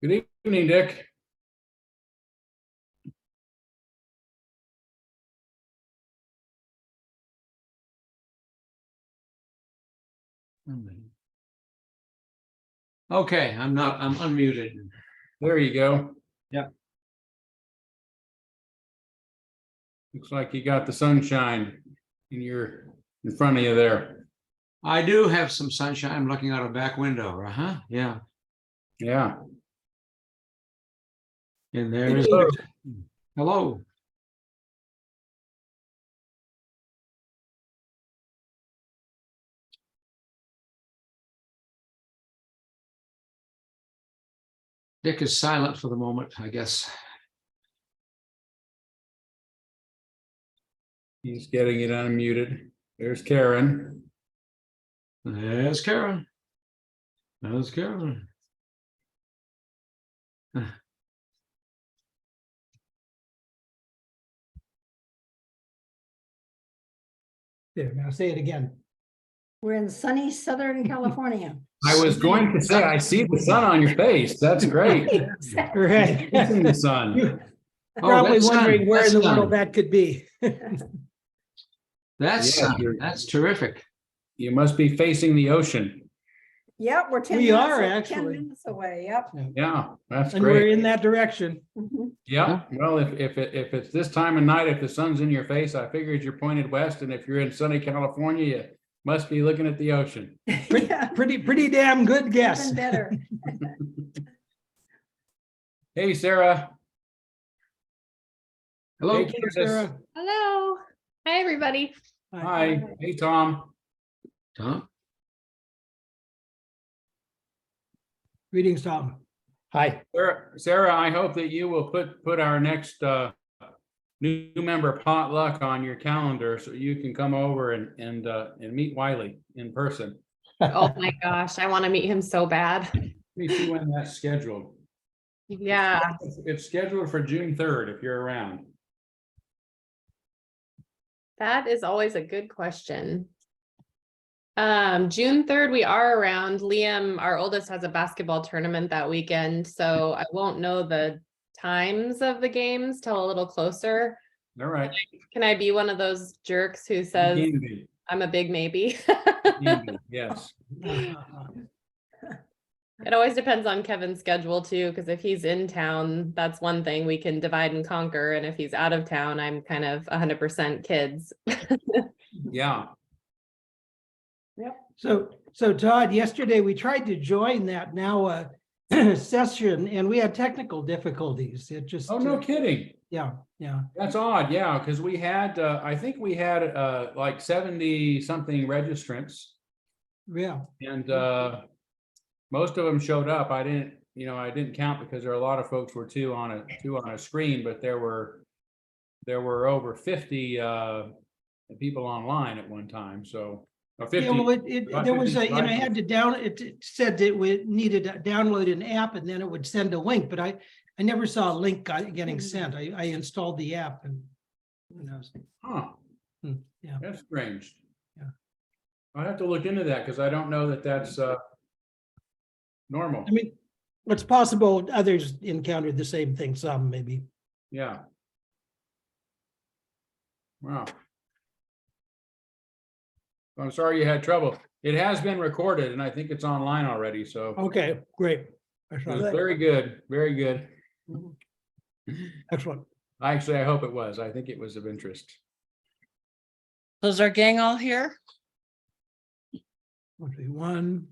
Good evening, Dick. Okay, I'm unmuted. There you go. Yeah. Looks like you got the sunshine in front of you there. I do have some sunshine. I'm looking out a back window. Yeah. Yeah. And there's hello. Dick is silent for the moment, I guess. He's getting it unmuted. There's Karen. There's Karen. There's Karen. There, now say it again. We're in sunny Southern California. I was going to say, I see the sun on your face. That's great. Right. It's in the sun. You're Oh, probably that's wondering sun. where That's in the sun. world that could be. That's Yeah, you're- that's terrific. You must be facing the ocean. Yep, we're 10 We minutes, are, 10 actually. minutes away, yep. Yeah, that's And we're great. in that direction. Mhm. Yeah, well, if it's this time of night, if the sun's in your face, I figured you're pointed west, and if you're in sunny California, you must be looking at the ocean. Yeah, Pretty damn good guess. even better. Hey, Sarah. Hello. Hey, Hey, Candace. Sarah. Hello. Hi, everybody. Hi. Hey, Tom. Tom. Greetings, Tom. Hi. Sarah, I hope that you will put our next new member potluck on your calendar so you can come over and meet Wiley in person. Oh my gosh, I want to meet him so bad. Let me see when that's scheduled. Yeah. It's scheduled for June 3rd if you're around. That is always a good question. June 3rd, we are around. Liam, our oldest, has a basketball tournament that weekend, so I won't know the times of the games till a little closer. All right. Can I be one of those jerks who says You can be. I'm a big maybe? You can be, yes. It always depends on Kevin's schedule too, because if he's in town, that's one thing we can divide and conquer. And if he's out of town, I'm kind of 100% kids. Yeah. So Todd, yesterday we tried to join that now session and we had technical difficulties. It just. Oh, no kidding. Yeah. That's odd. Yeah, because we had, I think we had like 70 something registrants, Yeah. and most of them showed up. I didn't count because there are a lot of folks were two on a screen, but there were over 50 people online at one time. So 50. Yeah, well, about there was 50 I had to it said that we needed to download an app and then it would send a link, but I never saw a link getting sent. I installed the app and Huh. yeah. That's strange. Yeah. I'll have to look into that because I don't know that that's normal. I mean, it's possible others encountered the same thing, some maybe. Yeah. Wow. I'm sorry you had trouble. It has been recorded and I think it's online already, so Okay, great. it was very good, very good. Excellent. Actually, I hope it was. I think it was of interest. So is our gang all here? Let's see, 1,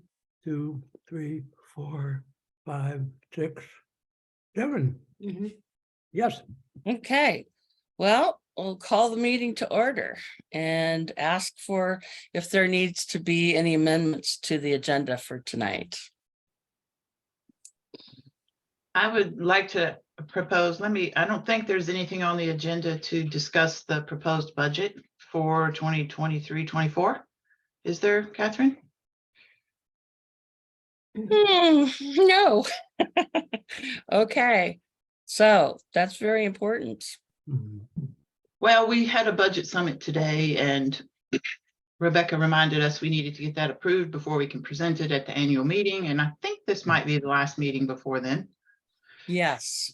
2, 3, 4, 5, 6, 7. Mhm. Yes. Okay, well, we'll call the meeting to order and ask for if there needs to be any amendments to the agenda for tonight. I would like to propose, I don't think there's anything on the agenda to discuss the proposed budget for 2023-24. Is there, Catherine? No. Okay, so that's very important. Well, we had a budget summit today and Rebecca reminded us we needed to get that approved before we can present it at the annual meeting. And I think this might be the last meeting before then. Yes,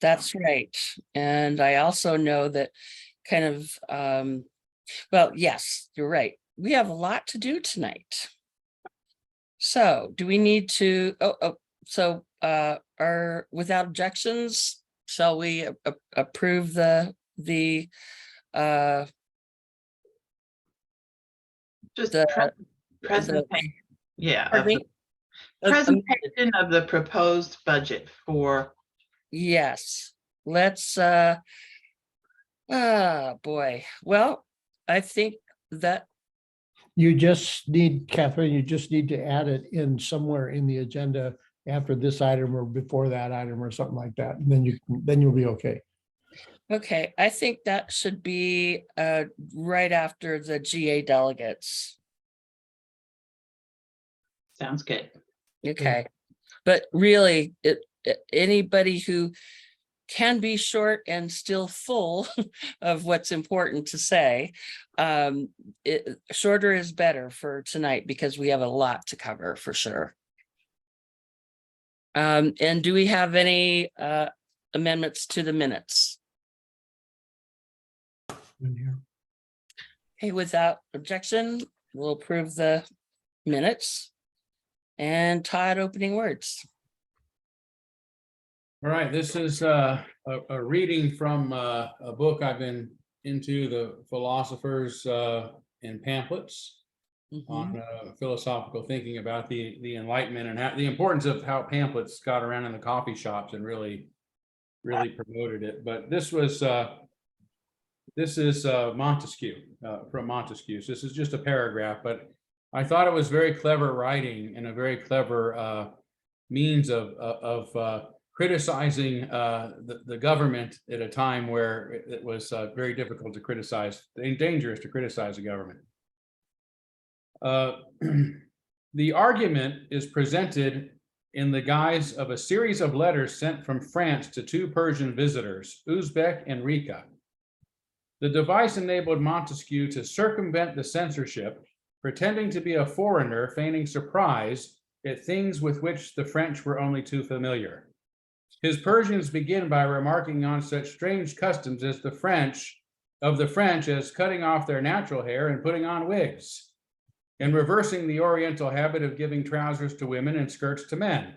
that's right. And I also know that kind of, well, yes, you're right. We have a lot to do tonight. So do we need to, are, without objections, shall we approve uh, Just the, presentation, yeah, of pardon the me? presentation of the proposed budget for, Yes, let's, boy, well, I think that, You just need, Catherine, you just need to add it in somewhere in the agenda after this item or before that item or something like that. And then you'll be okay. okay, I think that should be right after the GA delegates. sounds good. Okay, but really, anybody who can be short and still full of what's important to say, shorter is better for tonight because we have a lot to cover for sure. And do we have any amendments to the minutes? Okay, without objection, we'll approve the minutes. And Todd, opening words. All right, this is a reading from a book I've been into, the philosophers and pamphlets on philosophical thinking about the Enlightenment and how, the importance of how pamphlets got around in the coffee shops and really promoted it. But this is Montesquieu, from Montesquieu. So this is just a paragraph, but I thought it was very clever writing and a very clever means of criticizing the government at a time where it was very difficult to criticize and dangerous to criticize the government. The argument is presented in the guise of a series of letters sent from France to two Persian visitors, Uzbek and Rika. The device enabled Montesquieu to circumvent the censorship, pretending to be a foreigner, feigning surprise at things with which the French were only too familiar. His Persians begin by remarking on such strange customs as the French as cutting off their natural hair and putting on wigs, and reversing the Oriental habit of giving trousers to women and skirts to men.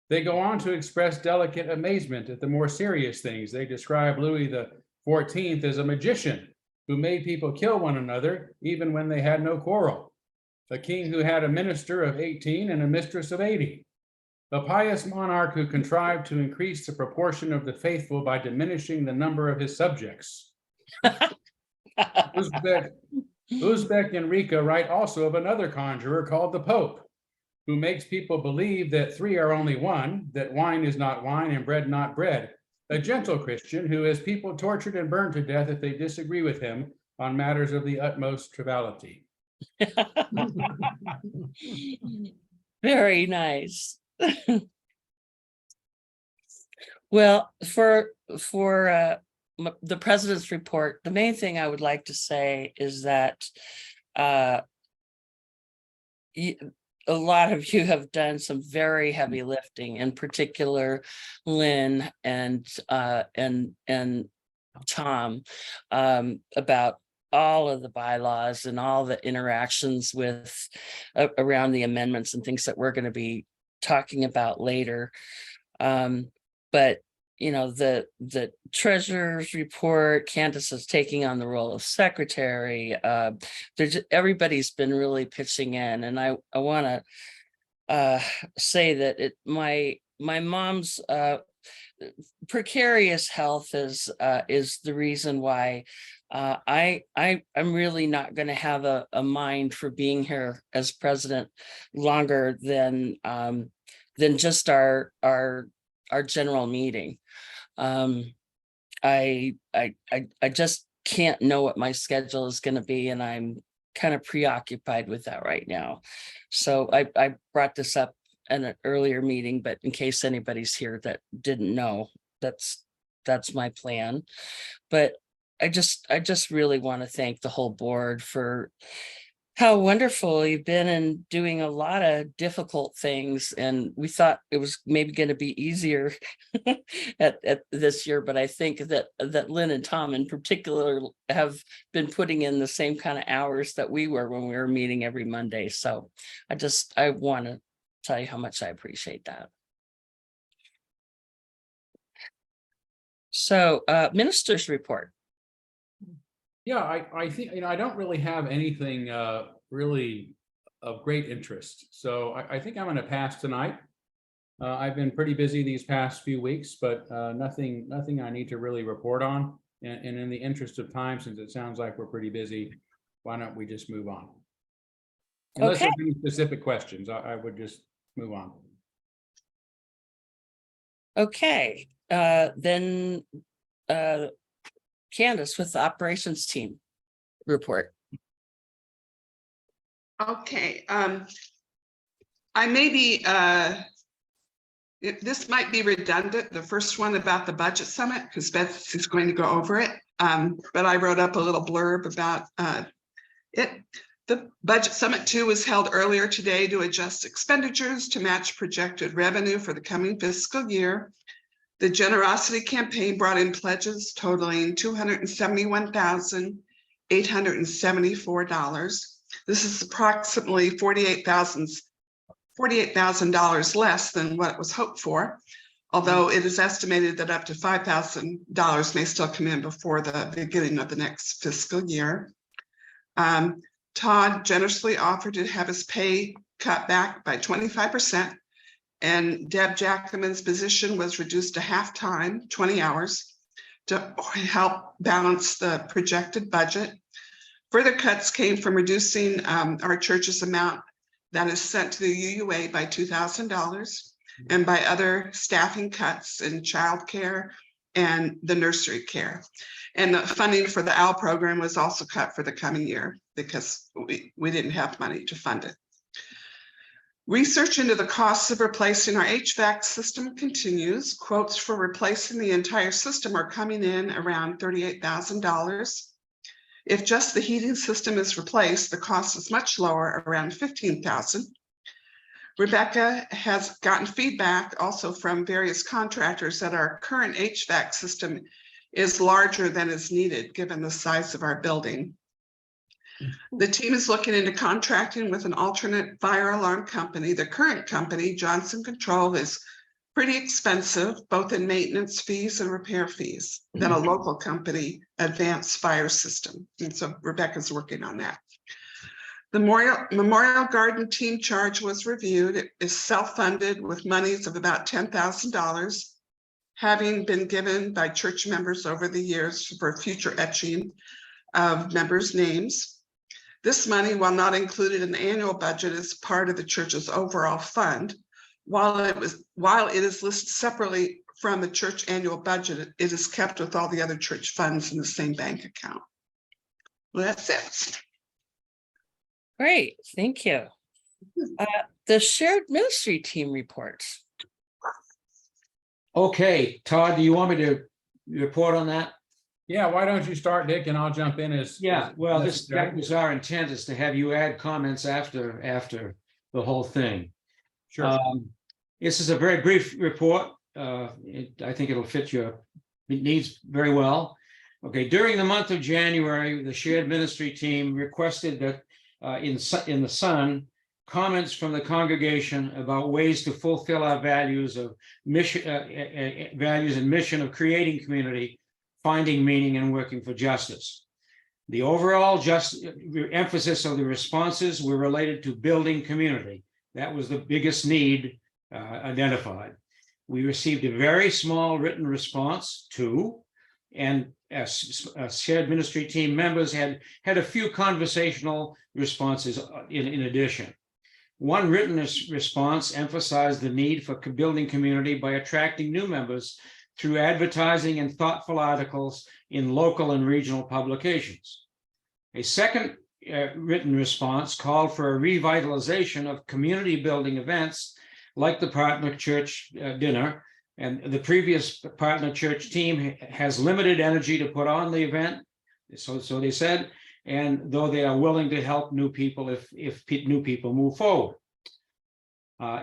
They go on to express delicate amazement at the more serious things. They describe Louis XIV as a magician who made people kill one another even when they had no quarrel, a king who had a minister of 18 and a mistress of 80, a pious monarch who contrived to increase the proportion of the faithful by diminishing the number of his subjects. Uzbek and Rika write also of another conjurer called the Pope, who makes people believe that three are only one, that wine is not wine and bread not bread, a gentle Christian who has people tortured and burned to death if they disagree with him on matters of the utmost triviality. Very nice. Well, for the president's report, the main thing I would like to say is that a lot of you have done some very heavy lifting, in particular Lynn and Tom, about all of the bylaws and all the interactions with around the amendments and things that we're going to be talking about later. But you know, the treasurer's report, Candace is taking on the role of secretary. Everybody's been really pitching in, and I want to say that my mom's precarious health is the reason why I'm really not going to have a mind for being here as president longer than just our general meeting. I just can't know what my schedule is going to be, and I'm kind of preoccupied with that right now. So I brought this up in an earlier meeting, but in case anybody's here that didn't know, that's my plan. But I just really want to thank the whole board for how wonderful you've been and doing a lot of difficult things. And we thought it was maybe going to be easier at this year, but I think that Lynn and Tom in particular have been putting in the same kind of hours that we were when we were meeting every Monday. So I want to tell you how much I appreciate that. So minister's report. Yeah, I think, I don't really have anything really of great interest. So I think I'm going to pass tonight. I've been pretty busy these past few weeks, but nothing I need to really report on. And in the interest of time, since it sounds like we're pretty busy, why don't we just move on? Unless Okay. there's any specific questions, I would just move on. Okay, then Candace with the operations team report. Okay, I may be, this might be redundant, the first one about the budget summit, because Beth is going to go over it. But I wrote up a little blurb about it. The budget summit 2 was held earlier today to adjust expenditures to match projected revenue for the coming fiscal year. The generosity campaign brought in pledges totaling $271,874. This is approximately $48,000 less than what was hoped for, although it is estimated that up to $5,000 may still come in before the beginning of the next fiscal year. Todd generously offered to have his pay cut back by 25%, and Deb Jackman's position was reduced to half-time, 20 hours, to help balance the projected budget. Further cuts came from reducing our church's amount that is sent to the UUA by $2,000 and by other staffing cuts in childcare and the nursery care. And the funding for the OWL program was also cut for the coming year because we didn't have money to fund it. Research into the costs of replacing our HVAC system continues. Quotes for replacing the entire system are coming in around $38,000. If just the heating system is replaced, the cost is much lower, around $15,000. Rebecca has gotten feedback also from various contractors that our current HVAC system is larger than is needed given the size of our building. The team is looking into contracting with an alternate fire alarm company. The current company, Johnson Control, is pretty expensive, both in maintenance fees and repair fees, than a local company, Advanced Fire System. And so Rebecca's working on that. The Memorial Garden team charge was reviewed. It is self-funded with monies of about $10,000, having been given by church members over the years for future etching of members' names. This money, while not included in the annual budget, is part of the church's overall fund. While it is listed separately from the church annual budget, it is kept with all the other church funds in the same bank account. Well, that's it. Great, thank you. The shared ministry team reports. Okay, Todd, do you want me to report on that? Yeah, why don't you start, Dick, and I'll jump in as. Yeah, well, necessary. that was our intent, is to have you add comments after the whole thing. Sure. This is a very brief report. I think it'll fit your needs very well. Okay, during the month of January, the shared ministry team requested that in the Sun, comments from the congregation about ways to fulfill our values of mission, values and mission of creating community, finding meaning, and working for justice. The overall emphasis of the responses were related to building community. That was the biggest need identified. We received a very small written response too, and as shared ministry team members had a few conversational responses in addition. One written response emphasized the need for building community by attracting new members through advertising and thoughtful articles in local and regional publications. A second written response called for a revitalization of community building events like the Partner Church dinner, and the previous Partner Church team has limited energy to put on the event. So they said, and though they are willing to help new people if new people move forward.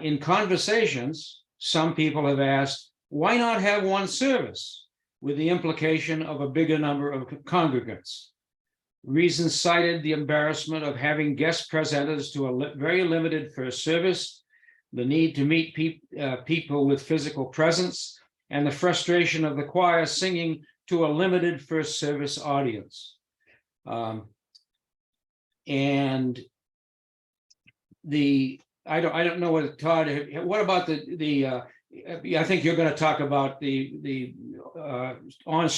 In conversations, some people have asked, why not have one service with the implication of a bigger number of congregants? Reasons cited the embarrassment of having guest presenters to a very limited first service, the need to meet people with physical presence, and the frustration of the choir singing to a limited first service audience. And I don't know what, Todd, what about I think you're going to talk about the online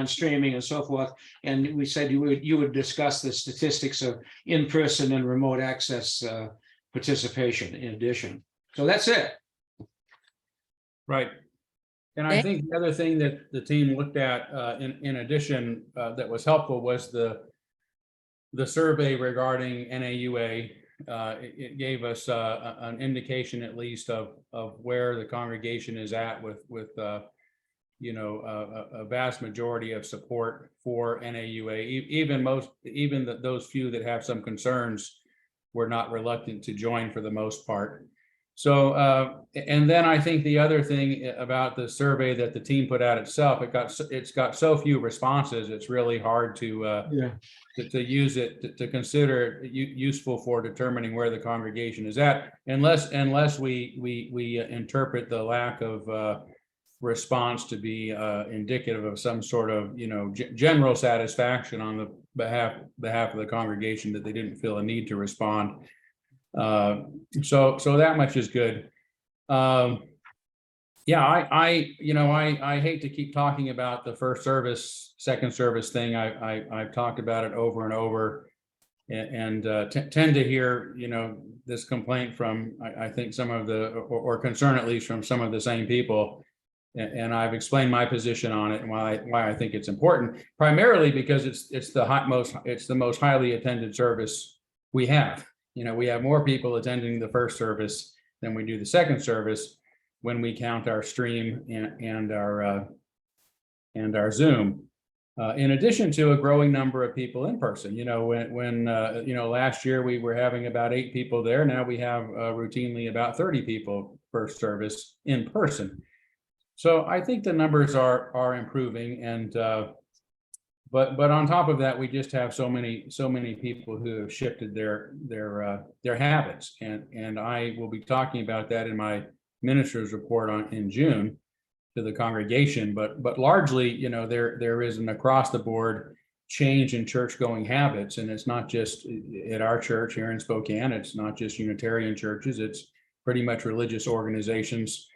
streaming and so forth. And we said you would discuss the statistics of in-person and remote access participation in addition. So that's it. Right. And I think the other thing that the team looked at in addition that was helpful was the survey regarding NAUA. It gave us an indication at least of where the congregation is at with a vast majority of support for NAUA. Even those few that have some concerns were not reluctant to join for the most part. So and then I think the other thing about the survey that the team put out itself, it's got so few responses, it's really hard to use it to consider it useful for determining where the congregation is at, unless we interpret the lack of response to be indicative of some sort of general satisfaction on the behalf of the congregation that they didn't feel a need to respond. So that much is good. Yeah, I hate to keep talking about the first service, second service thing. I've talked about it over and over, and tend to hear this complaint from I think some of the or concern at least from some of the same people. And I've explained my position on it and why I think it's important, primarily because it's the most highly attended service we have. We have more people attending the first service than we do the second service when we count our stream and our Zoom. In addition to a growing number of people in person, when last year we were having about 8 people there. Now we have routinely about 30 people first service in person. So I think the numbers are improving, and but on top of that, we just have so many people who have shifted their habits, and I will be talking about that in my minister's report in June to the congregation. But largely, there is an across the board change in church going habits, and it's not just at our church here in Spokane. It's not just Unitarian churches. It's pretty much religious organizations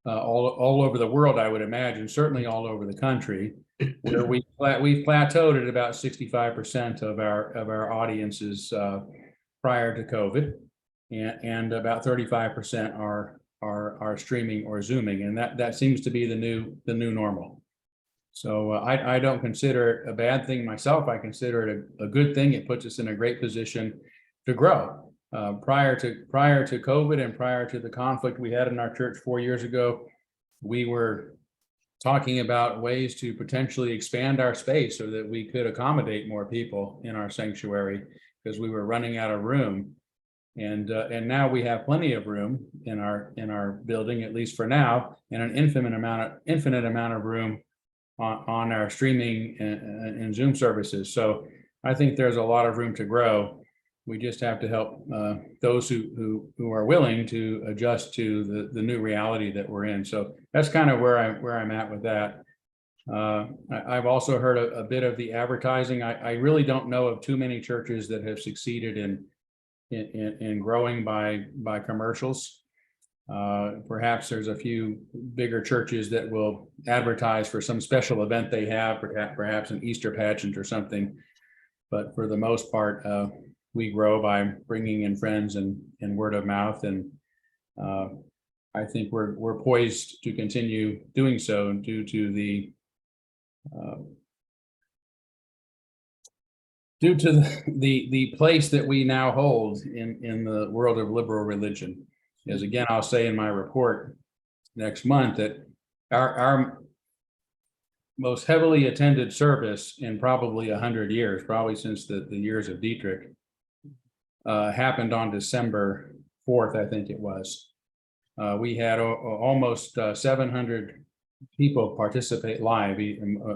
all over the world, I would imagine, certainly all over the country, where we've plateaued at about 65% of our audiences prior to COVID, and about 35% are streaming or Zooming, and that seems to be the new normal. So I don't consider it a bad thing myself. I consider it a good thing. It puts us in a great position to grow. Prior to COVID and prior to the conflict we had in our church 4 years ago, we were talking about ways to potentially expand our space so that we could accommodate more people in our sanctuary, because we were running out of room. And now we have plenty of room in our building, at least for now, and an infinite amount of room on our streaming and Zoom services. So I think there's a lot of room to grow. We just have to help those who are willing to adjust to the new reality that we're in. So that's kind of where I'm at with that. I've also heard a bit of the advertising. I really don't know of too many churches that have succeeded in growing by commercials. Perhaps there's a few bigger churches that will advertise for some special event they have, perhaps an Easter pageant or something. But for the most part, we grow by bringing in friends and word of mouth, and I think we're poised to continue doing so due to the place that we now hold in the world of liberal religion. As again, I'll say in my report next month that our most heavily attended service in probably 100 years, probably since the years of Dietrich. Happened on December 4th, I think it was. We had almost 700 people participate live.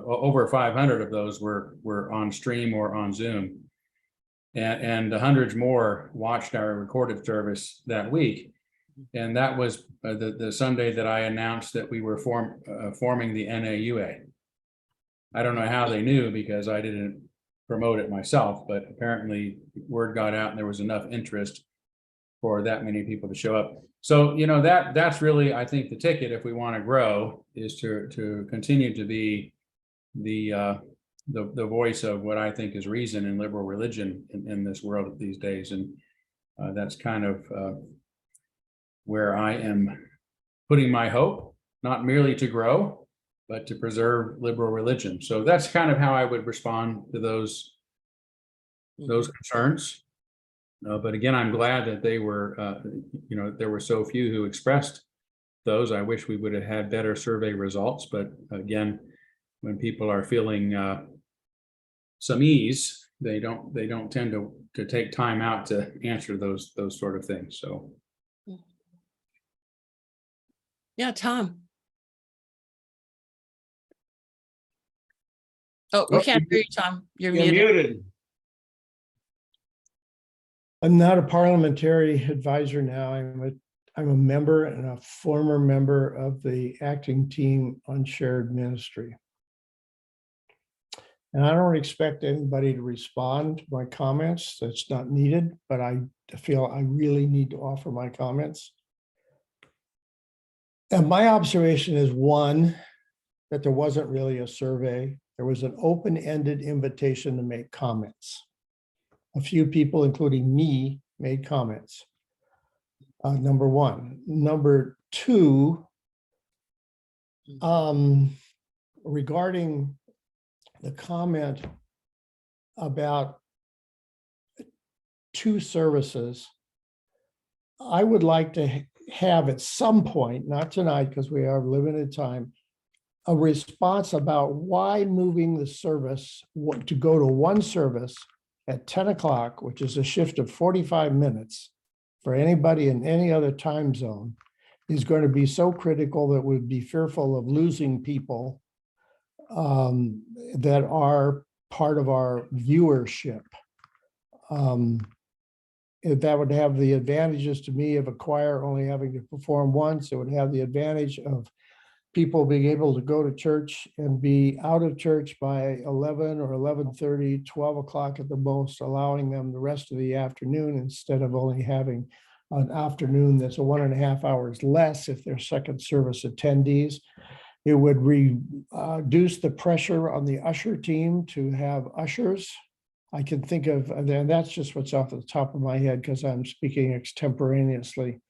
Over 500 of those were on stream or on Zoom. And hundreds more watched our recorded service that week. And that was the Sunday that I announced that we were forming the NAUA. I don't know how they knew because I didn't promote it myself, but apparently word got out and there was enough interest for that many people to show up. So, you know, that's really, I think, the ticket if we want to grow is to continue to be the voice of what I think is reason and liberal religion in this world these days. And that's kind of where I am putting my hope, not merely to grow, but to preserve liberal religion. So that's kind of how I would respond to those concerns. But again, I'm glad that they were, you know, there were so few who expressed those. I wish we would have had better survey results. But again, when people are feeling some ease, they don't tend to take time out to answer those sort of things. So. Yeah, Tom. Oh, we can't hear you, Tom. You're You're muted. muted. I'm not a parliamentary advisor now. I'm a member and a former member of the acting team on shared ministry. And I don't expect anybody to respond to my comments. That's not needed, but I feel I really need to offer my comments. And my observation is, one, that there wasn't really a survey. There was an open-ended invitation to make comments. A few people, including me, made comments. Number one. Number two, regarding the comment about two services, I would like to have at some point, not tonight because we are limited time, a response about why moving the service to go to one service at 10 o'clock, which is a shift of 45 minutes for anybody in any other time zone, is going to be so critical that we'd be fearful of losing people that are part of our viewership. That would have the advantages to me of a choir only having to perform once. It would have the advantage of people being able to go to church and be out of church by 11 or 11:30, 12 o'clock at the most, allowing them the rest of the afternoon instead of only having an afternoon that's 1.5 hours less if they're second service attendees. It would reduce the pressure on the usher team to have ushers. I can think of, and that's just what's off the top of my head because I'm speaking extemporaneously.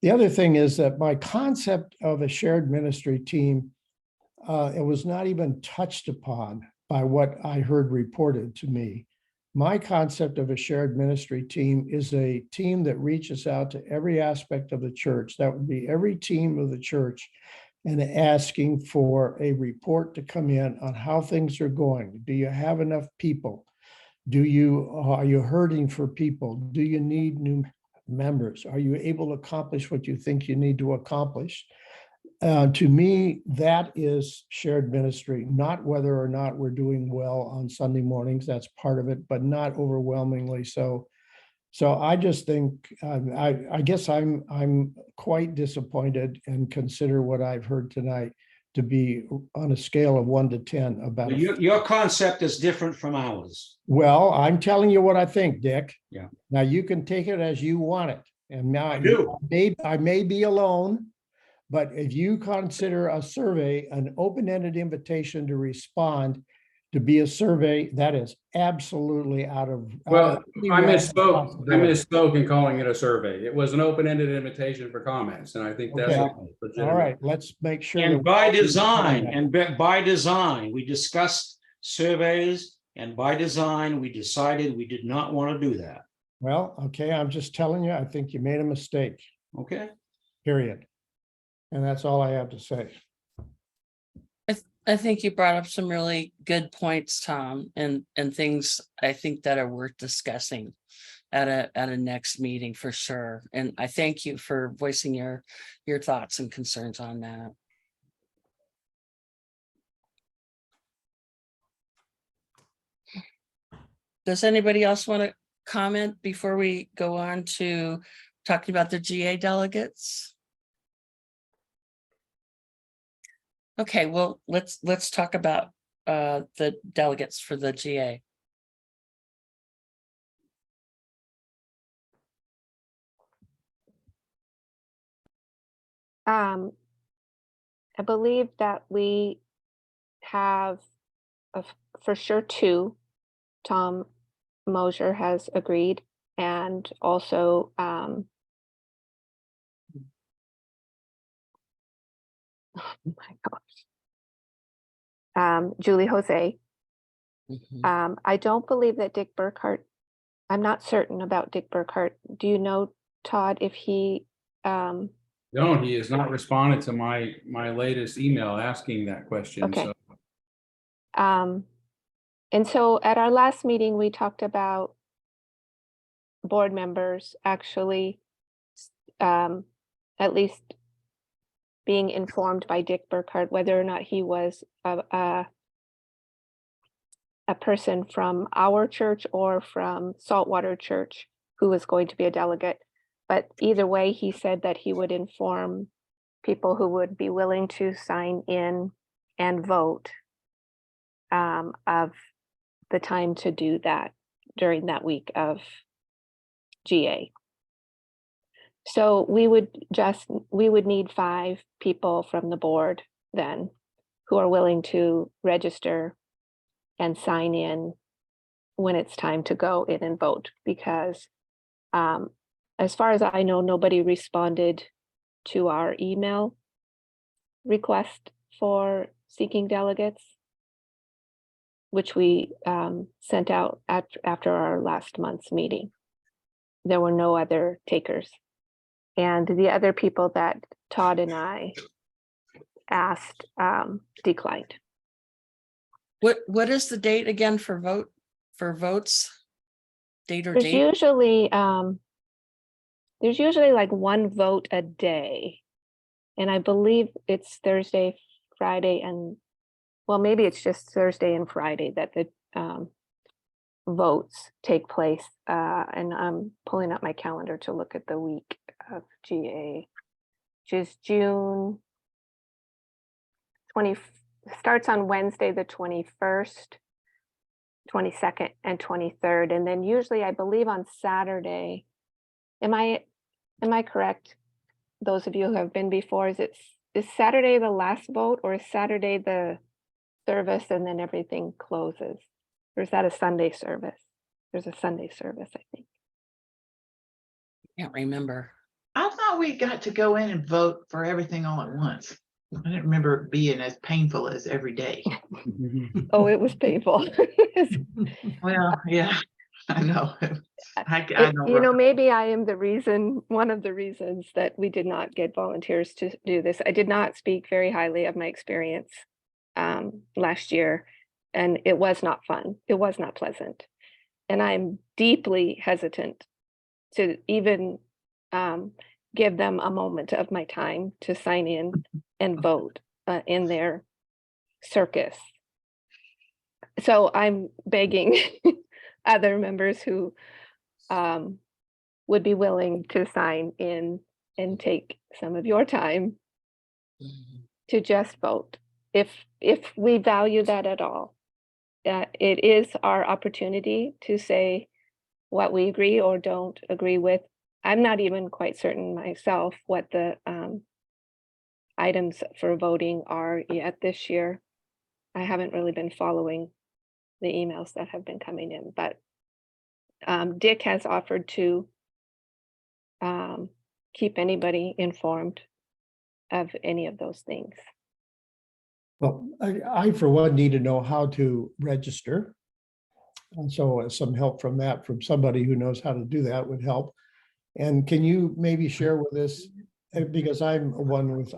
The other thing is that my concept of a shared ministry team, it was not even touched upon by what I heard reported to me. My concept of a shared ministry team is a team that reaches out to every aspect of the church. That would be every team of the church and asking for a report to come in on how things are going. Do you have enough people? Are you hurting for people? Do you need new members? Are you able to accomplish what you think you need to accomplish? To me, that is shared ministry, not whether or not we're doing well on Sunday mornings. That's part of it, but not overwhelmingly so. So I just think, I guess I'm quite disappointed and consider what I've heard tonight to be on a scale of 1 to 10 about. Your concept is different from ours. Well, I'm telling you what I think, Dick. Yeah. Now you can take it as you want it. And now I do. I may be alone, but if you consider a survey an open-ended invitation to respond, to be a survey, that is absolutely out of. Well, I misspoke in calling it a survey. It was an open-ended invitation for comments, and I think that's Okay. legitimate. All right, let's make sure. And that- by design, we discussed surveys, and by design, we decided we did not want to do that. Well, okay, I'm just telling you, I think you made a mistake, Okay. period. And that's all I have to say. I think you brought up some really good points, Tom, and things I think that are worth discussing at a next meeting for sure. And I thank you for voicing your thoughts and concerns on that. Does anybody else want to comment before we go on to talking about the GA delegates? Okay, well, let's talk about the delegates for the GA. I believe that we have for sure two. Tom Mosier has agreed, and also oh my gosh, Julie Jose. Mhm. I don't believe that Dick Burkhart. I'm not certain about Dick Burkhart. Do you know, Todd, if he No, he has not responded to my latest email asking that question, Okay. so. And so at our last meeting, we talked about board members actually at least being informed by Dick Burkhart whether or not he was a person from our church or from Saltwater Church who was going to be a delegate. But either way, he said that he would inform people who would be willing to sign in and vote of the time to do that during that week of GA. So we would need 5 people from the board then who are willing to register and sign in when it's time to go in and vote, because as far as I know, nobody responded to our email request for seeking delegates, which we sent out after our last month's meeting. There were no other takers. And the other people that Todd and I asked declined. What is the date again for votes? Date or There's date? usually like 1 vote a day. And I believe it's Thursday, Friday, and well, maybe it's just Thursday and Friday that the votes take place. And I'm pulling up my calendar to look at the week of GA, which is June 20, starts on Wednesday, the 21st, 22nd, and 23rd. And then usually I believe on Saturday, am I correct? Those of you who have been before, is Saturday the last vote, or is Saturday the service and then everything closes? Or is that a Sunday service? There's a Sunday service, I think. Can't remember. I thought we got to go in and vote for everything all at once. I didn't remember it being as painful as every day. Oh, it was painful. Well, yeah, I know. I don't Maybe I am one of the reasons that we did not get volunteers to do this. I did not speak very highly of my experience last year, and it was not fun. It was not pleasant. And I'm deeply hesitant to even give them a moment of my time to sign in and vote in their circus. So I'm begging other members who would be willing to sign in and take some of your time to just vote. If we value that at all, it is our opportunity to say what we agree or don't agree with. I'm not even quite certain myself what the items for voting are yet this year. I haven't really been following the emails that have been coming in, but Dick has offered to keep anybody informed of any of those things. Well, I for one need to know how to register. And so some help from somebody who knows how to do that would help. And can you maybe share with us, because I'm one with,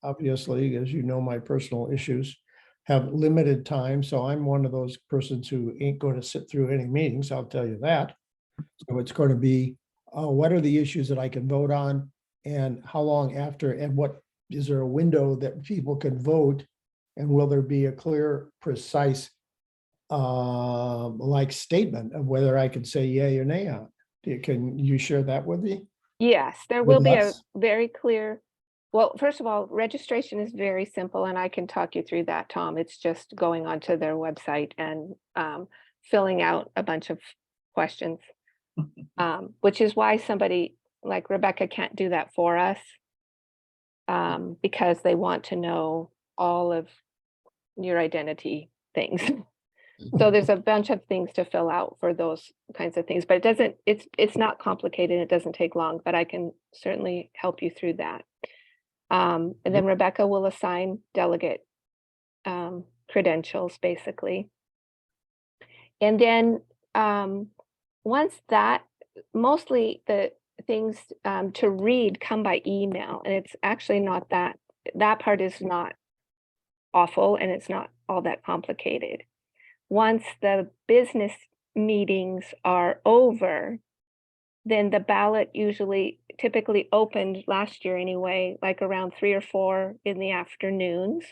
obviously, as you know, my personal issues. have limited time, so I'm one of those persons who ain't going to sit through any meetings, I'll tell you that. So it's going to be, what are the issues that I can vote on, and how long after, and what, is there a window that people can vote? And will there be a clear, precise, like statement of whether I can say yay or nay on it? Can you share that with me? Yes, there With will be a us? very clear, well, first of all, registration is very simple and I can talk you through that, Tom. It's just going onto their website and filling out a bunch of questions. Which is why somebody like Rebecca can't do that for us. Because they want to know all of your identity things. So there's a bunch of things to fill out for those kinds of things, but it doesn't, it's not complicated. It doesn't take long, but I can certainly help you through that. And then Rebecca will assign delegate credentials, basically. And then once that, mostly the things to read come by email, and it's actually not that part is not awful, and it's not all that complicated. Once the business meetings are over, then the ballot typically opened last year anyway, like around 3 or 4 in the afternoons,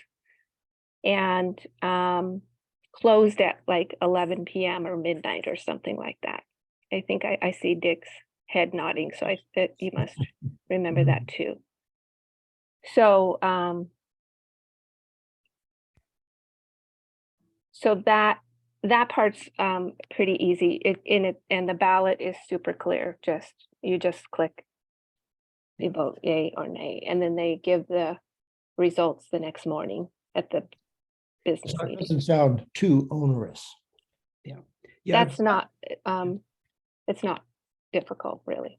and closed at like 11 p.m. or midnight or something like that. I think I see Dick's head nodding, so you must remember that too. So so that part's pretty easy. And the ballot is super clear. You just click, you vote yay or nay, and then they give the results the next morning at the business So it meeting. doesn't sound too onerous. Yeah, That's not it's not difficult, really.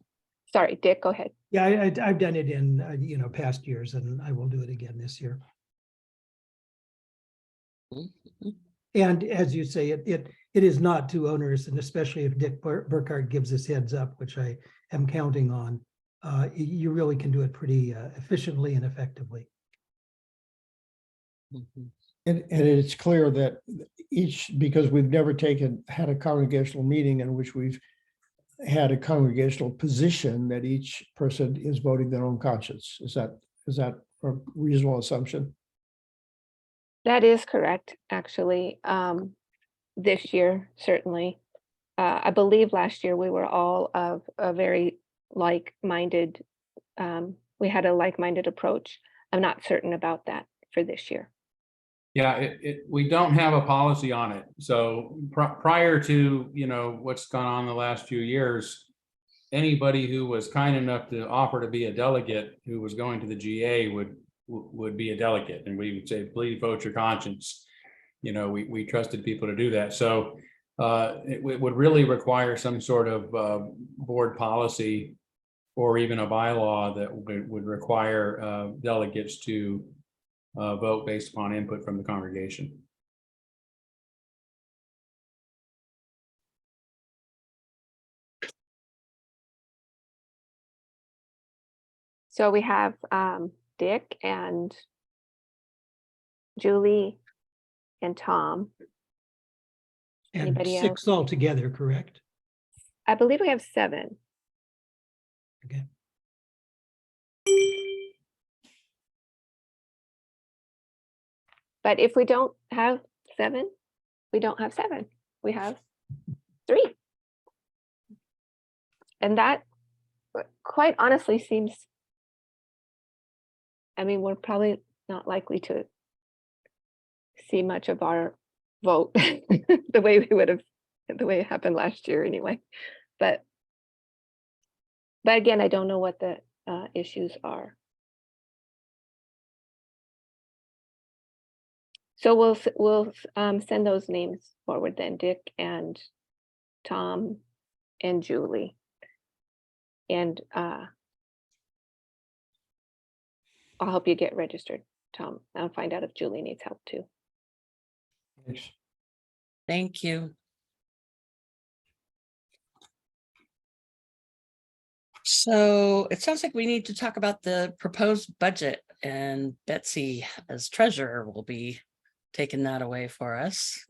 Sorry, Dick, go ahead. yeah, I've done it in, past years, and I will do it again this year. And as you say, it is not too onerous, and especially if Dick Burkhardt gives us heads up, which I am counting on, you really can do it pretty efficiently and effectively. And it's clear that because we've never had a congregational meeting in which we've had a congregational position, that each person is voting their own conscience. Is that a reasonable assumption? That is correct, actually. This year, certainly. I believe last year we were all of a very like-minded, we had a like-minded approach. I'm not certain about that for this year. Yeah, we don't have a policy on it. So prior to, what's gone on the last few years, anybody who was kind enough to offer to be a delegate who was going to the GA would be a delegate, and we would say, please vote your conscience. We trusted people to do that. So it would really require some sort of board policy or even a bylaw that would require delegates to vote based upon input from the congregation. So we have Dick and Julie and Tom. And Anybody 6 altogether, correct? I believe we have 7. Okay. But if we don't have 7, we don't have 7. We have 3. And that quite honestly seems, we're probably not likely to see much of our vote the way it happened last year anyway. But again, I don't know what the issues are. So we'll send those names forward then, Dick and Tom and Julie. And I'll help you get registered, Tom. I'll find out if Julie needs help too. Thanks. Thank you. So it sounds like we need to talk about the proposed budget, and Betsy as treasurer will be taken that away for us.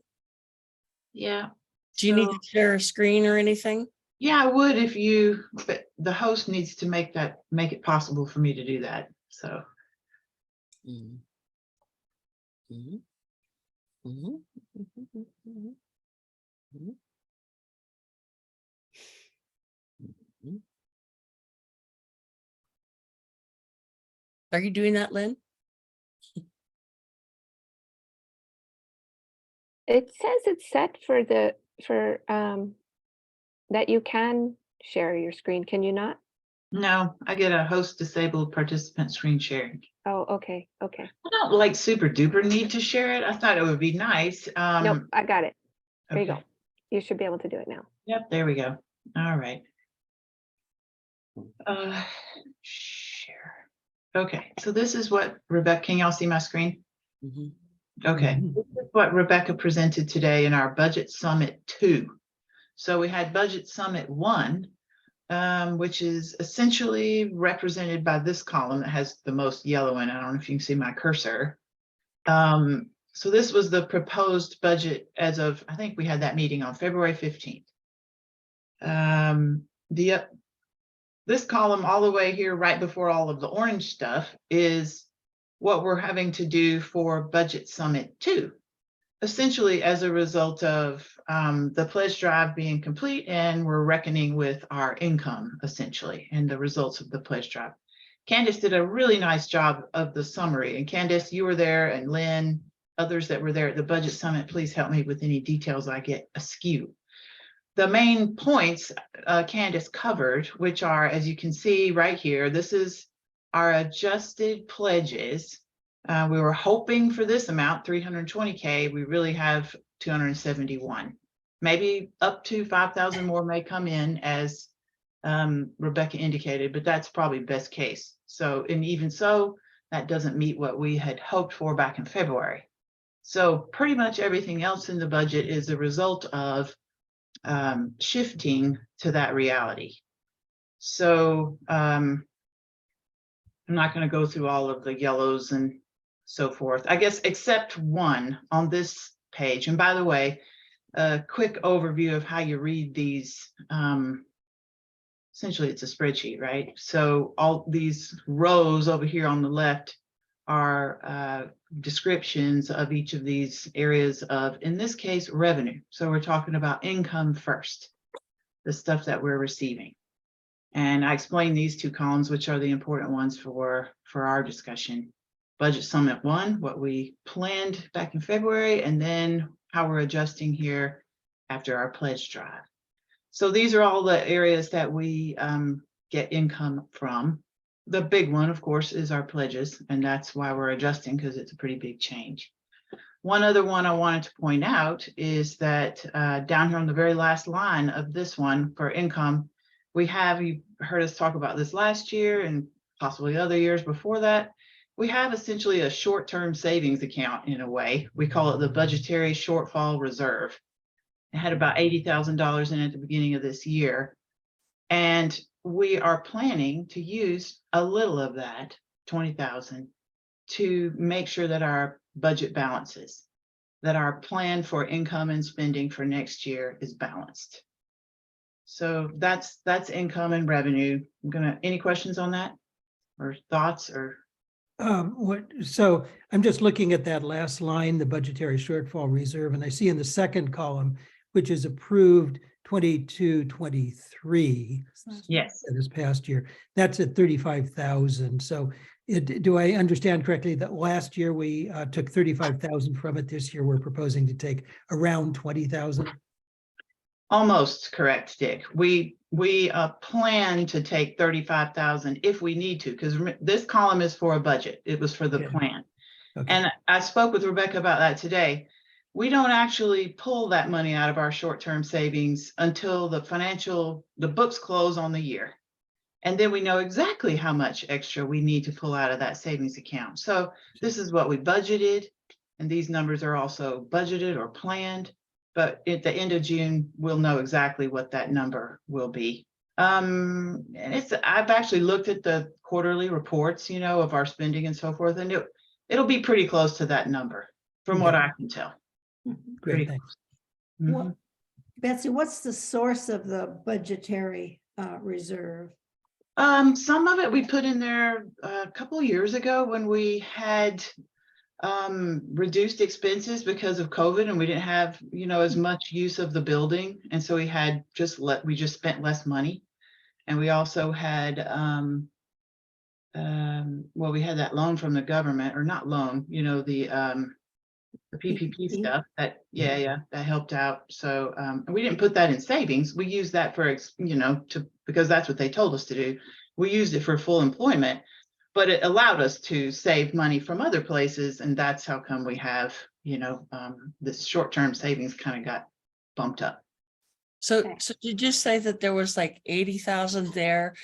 Yeah. Do you need So- to share a screen or anything? Yeah, I would if you, but the host needs to make it possible for me to do that. So, Mhm. Mhm. Mhm. Mhm. Mhm. Mhm. Mhm. Are you doing that, Lynn? It says it's set for that you can share your screen, can you not? no, I get a host disabled participant screen sharing. Oh, okay, okay. I don't like super duper need to share it. I thought it would be nice. Nope, I got it. There you Okay. go. You should be able to do it now. Yep, there we go. All right. Share. Okay, so this is what Rebecca, can y'all see my screen? Mhm. Okay, Mhm. this is what Rebecca presented today in our Budget Summit 2. So we had Budget Summit 1, which is essentially represented by this column that has the most yellow in it. I don't know if you can see my cursor. So this was the proposed budget as of, I think we had that meeting on February 15th. This column all the way here, right before all of the orange stuff, is what we're having to do for Budget Summit 2. Essentially as a result of the pledge drive being complete, and we're reckoning with our income essentially and the results of the pledge drive. Candace did a really nice job of the summary, and Candace, you were there, and Lynn, others that were there at the Budget Summit, please help me with any details I get askew. The main points Candace covered, which are, as you can see right here, this is our adjusted pledges. We were hoping for this amount, 320K. We really have 271. Maybe up to 5,000 more may come in, as Rebecca indicated, but that's probably best case. So, and even so, that doesn't meet what we had hoped for back in February. So pretty much everything else in the budget is a result of shifting to that reality. So I'm not going to go through all of the yellows and so forth, I guess, except one on this page. And by the way, a quick overview of how you read these. Essentially, it's a spreadsheet, right? So all these rows over here on the left are descriptions of each of these areas of, in this case, revenue. So we're talking about income first, the stuff that we're receiving. And I explained these two columns, which are the important ones for our discussion. Budget Summit 1, what we planned back in February, and then how we're adjusting here after our pledge drive. So these are all the areas that we get income from. The big one, of course, is our pledges, and that's why we're adjusting, because it's a pretty big change. One other one I wanted to point out is that down here on the very last line of this one for income, we have, you heard us talk about this last year and possibly other years before that. We have essentially a short-term savings account in a way. We call it the budgetary shortfall reserve. It had about $80,000 in it at the beginning of this year. And we are planning to use a little of that, 20,000, to make sure that our budget balances, that our plan for income and spending for next year is balanced. So that's income and revenue. Any questions on that or thoughts or? So I'm just looking at that last line, the budgetary shortfall reserve, and I see in the second column, which is approved 22-23. Yes. This past year, that's at 35,000. So do I understand correctly that last year we took 35,000 from it? This year we're proposing to take around 20,000? Almost correct, Dick. We plan to take 35,000 if we need to, because this column is for a budget. It was for the Okay. plan. Okay. And I spoke with Rebecca about that today. We don't actually pull that money out of our short-term savings until the books close on the year. And then we know exactly how much extra we need to pull out of that savings account. So this is what we budgeted. And these numbers are also budgeted or planned. But at the end of June, we'll know exactly what that number will be. And I've actually looked at the quarterly reports, of our spending and so forth, and it'll be pretty close to that number. from what Okay. I can tell. Great, thanks. Mhm. What- Betsy, what's the source of the budgetary reserve? Some of it we put in there a couple of years ago when we had reduced expenses because of COVID and we didn't have, as much use of the building. And so we just spent less money. And we also had, well, we had that loan from the government, or not loan, the PPP PPP. stuff that, that helped out. So, and we didn't put that in savings. We used that for, because that's what they told us to do. We used it for full employment, but it allowed us to save money from other places. And that's how come we have, this short-term savings kind of got bumped up. So, Okay. so did you say that there was like 80,000 there?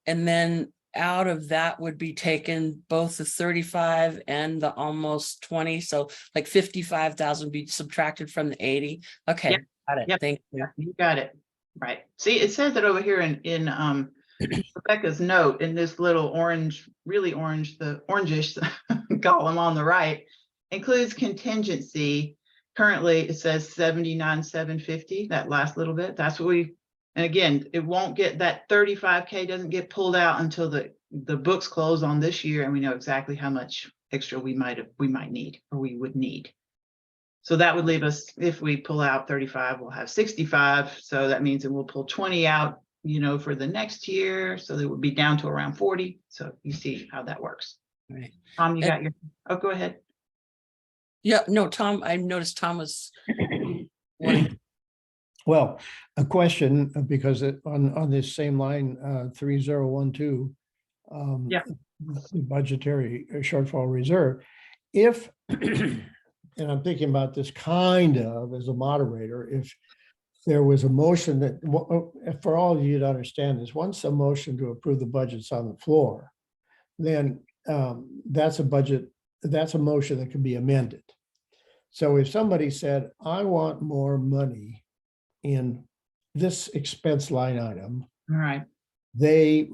And then out of that would be taken both the 35 and the almost 20, so like 55,000 be subtracted from the 80. Okay, Yep. got it. Yep. Thank you. Yeah, you got it. Right. See, it says it over here in Rebecca's note in this little orange, really orange, the orangish column on the right includes contingency. Currently, it says 79,750, that last little bit. That's what and again, it won't get, that 35K doesn't get pulled out until the books close on this year and we know exactly how much extra we might need, or we would need. So that would leave us, if we pull out 35, we'll have 65. So that means that we'll pull 20 out, for the next year. So that would be down to around 40. So you see how that works. Right. Tom, you And- got oh, go ahead. Yeah, no, Tom, I noticed Tom was wanting. Well, a question, because on this same line, 3012. Yeah. The budgetary shortfall reserve, if, and I'm thinking about this kind of as a moderator, if there was a motion that, for all of you to understand this, once a motion to approve the budget's on the floor, then that's a motion that can be amended. So if somebody said, I want more money in this expense line item, All right. the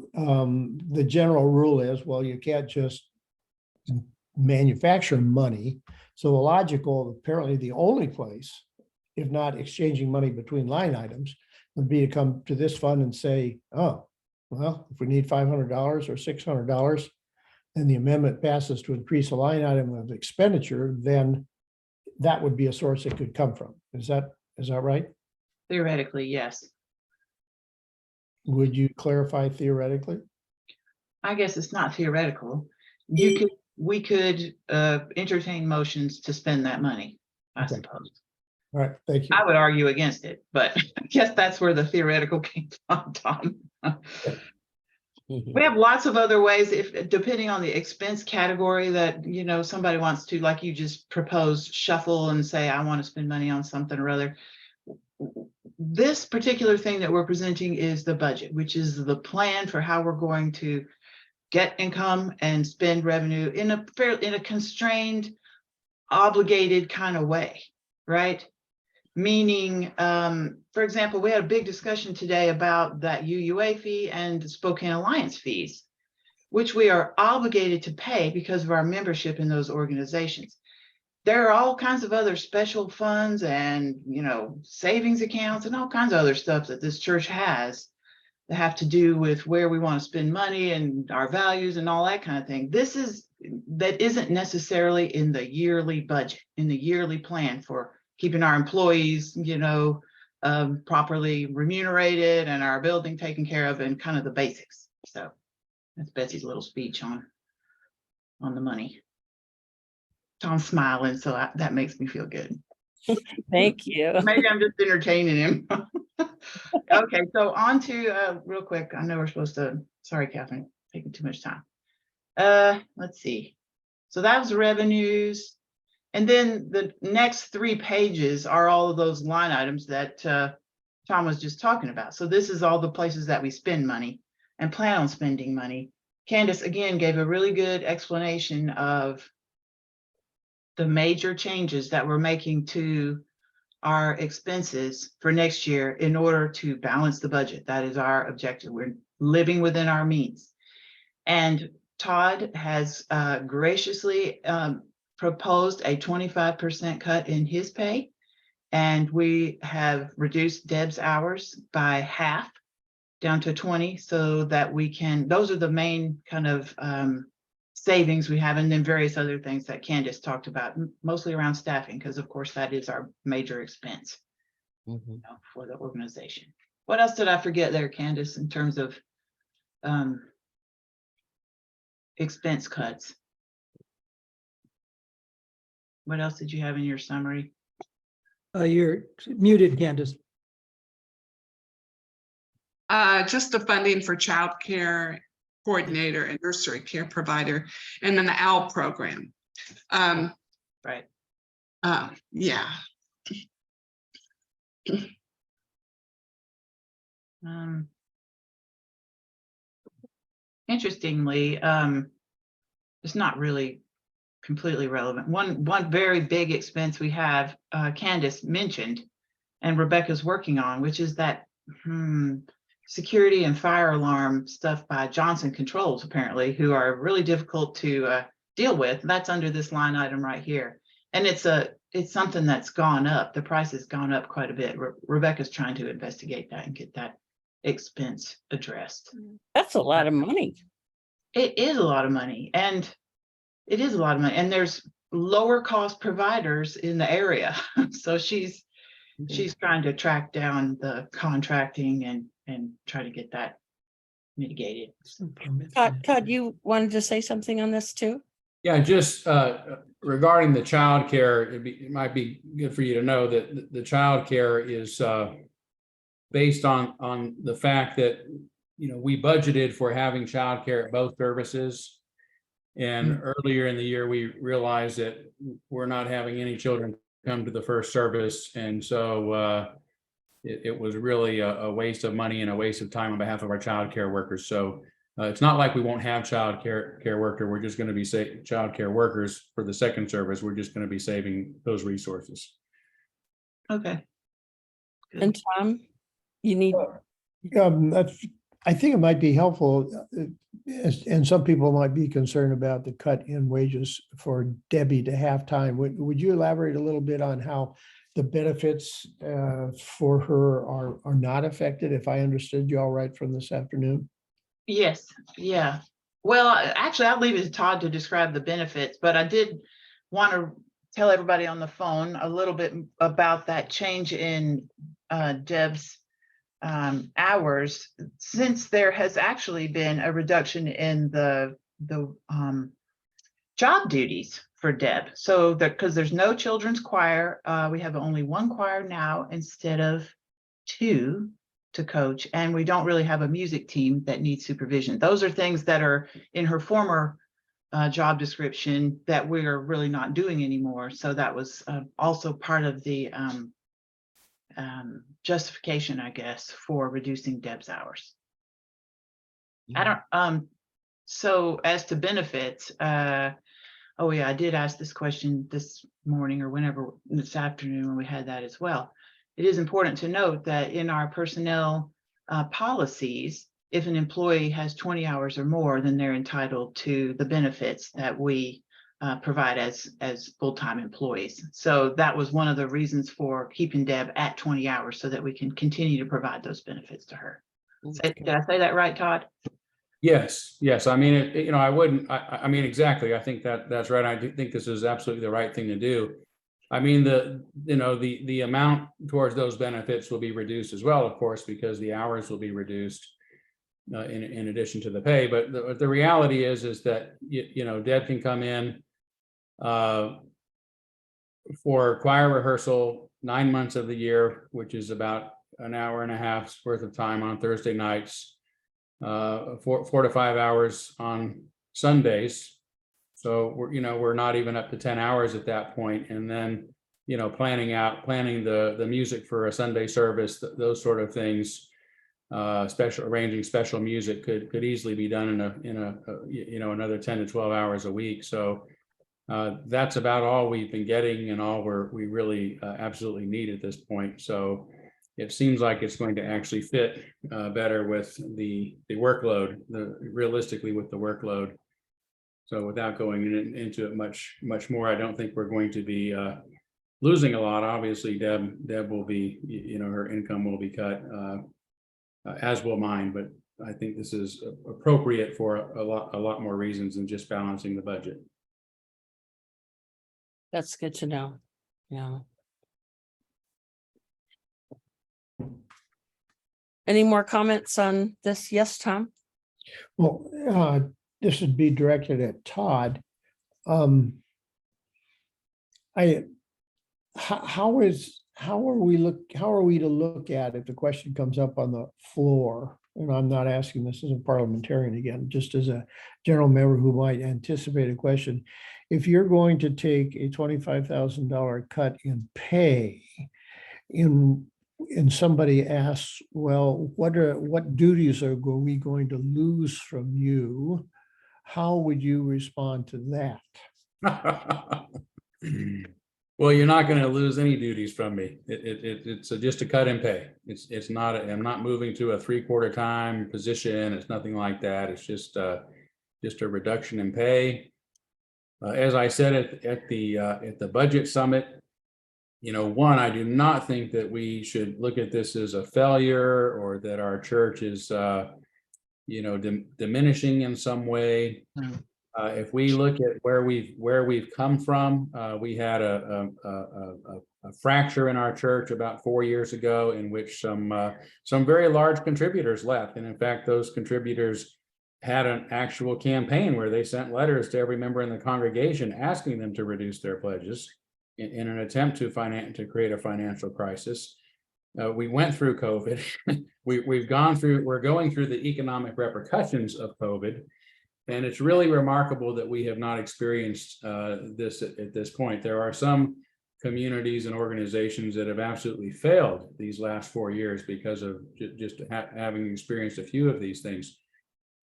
general rule is, well, you can't just manufacture money. So apparently the only place, if not exchanging money between line items, would be to come to this fund and say, oh, well, if we need $500 or $600 and the amendment passes to increase a line item of expenditure, then that would be a source it could come from. Is that right? Theoretically, yes. Would you clarify theoretically? I guess it's not theoretical. We could entertain motions to spend that money, I Okay. suppose. All right, thank you. I would argue against it, but I guess that's where the theoretical came from, Tom. We have lots of other ways, depending on the expense category that, somebody wants to, like you just proposed, shuffle and say, I want to spend money on something or other. This particular thing that we're presenting is the budget, which is the plan for how we're going to get income and spend revenue in a constrained, obligated kind of way, right? Meaning, for example, we had a big discussion today about that UUA fee and Spokane Alliance fees, which we are obligated to pay because of our membership in those organizations. There are all kinds of other special funds and, savings accounts and all kinds of other stuff that this church has that have to do with where we want to spend money and our values and all that kind of thing. That isn't necessarily in the yearly budget, in the yearly plan for keeping our employees, properly remunerated and our building taken care of and kind of the basics. So that's Betsy's little speech on the money. Tom's smiling, so that makes me feel good. Thank you. Maybe I'm just entertaining him. Okay, so on to real quick. I know we're supposed to. Sorry, Catherine, taking too much time. Let's see. So that was revenues, and then the next 3 pages are all of those line items that Tom was just talking about. So this is all the places that we spend money and plan on spending money. Candace again gave a really good explanation of the major changes that we're making to our expenses for next year in order to balance the budget. That is our objective. We're living within our means. And Todd has graciously proposed a 25% cut in his pay. And we have reduced Deb's hours by half down to 20 so that we can, those are the main kind of savings we have, and then various other things that Candace talked about, mostly around staffing, because of course that is our major expense for the organization. What else did I forget there, Candace, in terms of expense cuts? What else did you have in your summary? You're muted, Candace. Just the funding for childcare coordinator and nursery care provider, and then the OWL program. Right. Yeah. Interestingly, it's not really completely relevant. One very big expense we have, Candace mentioned, and Rebecca's working on, which is that security and fire alarm stuff by Johnson Controls, apparently, who are really difficult to deal with. That's under this line item right here. And it's something that's gone up. The price has gone up quite a bit. Rebecca's trying to investigate that and get that expense addressed. That's a lot of money. It is a lot of money, and it is a lot of money. And there's lower cost providers in the area. So she's trying to track down the contracting and try to get that mitigated. Todd, you wanted to say something on this too? Yeah, just regarding the childcare, it might be good for you to know that the childcare is based on the fact that, we budgeted for having childcare at both services. And earlier in the year, we realized that we're not having any children come to the first service. And so it was really a waste of money and a waste of time on behalf of our childcare workers. So it's not like we won't have childcare worker. We're just going to be childcare workers for the second service. We're just going to be saving those resources. Okay. Good. And Tom, you need. I think it might be helpful, and some people might be concerned about the cut in wages for Debbie to halftime. Would you elaborate a little bit on how the benefits for her are not affected, if I understood you all right from this afternoon? Yes, yeah. Well, actually, I'll leave it to Todd to describe the benefits, but I did want to tell everybody on the phone a little bit about that change in Deb's hours, since there has actually been a reduction in the job duties for Deb. So because there's no children's choir, we have only one choir now instead of two to coach, and we don't really have a music team that needs supervision. Those are things that are in her former job description that we are really not doing anymore. So that was also part of the justification, I guess, for reducing Deb's hours. I don't, so as to benefits, oh yeah, I did ask this question this morning or whenever this afternoon when we had that as well. It is important to note that in our personnel policies, if an employee has 20 hours or more, then they're entitled to the benefits that we provide as full-time employees. So that was one of the reasons for keeping Deb at 20 hours so that we can continue to provide those benefits to her. Did I say that right, Todd? Yes. I mean, I mean, exactly. I think that's right. I do think this is absolutely the right thing to do. I mean, the amount towards those benefits will be reduced as well, of course, because the hours will be reduced in addition to the pay. But the reality is that, Deb can come in for choir rehearsal 9 months of the year, which is about an hour and a half's worth of time on Thursday nights, 4 to 5 hours on Sundays. So we're not even up to 10 hours at that point. And then, planning the music for a Sunday service, those sort of things, arranging special music could easily be done in a another 10 to 12 hours a week. So that's about all we've been getting and all we really absolutely need at this point. So it seems like it's going to actually fit better with the workload, realistically with the workload. So without going into it much more, I don't think we're going to be losing a lot. Obviously, Deb will be, her income will be cut, as will mine, but I think this is appropriate for a lot more reasons than just balancing the budget. That's good to know. Yeah. Any more comments on this? Yes, Tom? Well, this would be directed at Todd. How are we to look at it? The question comes up on the floor, and I'm not asking this as a parliamentarian again, just as a general member who might anticipate a question. If you're going to take a $25,000 cut in pay, and somebody asks, well, what duties are we going to lose from you? How would you respond to that? Well, you're not going to lose any duties from me. It's just a cut in pay. It's not. I'm not moving to a 3/4 time position. It's nothing like that. It's just a reduction in pay. As I said at the budget summit, one, I do not think that we should look at this as a failure or that our church is, diminishing in some way. If we look at where we've come from, we had a fracture in our church about 4 years ago, in which some very large contributors left, and in fact, those contributors had an actual campaign where they sent letters to every member in the congregation asking them to reduce their pledges in an attempt to create a financial crisis. We went through COVID. We're going through the economic repercussions of COVID. And it's really remarkable that we have not experienced this at this point. There are some communities and organizations that have absolutely failed these last 4 years because of just having experienced a few of these things.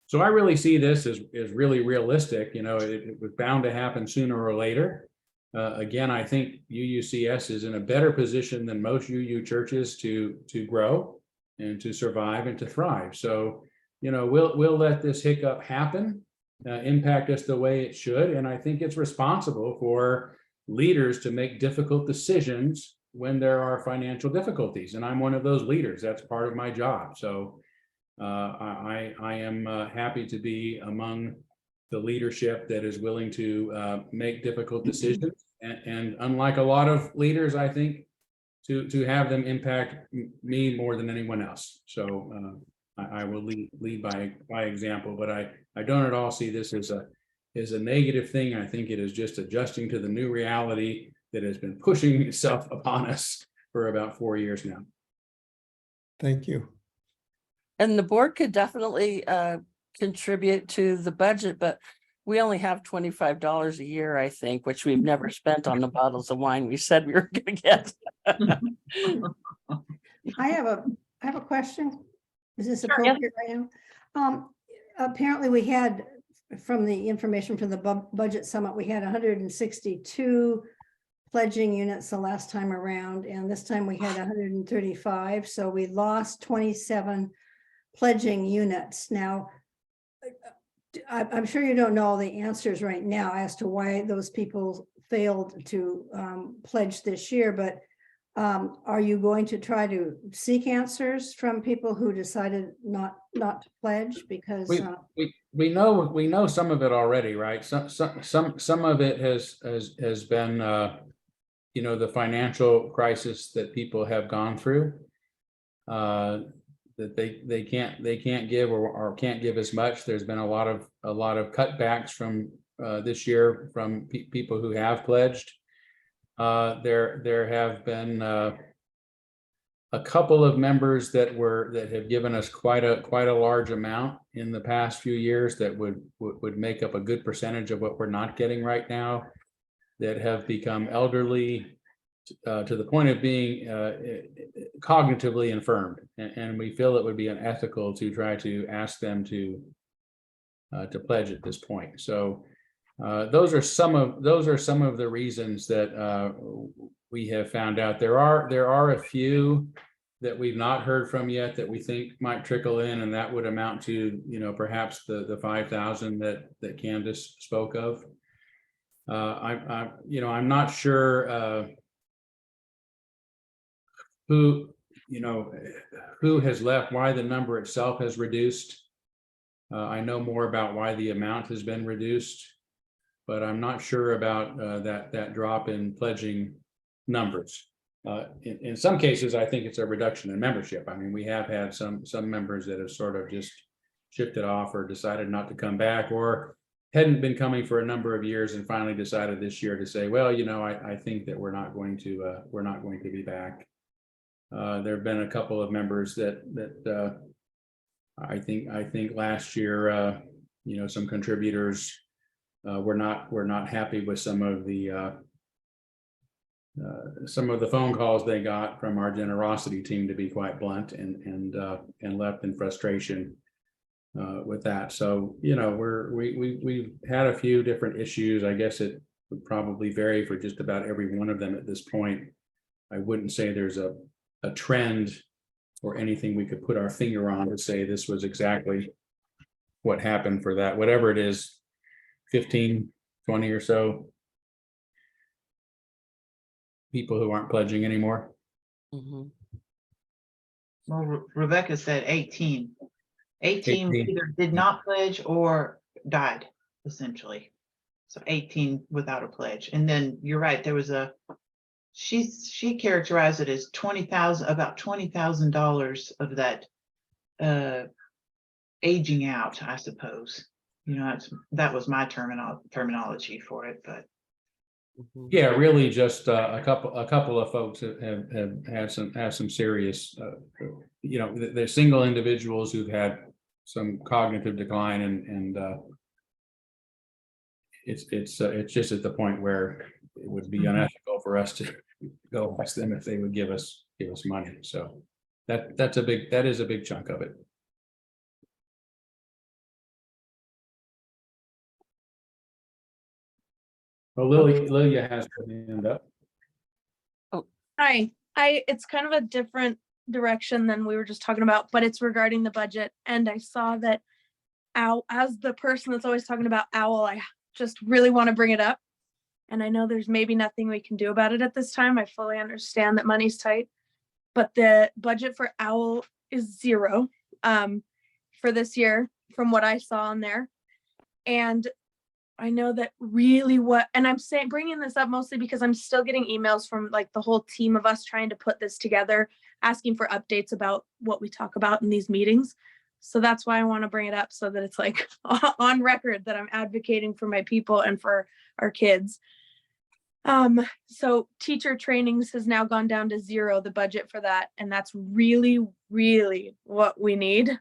So I really see this as really realistic. It was bound to happen sooner or later. Again, I think UUCS is in a better position than most UU churches to grow and to survive and to thrive. So, we'll let this hiccup happen. Impact us the way it should. And I think it's responsible for leaders to make difficult decisions when there are financial difficulties. And I'm one of those leaders. That's part of my job. So I am happy to be among the leadership that is willing to make difficult decisions. And unlike a lot of leaders, I think to have them impact me more than anyone else. So I will lead by example, but I don't at all see this as a negative thing. I think it is just adjusting to the new reality that has been pushing itself upon us for about 4 years now. Thank you. And the board could definitely contribute to the budget, but we only have $25 a year, I think, which we've never spent on the bottles of wine we said we were going to get. I have a question. Is this Sure, yeah. appropriate right now? Apparently we had, from the information from the budget summit, we had 162 pledging units the last time around, and this time we had 135. So we lost 27 pledging units. Now, I'm sure you don't know all the answers right now as to why those people failed to pledge this year, but are you going to try to seek answers from people who decided not to pledge? Because we know some of it already, right? Some of it has been the financial crisis that people have gone through, that they can't give or can't give as much. There's been a lot of cutbacks from this year from people who have pledged. There have been a couple of members that have given us quite a large amount in the past few years that would make up a good percentage of what we're not getting right now, that have become elderly to the point of being cognitively infirmed, and we feel it would be unethical to try to ask them to pledge at this point. So those are some of the reasons that we have found out. There are a few that we've not heard from yet that we think might trickle in, and that would amount to, perhaps the 5,000 that Candace spoke of. I'm not sure who has left, why the number itself has reduced. I know more about why the amount has been reduced, but I'm not sure about that drop in pledging numbers. In some cases, I think it's a reduction in membership. I mean, we have had some members that have sort of just shifted off or decided not to come back, or hadn't been coming for a number of years and finally decided this year to say, well, I think that we're not going to be back. There have been a couple of members that I think last year, some contributors were not happy with some of the phone calls they got from our generosity team, to be quite blunt, and left in frustration with that. So, we've had a few different issues. I guess it would probably vary for just about every one of them at this point. I wouldn't say there's a trend or anything we could put our finger on to say this was exactly what happened for that, whatever it is, 15, 20 or so people who aren't pledging anymore. Mhm. Well, Rebecca said 18. 18 18. either did not pledge or died, essentially. So 18 without a pledge. And then you're right, there was she characterized it as about $20,000 of that aging out, I suppose. That was my terminology for it, but Mhm. Yeah, really just a couple of folks have had some serious, they're single individuals who've had some cognitive decline, and it's just at the point where it would be unethical for us to go ask them if they would give us money. So that is a big chunk of it. Well, Lilia has her hand up. Hi, it's kind of a different direction than we were just talking about, but it's regarding the budget. And I saw that as the person that's always talking about OWL, I just really want to bring it up. And I know there's maybe nothing we can do about it at this time. I fully understand that money's tight, but the budget for OWL is 0 for this year from what I saw on there. And I know that really and I'm saying, bringing this up mostly because I'm still getting emails from like the whole team of us trying to put this together, asking for updates about what we talk about in these meetings. So that's why I want to bring it up, so that it's like on record that I'm advocating for my people and for our kids. So teacher trainings has now gone down to 0, the budget for that. And that's really, really what we need.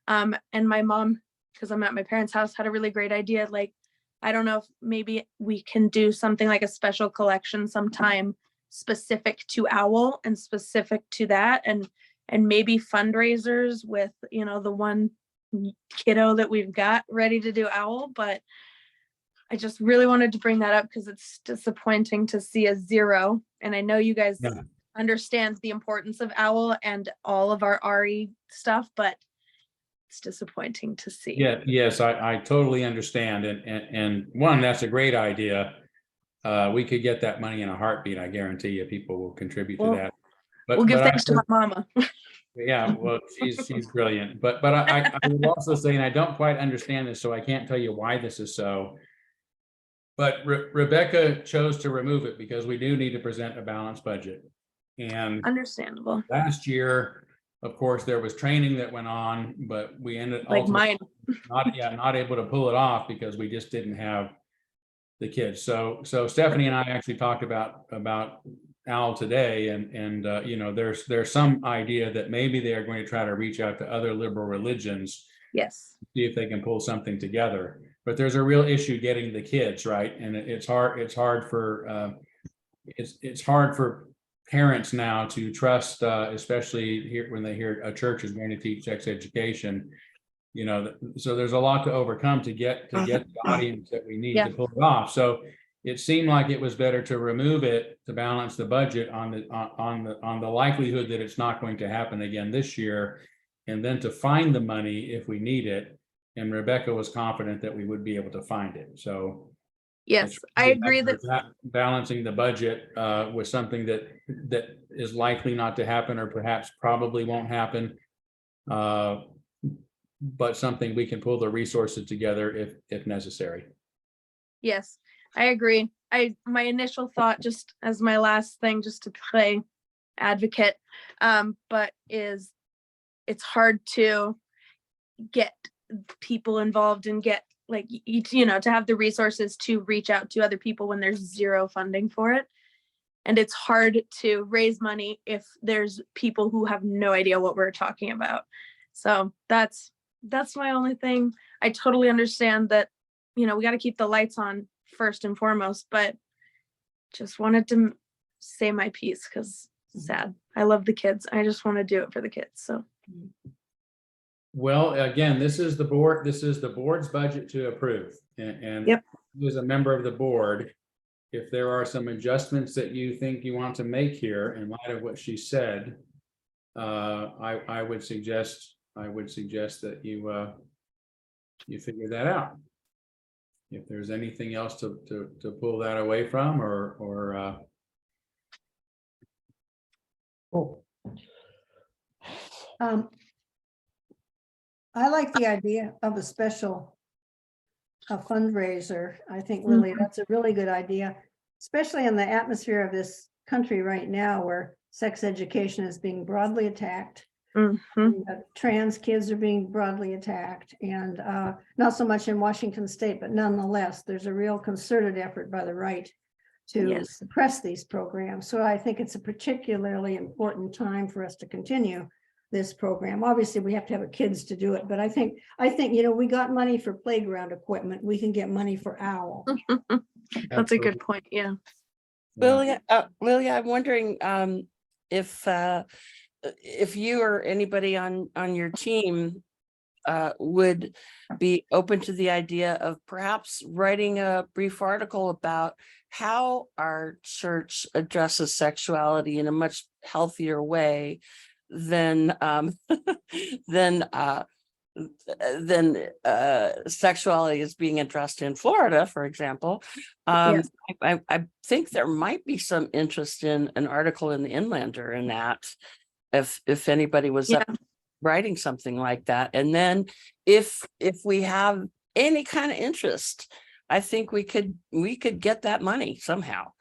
And my mom, because I'm at my parents' house, had a really great idea. Like, I don't know if maybe we can do something like a special collection sometime specific to OWL and specific to that, and maybe fundraisers with, the one kiddo that we've got ready to do OWL. But I just really wanted to bring that up because it's disappointing to see a 0. And I know you guys understand the importance of OWL and all of our RE stuff, but it's disappointing to see. Yeah, yes, I totally understand. And one, that's a great idea. We could get that money in a heartbeat. I guarantee you people will contribute to that. But we'll give thanks to my mama. Yeah, well, she's brilliant. But I will also say, and I don't quite understand this, so I can't tell you why this is so. But Rebecca chose to remove it because we do need to present a balanced budget. And understandable. Last year, of course, there was training that went on, but we ended like mine not able to pull it off because we just didn't have the kids. So Stephanie and I actually talked about OWL today, and there's some idea that maybe they are going to try to reach out to other liberal religions. Yes. See if they can pull something together. But there's a real issue getting the kids, right? And it's hard for parents now to trust, especially here when they hear a church is going to teach sex education. So there's a lot to overcome to get the audience that we need to pull it off. So it seemed like it was better to remove it to balance the budget on the likelihood that it's not going to happen again this year, and then to find the money if we need it. And Rebecca was confident that we would be able to find it. So Yes, it's I really agree that, balancing the budget with something that is likely not to happen, or perhaps probably won't happen. But something we can pull the resources together if necessary. yes, I agree. My initial thought, just as my last thing, just to play advocate, but is it's hard to get people involved and get like, to have the resources to reach out to other people when there's zero funding for it. And it's hard to raise money if there's people who have no idea what we're talking about. So that's my only thing. I totally understand that, we got to keep the lights on first and foremost, but just wanted to say my piece because sad. I love the kids. I just want to do it for the kids. So. Well, again, this is the board's budget to approve. And Yep. As a member of the board, if there are some adjustments that you think you want to make here in light of what she said, I would suggest that you figure that out. If there's anything else to pull that away from, or I like the idea of a special fundraiser. I think really that's a really good idea, especially in the atmosphere of this country right now where sex education is being broadly attacked. Trans kids are being broadly attacked, and not so much in Washington state, but nonetheless, there's a real concerted effort by the right to suppress these programs. So I think it's a particularly important time for us to continue this program. Obviously, we have to have the kids to do it, but I think, we got money for playground equipment. We can get money for OWL. That's a good point. Yeah. Lilia, I'm wondering if you or anybody on your team would be open to the idea of perhaps writing a brief article about how our church addresses sexuality in a much healthier way than sexuality is being addressed in Florida, for example. I think there might be some interest in an article in the Inlander in that, if anybody was up writing something like that. And then if we have any kind of interest, I think we could get that money somehow.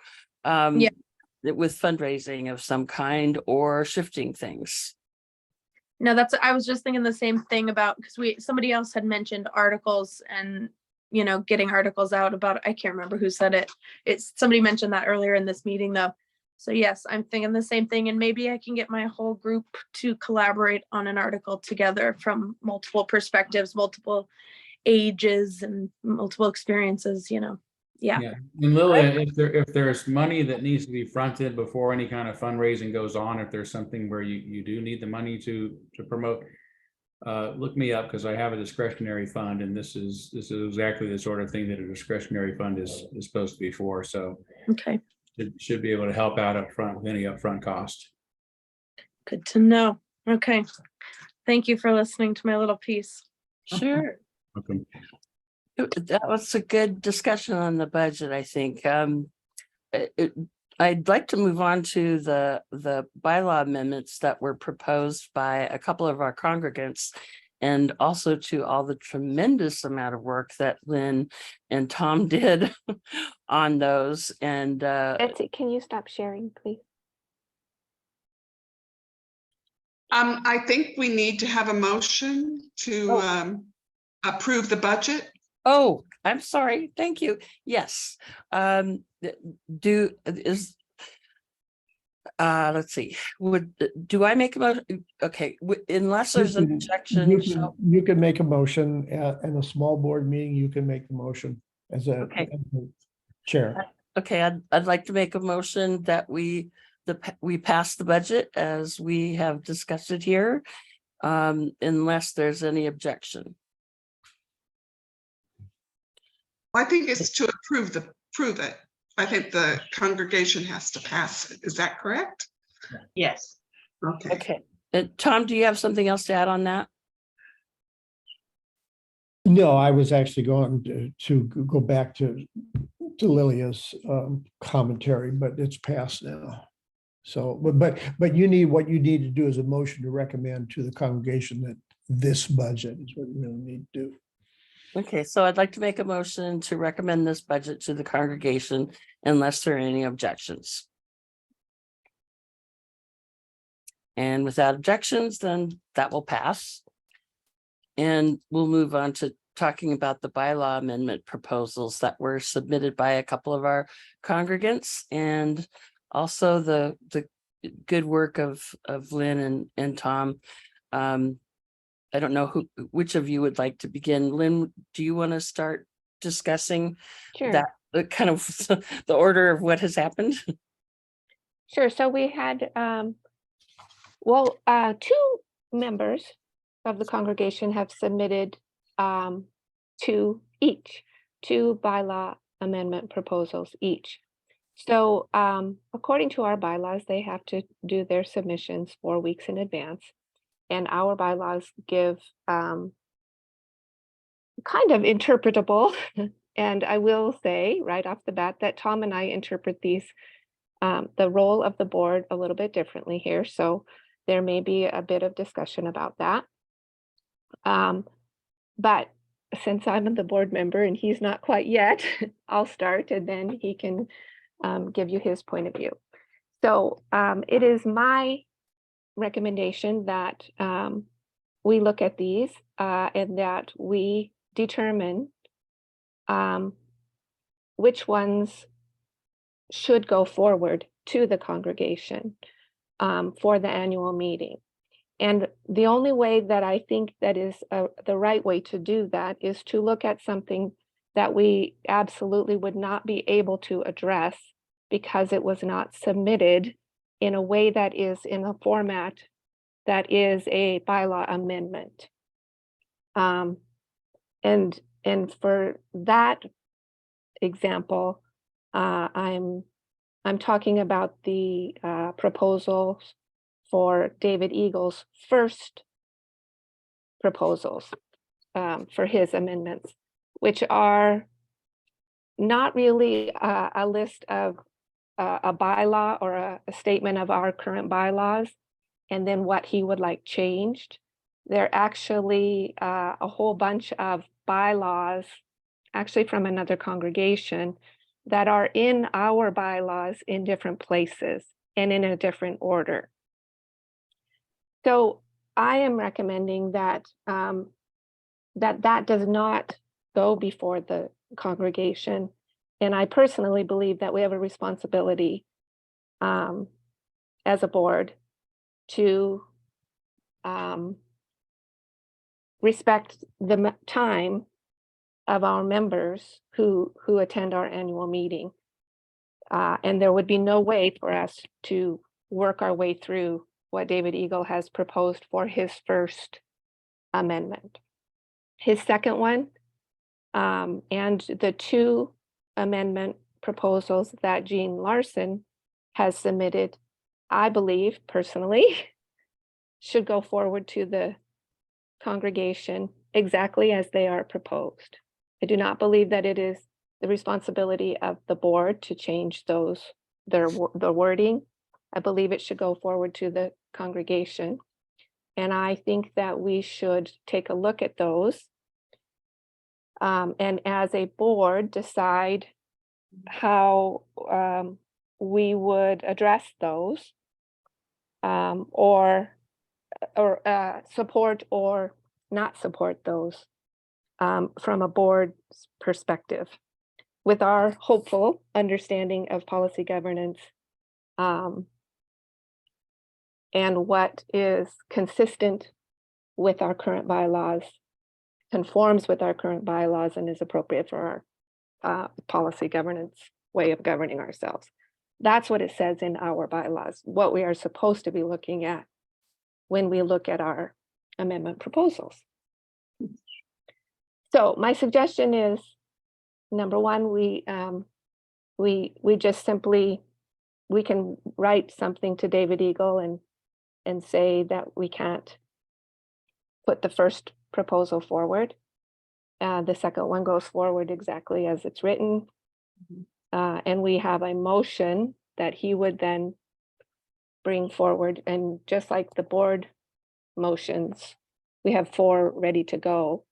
With fundraising of some kind or shifting things. No, I was just thinking the same thing about, because somebody else had mentioned articles and, getting articles out about, I can't remember who said it. Somebody mentioned that earlier in this meeting though. So yes, I'm thinking the same thing, and maybe I can get my whole group to collaborate on an article together from multiple perspectives, multiple ages and multiple experiences, Yeah. And Lilia, if there's money that needs to be fronted before any kind of fundraising goes on, if there's something where you do need the money to promote, look me up, because I have a discretionary fund, and this is exactly the sort of thing that a discretionary fund is supposed to be for. So okay, it should be able to help out up front with any upfront cost. Good to know. Okay. Thank you for listening to my little piece. Sure. Okay. That was a good discussion on the budget, I think. I'd like to move on to the bylaw amendments that were proposed by a couple of our congregants, and also to all the tremendous amount of work that Lynn and Tom did on those. And Betsy, can you stop sharing, please? I think we need to have a motion to approve the budget. oh, I'm sorry. Thank you. Yes. Let's see. Do I make a motion? Okay, unless there's an objection. You can make a motion in a small board meeting. You can make the motion as a chair. Okay, I'd like to make a motion that we pass the budget as we have discussed it here, unless there's any objection. I think it's to approve it. I think the congregation has to pass it. Is that correct? Yes. Okay. Okay. Tom, do you have something else to add on that? No, I was actually going to go back to Lilia's commentary, but it's passed now. So, but you need, what you need to do is a motion to recommend to the congregation that this budget is what you really need to do. Okay, so I'd like to make a motion to recommend this budget to the congregation unless there are any objections. And without objections, then that will pass. And we'll move on to talking about the bylaw amendment proposals that were submitted by a couple of our congregants, and also the good work of Lynn and Tom. I don't know which of you would like to begin. Lynn, do you want to start discussing Sure. that kind of the order of what has happened? Sure. So we had, two members of the congregation have submitted two bylaw amendment proposals each. So according to our bylaws, they have to do their submissions 4 weeks in advance. And our bylaws give kind of interpretable, and I will say right off the bat that Tom and I interpret these, the role of the board a little bit differently here. So there may be a bit of discussion about that. But since I'm the board member and he's not quite yet, I'll start and then he can give you his point of view. So it is my recommendation that we look at these and that we determine which ones should go forward to the congregation for the annual meeting. And the only way that I think that is the right way to do that is to look at something that we absolutely would not be able to address because it was not submitted in a way that is in a format that is a bylaw amendment. And for that example, I'm talking about the proposals for David Eagle's first proposals for his amendments, which are not really a list of a bylaw or a statement of our current bylaws, and then what he would like changed. They're actually a whole bunch of bylaws, actually from another congregation, that are in our bylaws in different places and in a different order. So I am recommending that that does not go before the congregation. And I personally believe that we have a responsibility as a board to respect the time of our members who attend our annual meeting. And there would be no way for us to work our way through what David Eagle has proposed for his first amendment. His second one, and the two amendment proposals that Jean Larson has submitted, I believe personally, should go forward to the congregation exactly as they are proposed. I do not believe that it is the responsibility of the board to change the wording. I believe it should go forward to the congregation. And I think that we should take a look at those. And as a board, decide how we would address those or support or not support those from a board's perspective, with our hopeful understanding of policy governance and what is consistent with our current bylaws, conforms with our current bylaws, and is appropriate for our policy governance way of governing ourselves. That's what it says in our bylaws, what we are supposed to be looking at when we look at our amendment proposals. So my suggestion is, number one, we we just simply, we can write something to David Eagle and say that we can't put the first proposal forward. The second one goes forward exactly as it's written. And we have a motion that he would then bring forward, and just like the board motions, we have 4 ready to go.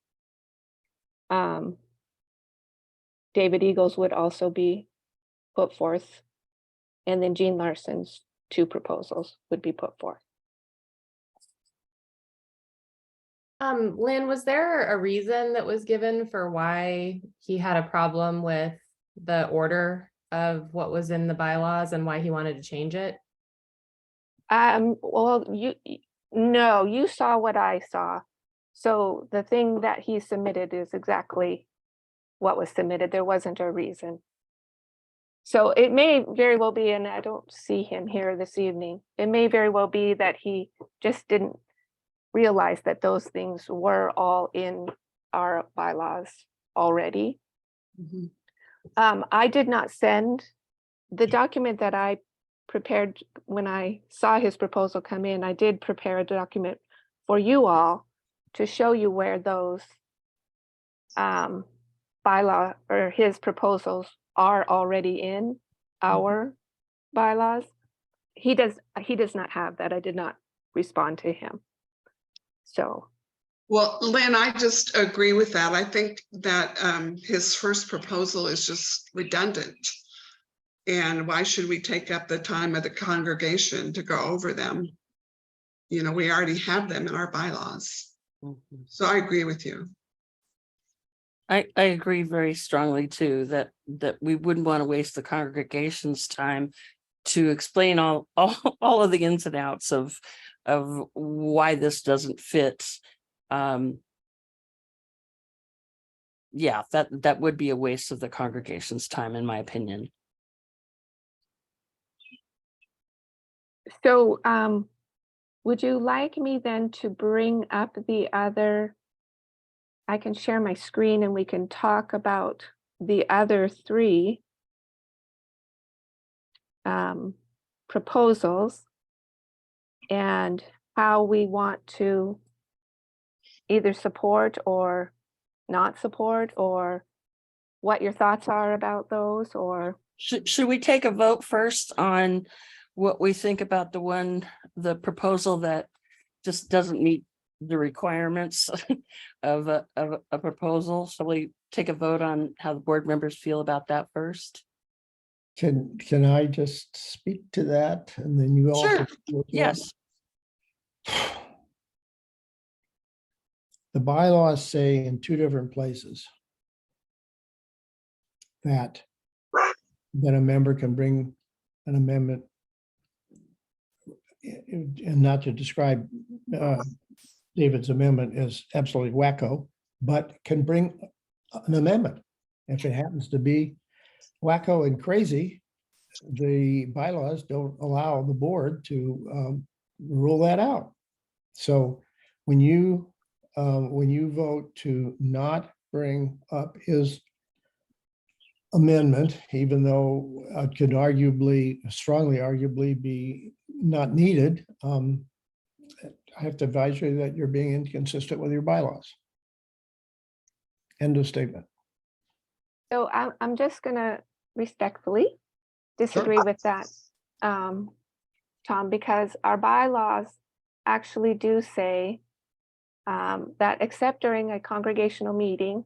David Eagles would also be put forth, and then Jean Larson's 2 proposals would be put forth. Lynn, was there a reason that was given for why he had a problem with the order of what was in the bylaws and why he wanted to change it? Well, no, you saw what I saw. So the thing that he submitted is exactly what was submitted. There wasn't a reason. So it may very well be, and I don't see him here this evening, it may very well be that he just didn't realize that those things were all in our bylaws already. I did not send the document that I prepared when I saw his proposal come in. I did prepare a document for you all to show you where those bylaw or his proposals are already in our bylaws. He does not have that. I did not respond to him. So, Well, Lynn, I just agree with that. I think that his first proposal is just redundant. And why should we take up the time of the congregation to go over them? You know, we already have them in our bylaws. So I agree with you. I agree very strongly too, that we wouldn't want to waste the congregation's time to explain all of the ins and outs of why this doesn't fit. Yeah, that would be a waste of the congregation's time, in my opinion. so would you like me then to bring up the other? I can share my screen and we can talk about the other 3 proposals and how we want to either support or not support, or what your thoughts are about those, or Should we take a vote first on what we think about the proposal that just doesn't meet the requirements of a proposal? Shall we take a vote on how the board members feel about that first? Can I just speak to that and then you all? Sure. can look it up? Yes. The bylaws say in 2 different places that a member can bring an amendment, and not to describe David's amendment as absolutely wacko, but can bring an amendment. If it happens to be wacko and crazy, the bylaws don't allow the board to rule that out. So when you vote to not bring up his amendment, even though it could strongly arguably be not needed, I have to advise you that you're being inconsistent with your bylaws. End of statement. so I'm just gonna respectfully disagree with that, Tom, because our bylaws actually do say that except during a congregational meeting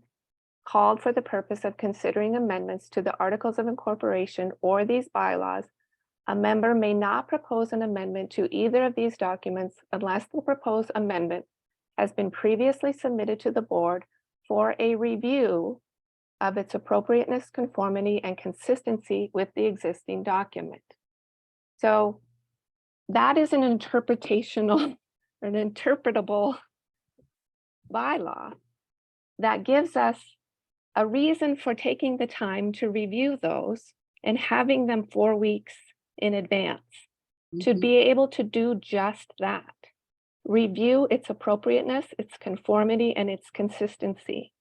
called for the purpose of considering amendments to the Articles of Incorporation or these bylaws, a member may not propose an amendment to either of these documents unless the proposed amendment has been previously submitted to the board for a review of its appropriateness, conformity, and consistency with the existing document. So that is an interpretational, an interpretable bylaw that gives us a reason for taking the time to review those and having them 4 weeks in advance to be able to do just that. Review its appropriateness, its conformity, and its consistency.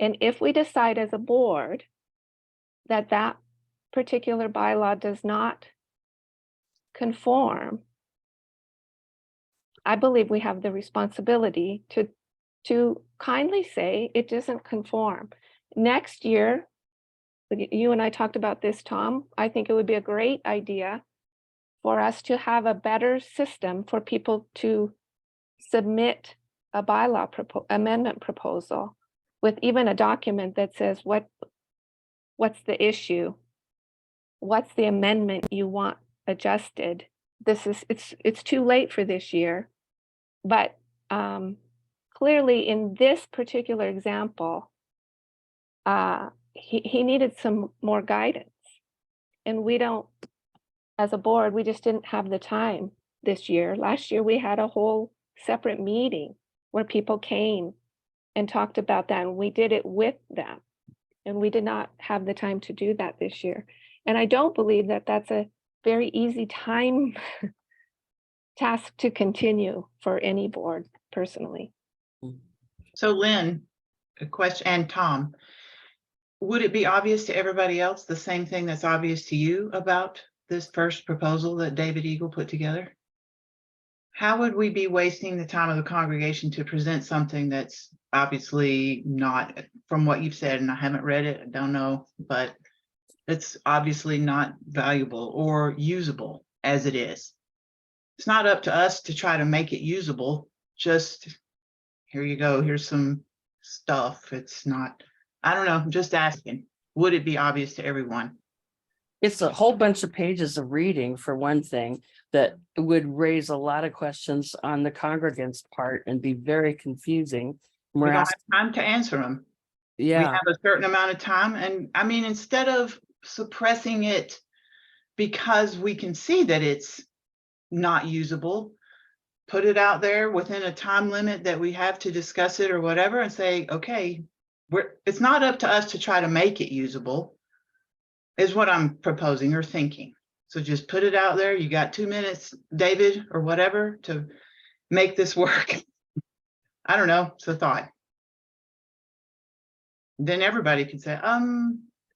And if we decide as a board that that particular bylaw does not conform, I believe we have the responsibility to kindly say it doesn't conform. Next year, you and I talked about this, Tom, I think it would be a great idea for us to have a better system for people to submit a bylaw amendment proposal with even a document that says what's the issue, what's the amendment you want adjusted. It's too late for this year, but clearly in this particular example, he needed some more guidance, and we don't, as a board, we just didn't have the time this year. Last year we had a whole separate meeting where people came and talked about that, and we did it with them, and we did not have the time to do that this year. And I don't believe that that's a very easy time task to continue for any board, personally. So Lynn, a question, and Tom, would it be obvious to everybody else the same thing that's obvious to you about this first proposal that David Eagle put together? How would we be wasting the time of the congregation to present something that's obviously not, from what you've said, and I haven't read it, I don't know, but it's obviously not valuable or usable as it is? It's not up to us to try to make it usable. Just, here you go, here's some stuff. It's not, I don't know, I'm just asking, would it be obvious to everyone? It's a whole bunch of pages of reading, for one thing, that would raise a lot of questions on the congregants' part and be very confusing. We We're don't asking, have time to answer them. We yeah, have a certain amount of time, and I mean, instead of suppressing it because we can see that it's not usable, put it out there within a time limit that we have to discuss it or whatever, and say, okay, it's not up to us to try to make it usable, is what I'm proposing or thinking. So just put it out there. You got 2 minutes, David, or whatever, to make this work. I don't know, it's a thought. Then everybody can say,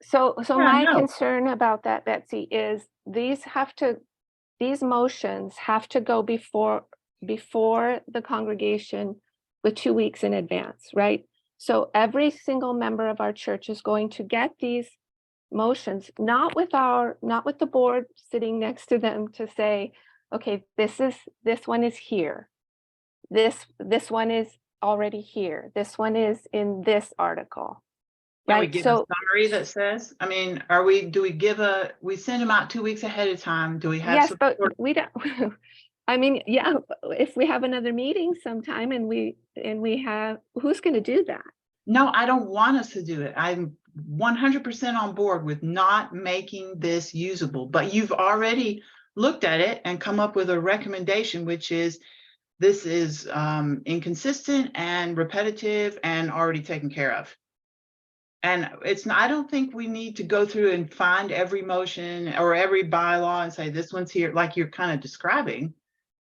So yeah, my no. concern about that, Betsy, is these motions have to go before the congregation with 2 weeks in advance, right? So every single member of our church is going to get these motions, not with the board sitting next to them to say, okay, this one is here. This one is already here. This one is in this article. Can we Right, give so a summary that says, I mean, do we send them out 2 weeks ahead of time? Do we have yes, support? but we don't, I mean, yeah, if we have another meeting sometime and we have, who's going to do that? No, I don't want us to do it. I'm 100% on board with not making this usable, but you've already looked at it and come up with a recommendation, which is this is inconsistent and repetitive and already taken care of. And I don't think we need to go through and find every motion or every bylaw and say, this one's here, like you're kind of describing.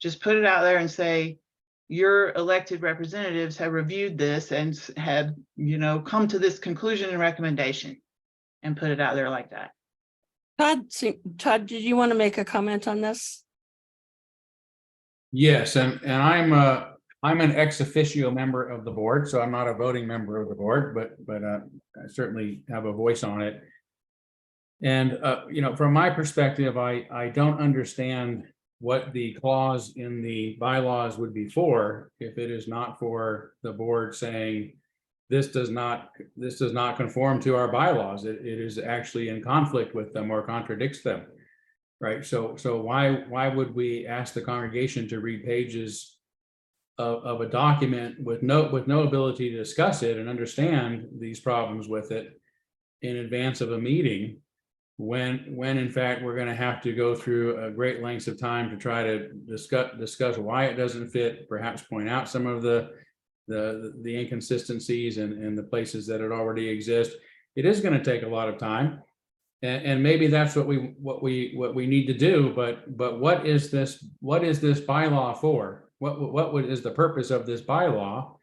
Just put it out there and say, your elected representatives have reviewed this and have, come to this conclusion and recommendation, and put it out there like that. Todd, did you want to make a comment on this? Yes, and I'm an ex officio member of the board, so I'm not a voting member of the board, but I certainly have a voice on it. And from my perspective, I don't understand what the clause in the bylaws would be for if it is not for the board saying this does not conform to our bylaws. It is actually in conflict with them or contradicts them, right? So why would we ask the congregation to read pages of a document with no ability to discuss it and understand these problems with it in advance of a meeting, when in fact we're going to have to go through a great lengths of time to try to discuss why it doesn't fit, perhaps point out some of the inconsistencies and the places that it already exists. It is going to take a lot of time, and maybe that's what we need to do. But what is this bylaw for? What is the purpose of this bylaw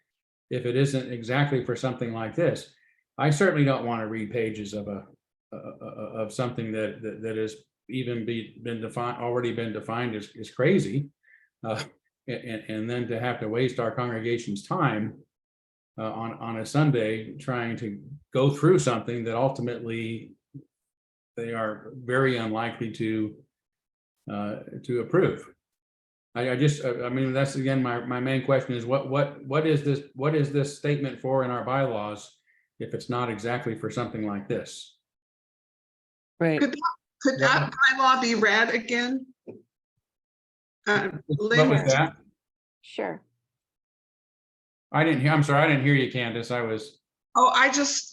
if it isn't exactly for something like this? I certainly don't want to read pages of of something that has even been defined, already been defined is crazy. And then to have to waste our congregation's time on a Sunday trying to go through something that ultimately they are very unlikely to approve. I mean, that's again, my main question is what is this statement for in our bylaws if it's not exactly for something like this? Right. Could that bylaw be read again? What Lynn, was that? Sure. I'm sorry, I didn't hear you, Candace. I just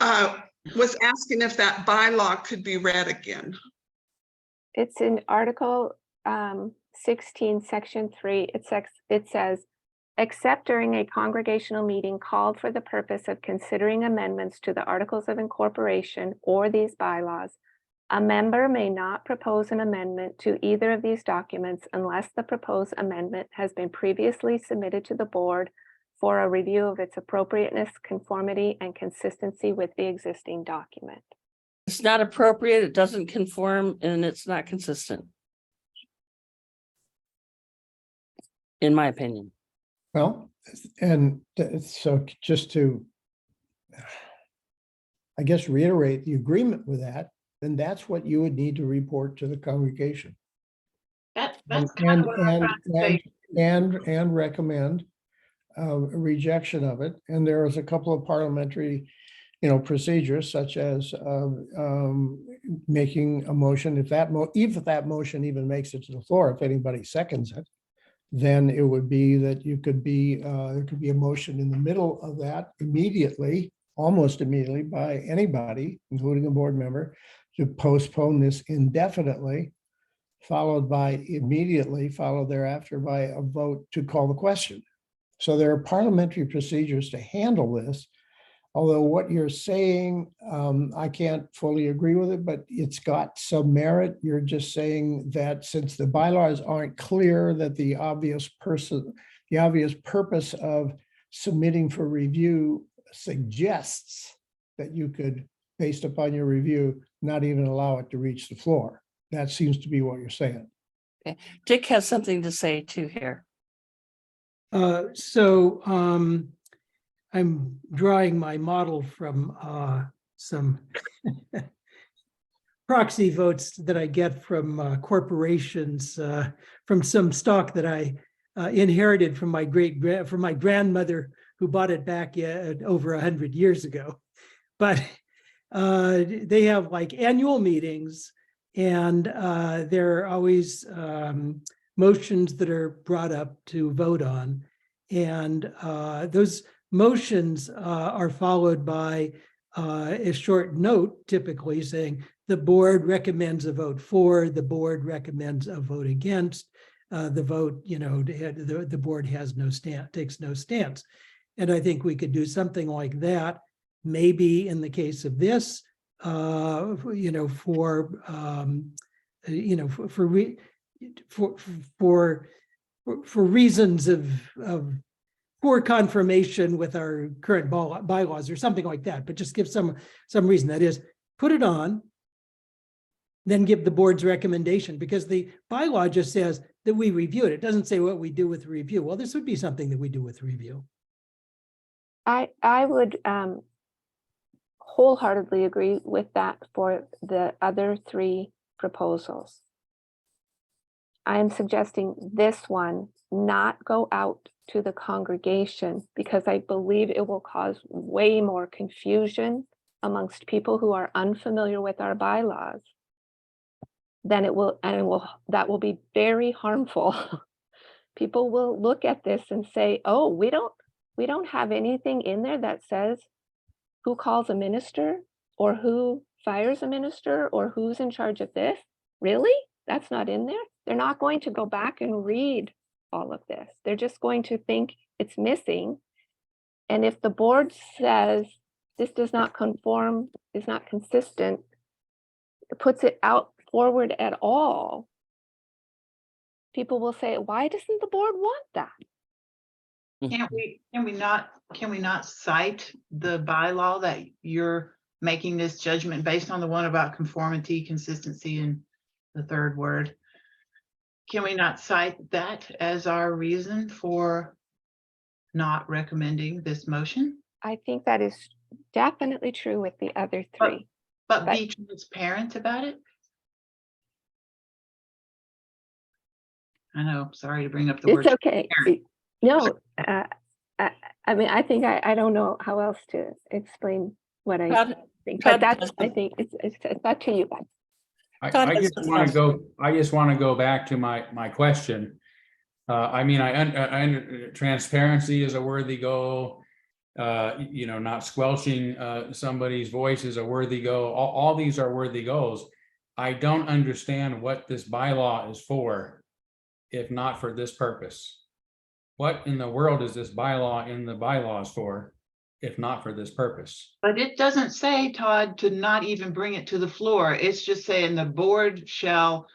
was asking if that bylaw could be read again. It's in Article 16, Section 3. It says, except during a congregational meeting called for the purpose of considering amendments to the Articles of Incorporation or these bylaws, a member may not propose an amendment to either of these documents unless the proposed amendment has been previously submitted to the board for a review of its appropriateness, conformity, and consistency with the existing document. It's not appropriate, it doesn't conform, and it's not consistent. In my opinion. Well, and so just to, I guess, reiterate the agreement with that, then that's what you would need to report to the congregation. That's And kind of what I'm trying to say. and recommend a rejection of it. And there is a couple of parliamentary, procedures such as making a motion. If that motion even makes it to the floor, if anybody seconds it, then it would be that there could be a motion in the middle of that immediately, almost immediately, by anybody, including a board member, to postpone this indefinitely, followed thereafter by a vote to call the question. So there are parliamentary procedures to handle this. Although what you're saying, I can't fully agree with it, but it's got some merit. You're just saying that since the bylaws aren't clear, that the obvious purpose of submitting for review suggests that you could, based upon your review, not even allow it to reach the floor. That seems to be what you're saying. Okay. Dick has something to say too here. I'm drawing my model from some proxy votes that I get from corporations, from some stock that I inherited from my grandmother, who bought it back over 100 years ago. But they have like annual meetings, and there are always motions that are brought up to vote on, and those motions are followed by a short note, typically saying the board recommends a vote for, the board recommends a vote against, the vote, the board has no stance, takes no stance. And I think we could do something like that, maybe in the case of this, for reasons of poor confirmation with our current bylaws or something like that, but just give some reason. That is, put it on, then give the board's recommendation, because the bylaw just says that we review it. It doesn't say what we do with review. Well, this would be something that we do with review. I would wholeheartedly agree with that for the other three proposals. I am suggesting this one not go out to the congregation, because I believe it will cause way more confusion amongst people who are unfamiliar with our bylaws than it will, and that will be very harmful. People will look at this and say, oh, we don't have anything in there that says who calls a minister or who fires a minister or who's in charge of this. Really? That's not in there? They're not going to go back and read all of this. They're just going to think it's missing. And if the board says this does not conform, is not consistent, it puts it out forward at all, people will say, why doesn't the board want that? Can we not cite the bylaw that you're making this judgment based on the one about conformity, consistency, and the third word. Can we not cite that as our reason for not recommending this motion? I think that is definitely true with the other three. But But- be transparent about it? I know, sorry to bring up the word. It's okay. transparent. No, I mean, I think I don't know how else to explain what I Todd- think, Todd but that's, doesn't- I think it's up to you guys. Todd I just doesn't want to have- go, I just want to go back to my question. I mean, transparency is a worthy goal. You know, not squelching somebody's voice is a worthy goal. All these are worthy goals. I don't understand what this bylaw is for, if not for this purpose. What in the world is this bylaw in the bylaws for, if not for this purpose? But it doesn't say, Todd, to not even bring it to the floor. It's just saying the board shall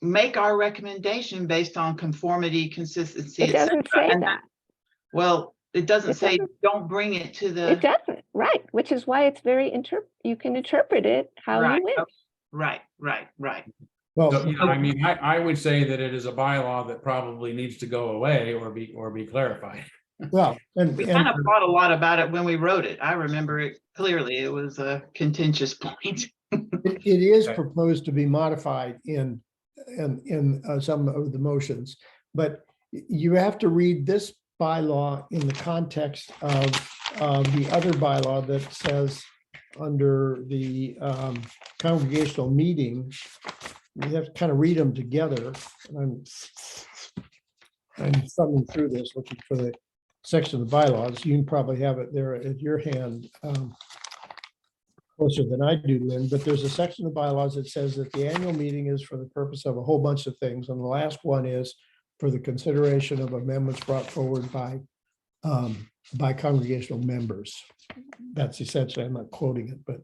make our recommendation based on conformity, consistency. It et cetera. doesn't say And that. Well, it doesn't It say, doesn't. don't bring it to It the, doesn't, right, which is why it's very you can interpret it how Right, you wish. okay. right. Well, So, you know, I mean, I would say that it is a bylaw that probably needs to go away or be clarified. well, and, We kind and of thought a lot about it when we wrote it. I remember it clearly. It was a contentious point. it is Okay. proposed to be modified in some of the motions, but you have to read this bylaw in the context of the other bylaw that says under the congregational meeting, you have to kind of read them together. And I'm thumbing through this, looking for the section of the bylaws. You can probably have it there at your hand closer than I do, Lynn, but there's a section of bylaws that says that the annual meeting is for the purpose of a whole bunch of things. And the last one is for the consideration of amendments brought forward by congregational members. That's essentially, I'm not quoting it, but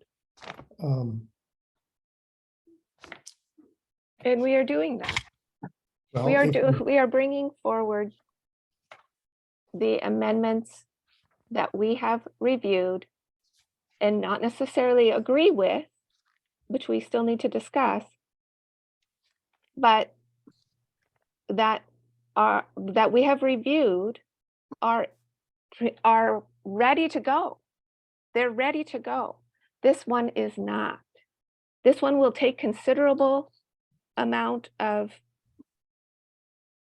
And we are doing that. well, We are bringing forward the amendments that we have reviewed and not necessarily agree with, which we still need to discuss, but that we have reviewed are ready to go. They're ready to go. This one is not. This one will take considerable amount of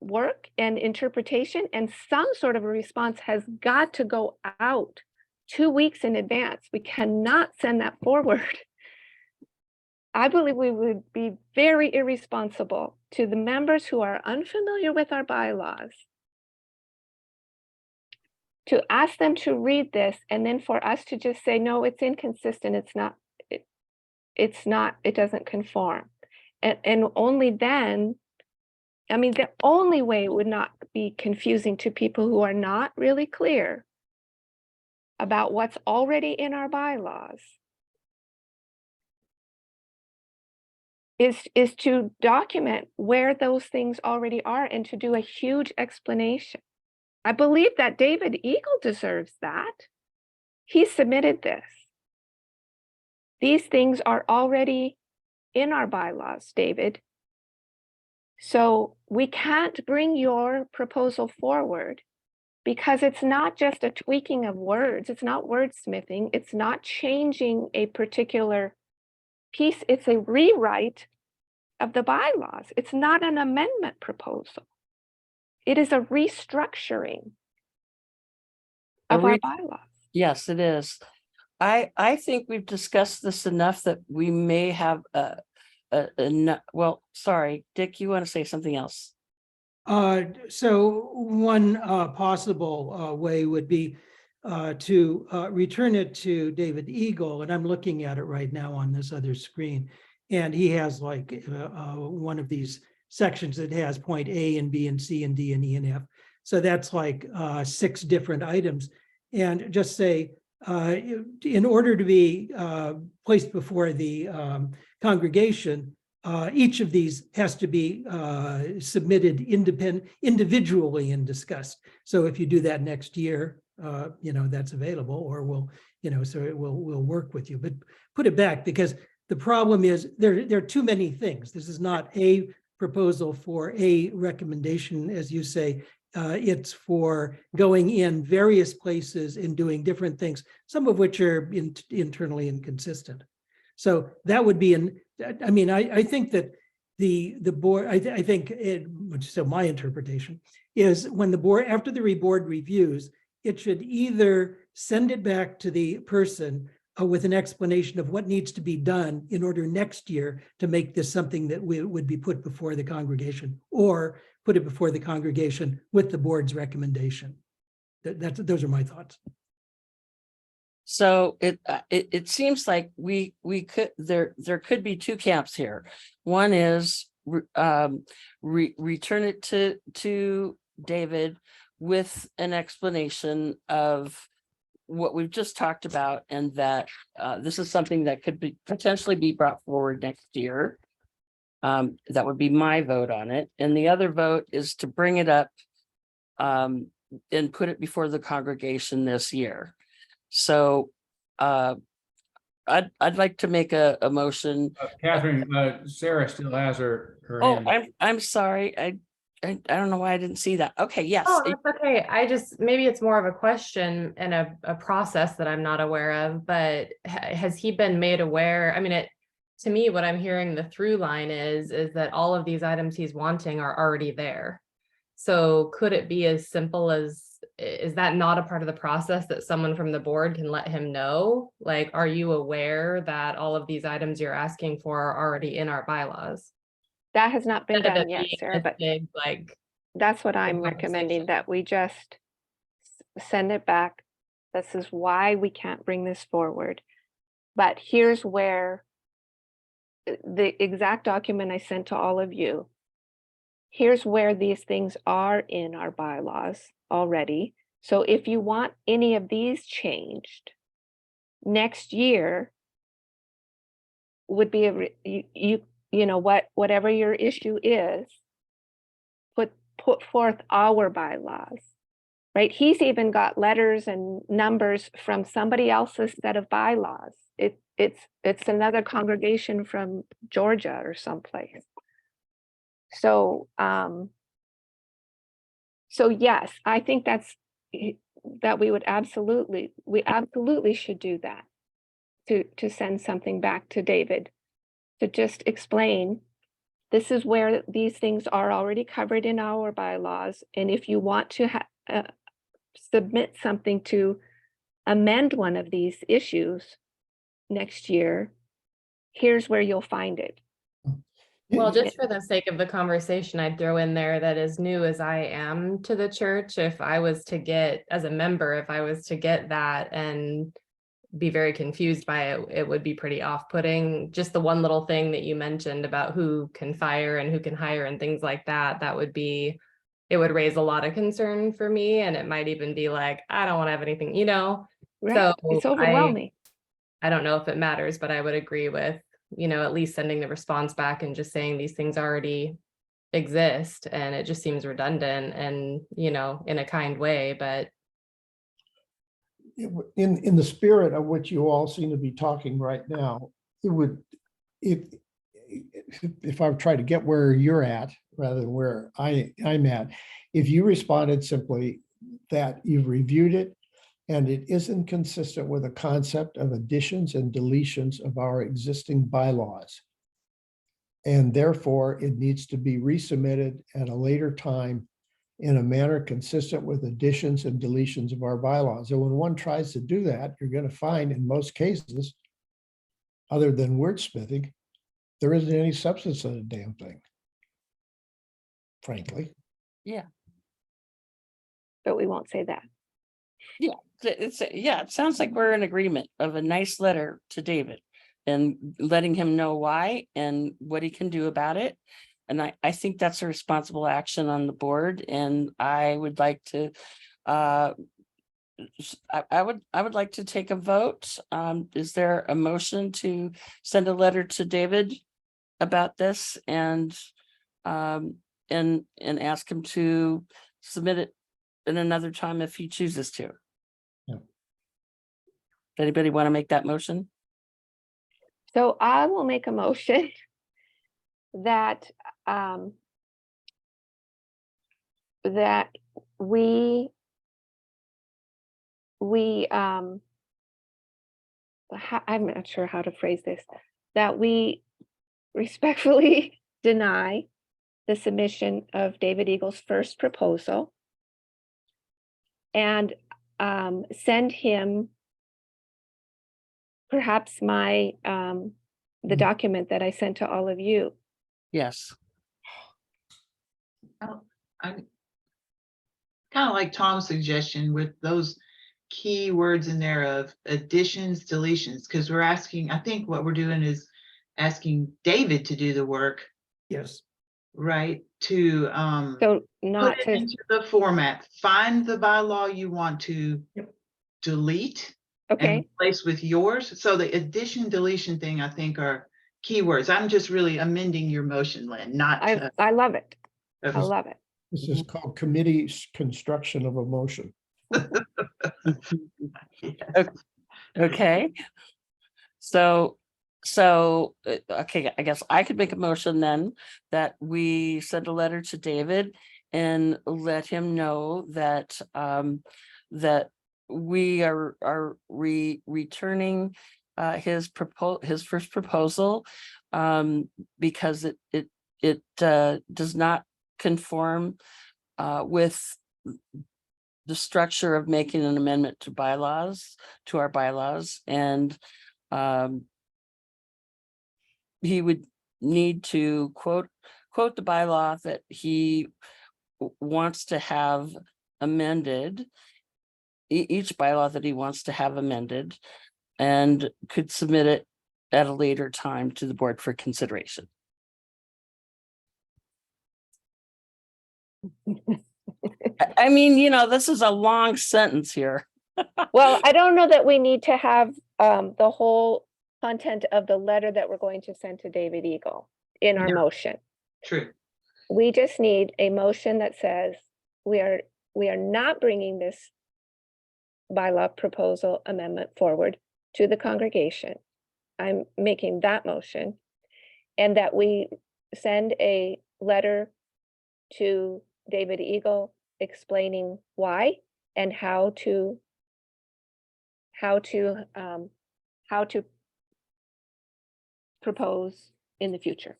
work and interpretation, and some sort of a response has got to go out 2 weeks in advance. We cannot send that forward. I believe we would be very irresponsible to the members who are unfamiliar with our bylaws to ask them to read this and then for us to just say, no, it's inconsistent. It doesn't conform. And only then, I mean, the only way it would not be confusing to people who are not really clear about what's already in our bylaws is to document where those things already are and to do a huge explanation. I believe that David Eagle deserves that. He submitted this. These things are already in our bylaws, David. So we can't bring your proposal forward because it's not just a tweaking of words. It's not wordsmithing. It's not changing a particular piece. It's a rewrite of the bylaws. It's not an amendment proposal. It is a restructuring of our bylaws. Yes, it is. I think we've discussed this enough that we may have well, sorry, Dick, you want to say something else? So one possible way would be to return it to David Eagle, and I'm looking at it right now on this other screen. And he has like one of these sections that has point A and B and C and D and E and F. So that's like 6 different items. And just say, in order to be placed before the congregation, each of these has to be submitted individually and discussed. So if you do that next year, that's available, or so we'll work with you, but put it back, because the problem is there are too many things. This is not a proposal for a recommendation, as you say. It's for going in various places and doing different things, some of which are internally inconsistent. So that would be I think that the board, I think so my interpretation is, when the board, after the board reviews, it should either send it back to the person with an explanation of what needs to be done in order next year to make this something that would be put before the congregation, or put it before the congregation with the board's recommendation. Those are my thoughts. So it seems like we could, there could be two camps here. One is return it to David with an explanation of what we've just talked about, and that this is something that could potentially be brought forward next year. That would be my vote on it. And the other vote is to bring it up and put it before the congregation this year. So I'd like to make a motion. Catherine, Sarah still has her Oh, hand. I'm sorry. I don't know why I didn't see that. Okay, yes. Oh, that's okay. Maybe it's more of a question and a process that I'm not aware of, but has he been made aware? I mean, to me, what I'm hearing the through line is that all of these items he's wanting are already there. So could it be as simple as, is that not a part of the process that someone from the board can let him know? Like, are you aware that all of these items you're asking for are already in our bylaws? That has not been Instead of done yet, being Sarah, this but big, like, that's what I'm conversation. recommending, that we just send it back. This is why we can't bring this forward. But here's where the exact document I sent to all of you. Here's where these things are in our bylaws already. So if you want any of these changed, next year would be whatever your issue is, put forth our bylaws, right? He's even got letters and numbers from somebody else's set of bylaws. It's another congregation from Georgia or someplace. So yes, I think that we absolutely should do that, to send something back to David to just explain, this is where these things are already covered in our bylaws. And if you want to submit something to amend one of these issues next year, here's where you'll find it. Well, just for the sake of the conversation, I'd throw in there that, as new as I am to the church, if I was to get, as a member, if I was to get that and be very confused by it, it would be pretty off-putting. Just the one little thing that you mentioned about who can fire and who can hire and things like that, it would raise a lot of concern for me. And it might even be like, I don't want to have anything, Right. So It's overwhelming. I don't know if it matters, but I would agree with, at least sending the response back and just saying these things already exist, and it just seems redundant and, in a kind way, but. In the spirit of what you all seem to be talking right now, if I try to get where you're at rather than where I'm at, if you responded simply that you've reviewed it and it isn't consistent with the concept of additions and deletions of our existing bylaws, and therefore it needs to be resubmitted at a later time in a manner consistent with additions and deletions of our bylaws. And when one tries to do that, you're going to find in most cases, other than wordsmithing, there isn't any substance in the damn thing, frankly. Yeah. But we won't say that. Yeah, it sounds like we're in agreement of a nice letter to David and letting him know why and what he can do about it. And I think that's a responsible action on the board. And I would like to, I would like to take a vote. Is there a motion to send a letter to David about this and ask him to submit it in another time if he chooses to? Anybody want to make that motion? So I will make a motion that that we I'm not sure how to phrase this, that we respectfully deny the submission of David Eagle's first proposal and send him perhaps my the document that I sent to all of you. Yes. I kind of like Tom's suggestion with those key words in there of additions, deletions, because we're asking, I think what we're doing is asking David to do the work, Yes. right? To So not put it to, into the format, find the bylaw you want to delete and okay, replace with yours. So the addition, deletion thing, I think are keywords. I'm just really amending your motion, Lynn, not to. I love it. I Okay. love it. This is called committee construction of a motion. Yes. Okay. So, okay, I guess I could make a motion then that we send a letter to David and let him know that, that we are returning his first proposal, because it does not conform with the structure of making an amendment to our bylaws, and he would need to quote the bylaw that he wants to have amended, each bylaw that he wants to have amended, and could submit it at a later time to the board for consideration. I mean, this is a long sentence here. Well, I don't know that we need to have the whole content of the letter that we're going to send to David Eagle in our Yeah. motion. True. We just need a motion that says we are not bringing this bylaw proposal amendment forward to the congregation. I'm making that motion, and that we send a letter to David Eagle explaining why and how to propose in the future.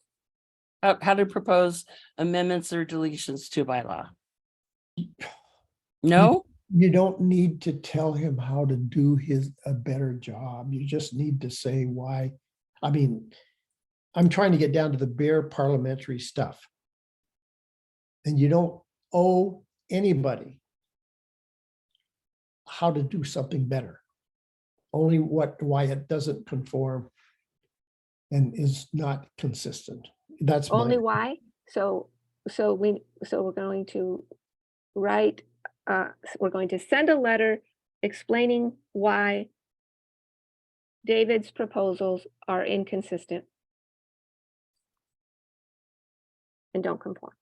How to propose amendments or deletions to a bylaw. No? You don't need to tell him how to do a better job. You just need to say why. I mean, I'm trying to get down to the bare parliamentary stuff. And you don't owe anybody how to do something better. Only why it doesn't conform and is not consistent. That's Only my, why? So we're going to write, we're going to send a letter explaining why David's proposals are inconsistent and don't conform.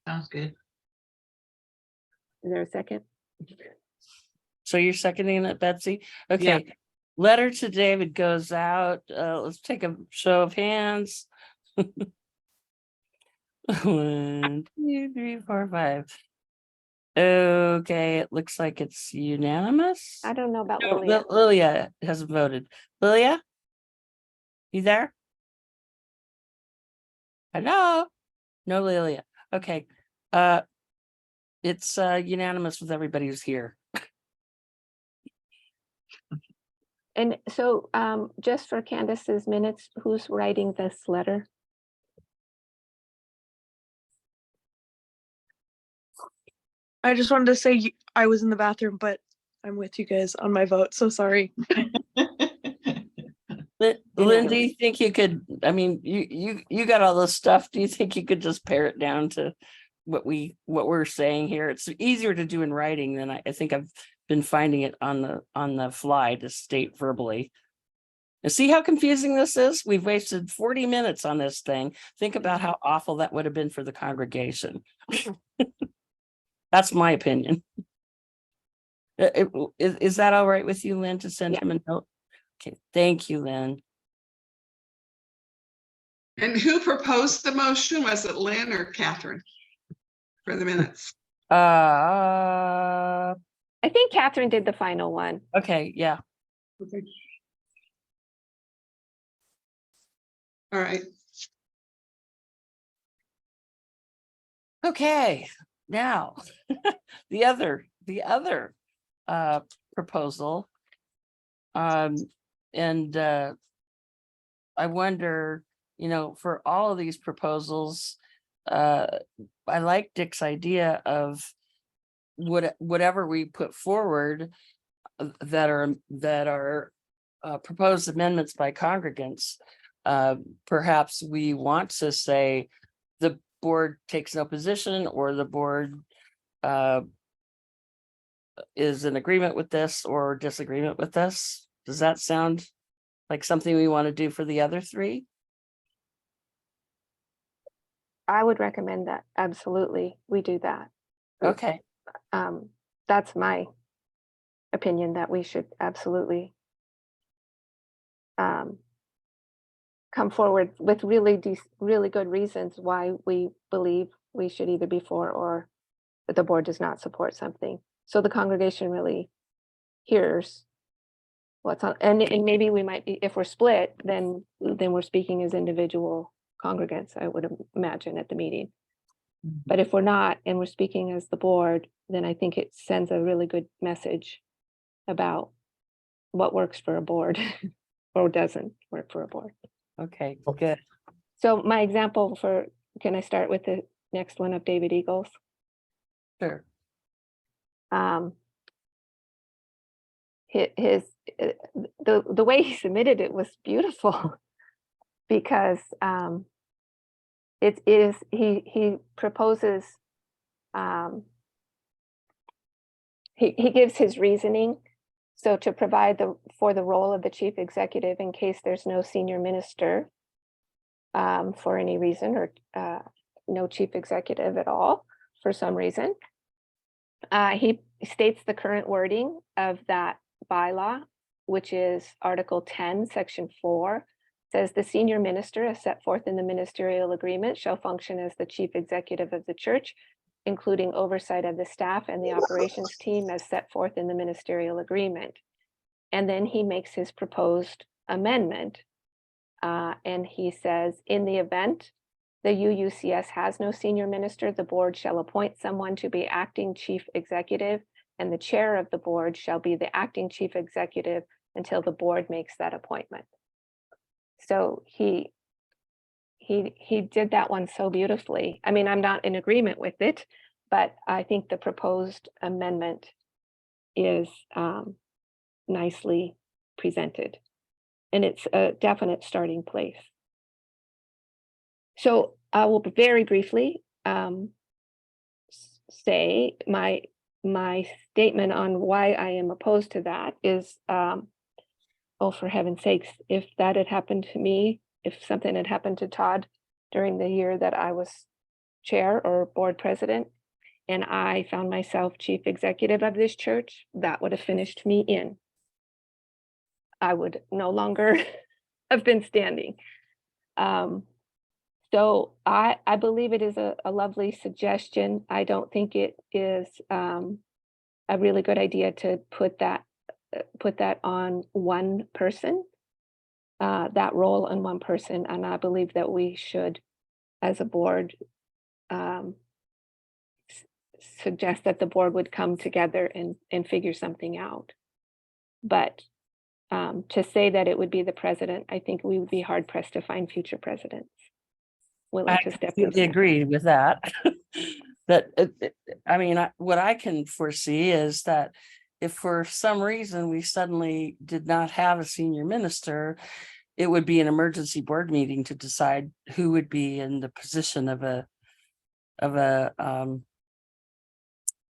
Sounds good. Is there a second? So you're seconding it, Betsy? Okay. Letter to David goes out. Let's take a show of hands. 1, 2, 3, 4, 5. Okay, it looks like it's unanimous. I don't know about No, Lilia. Lilia hasn't voted. Lilia? You there? Hello? No, Lilia. Okay. It's unanimous with everybody who's here. And so just for Candace's minutes, who's writing this letter? I just wanted to say I was in the bathroom, but I'm with you guys on my vote. So sorry. Lynn, do you think you could, I mean, you got all this stuff. Do you think you could just pare it down to what we're saying here? It's easier to do in writing than I think I've been finding it on the fly to state verbally. And see how confusing this is? We've wasted 40 minutes on this thing. Think about how awful that would have been for the congregation. That's my opinion. Is that all right with you, Lynn, to send Yeah. him a note? Okay, thank you, Lynn. And who proposed the motion? Was it Lynn or Catherine? For the minutes. I think Catherine did the final one. Okay, yeah. Okay. All right. Okay, now, the other proposal. And I wonder, for all of these proposals, I like Dick's idea of whatever we put forward that are proposed amendments by congregants. Perhaps we want to say the board takes no position, or the board is in agreement with this or disagreement with this. Does that sound like something we want to do for the other three? I would recommend that absolutely we do that. Okay, That's my opinion, that we should absolutely come forward with really good reasons why we believe we should either be for or that the board does not support something. So the congregation really hears what's on, and maybe we might be, if we're split, then we're speaking as individual congregants, I would imagine, at the meeting. But if we're not, and we're speaking as the board, then I think it sends a really good message about what works for a board or doesn't work for a board. okay, good. So my example can I start with the next one of David Eagles? Sure. The way he submitted it was beautiful because he proposes, he gives his reasoning. So to provide for the role of the chief executive in case there's no senior minister for any reason, or no chief executive at all for some reason. He states the current wording of that bylaw, which is Article 10, Section 4, says the senior minister, as set forth in the ministerial agreement, shall function as the chief executive of the church, including oversight of the staff and the operations team as set forth in the ministerial agreement. And then he makes his proposed amendment. And he says, in the event the UUCS has no senior minister, the board shall appoint someone to be acting chief executive, and the chair of the board shall be the acting chief executive until the board makes that appointment. So he did that one so beautifully. I mean, I'm not in agreement with it, but I think the proposed amendment is nicely presented, and it's a definite starting place. So I will very briefly say my statement on why I am opposed to that is, oh, for heaven's sakes, if that had happened to me, if something had happened to Todd during the year that I was chair or board president, and I found myself chief executive of this church, that would have finished me in. I would no longer have been standing. So I believe it is a lovely suggestion. I don't think it is a really good idea to put that on one person, that role on one person. And I believe that we should, as a board, suggest that the board would come together and figure something out. But to say that it would be the president, I think we would be hard pressed to find future presidents willing I to step completely in. agree with that. What I can foresee is that if for some reason we suddenly did not have a senior minister, it would be an emergency board meeting to decide who would be in the position of a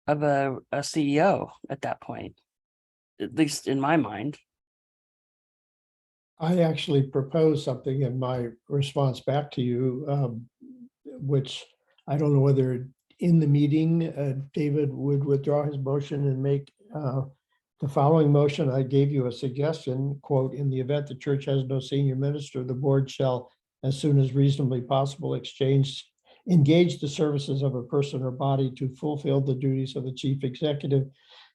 CEO at that point, at least in my mind. I actually proposed something in my response back to you, which I don't know whether in the meeting, David would withdraw his motion and make the following motion. I gave you a suggestion, quote, "In the event the church has no senior minister, the board shall, as soon as reasonably possible, engage the services of a person or body to fulfill the duties of the chief executive,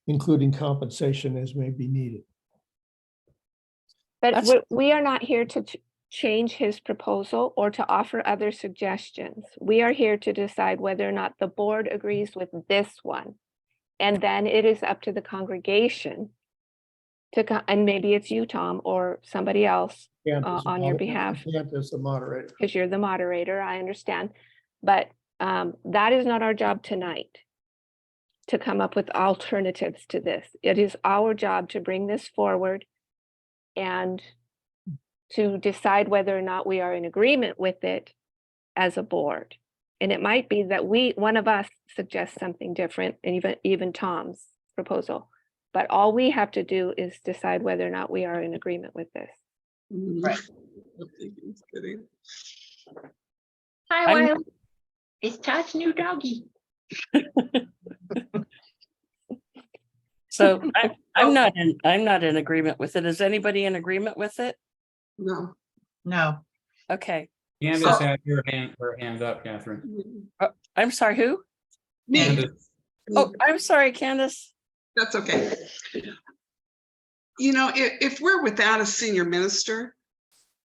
including compensation as may be needed." But That's- we are not here to change his proposal or to offer other suggestions. We are here to decide whether or not the board agrees with this one. And then it is up to the congregation to, and maybe it's you, Tom, or somebody else on your behalf. As the moderator. Because you're the moderator, I understand. But that is not our job tonight, to come up with alternatives to this. It is our job to bring this forward and to decide whether or not we are in agreement with it as a board. And it might be that one of us suggests something different, and even Tom's proposal. But all we have to do is decide whether or not we are in agreement with this. Right. Hi, I'm- Wiley. It's Todd's new doggy. So I'm not in agreement with it. Is anybody in agreement with it? No. No. Okay, Candace So- had her hand up, Catherine. I'm sorry, who? Me, Candace. Oh, I'm sorry, Candace. that's okay. You know, if we're without a senior minister,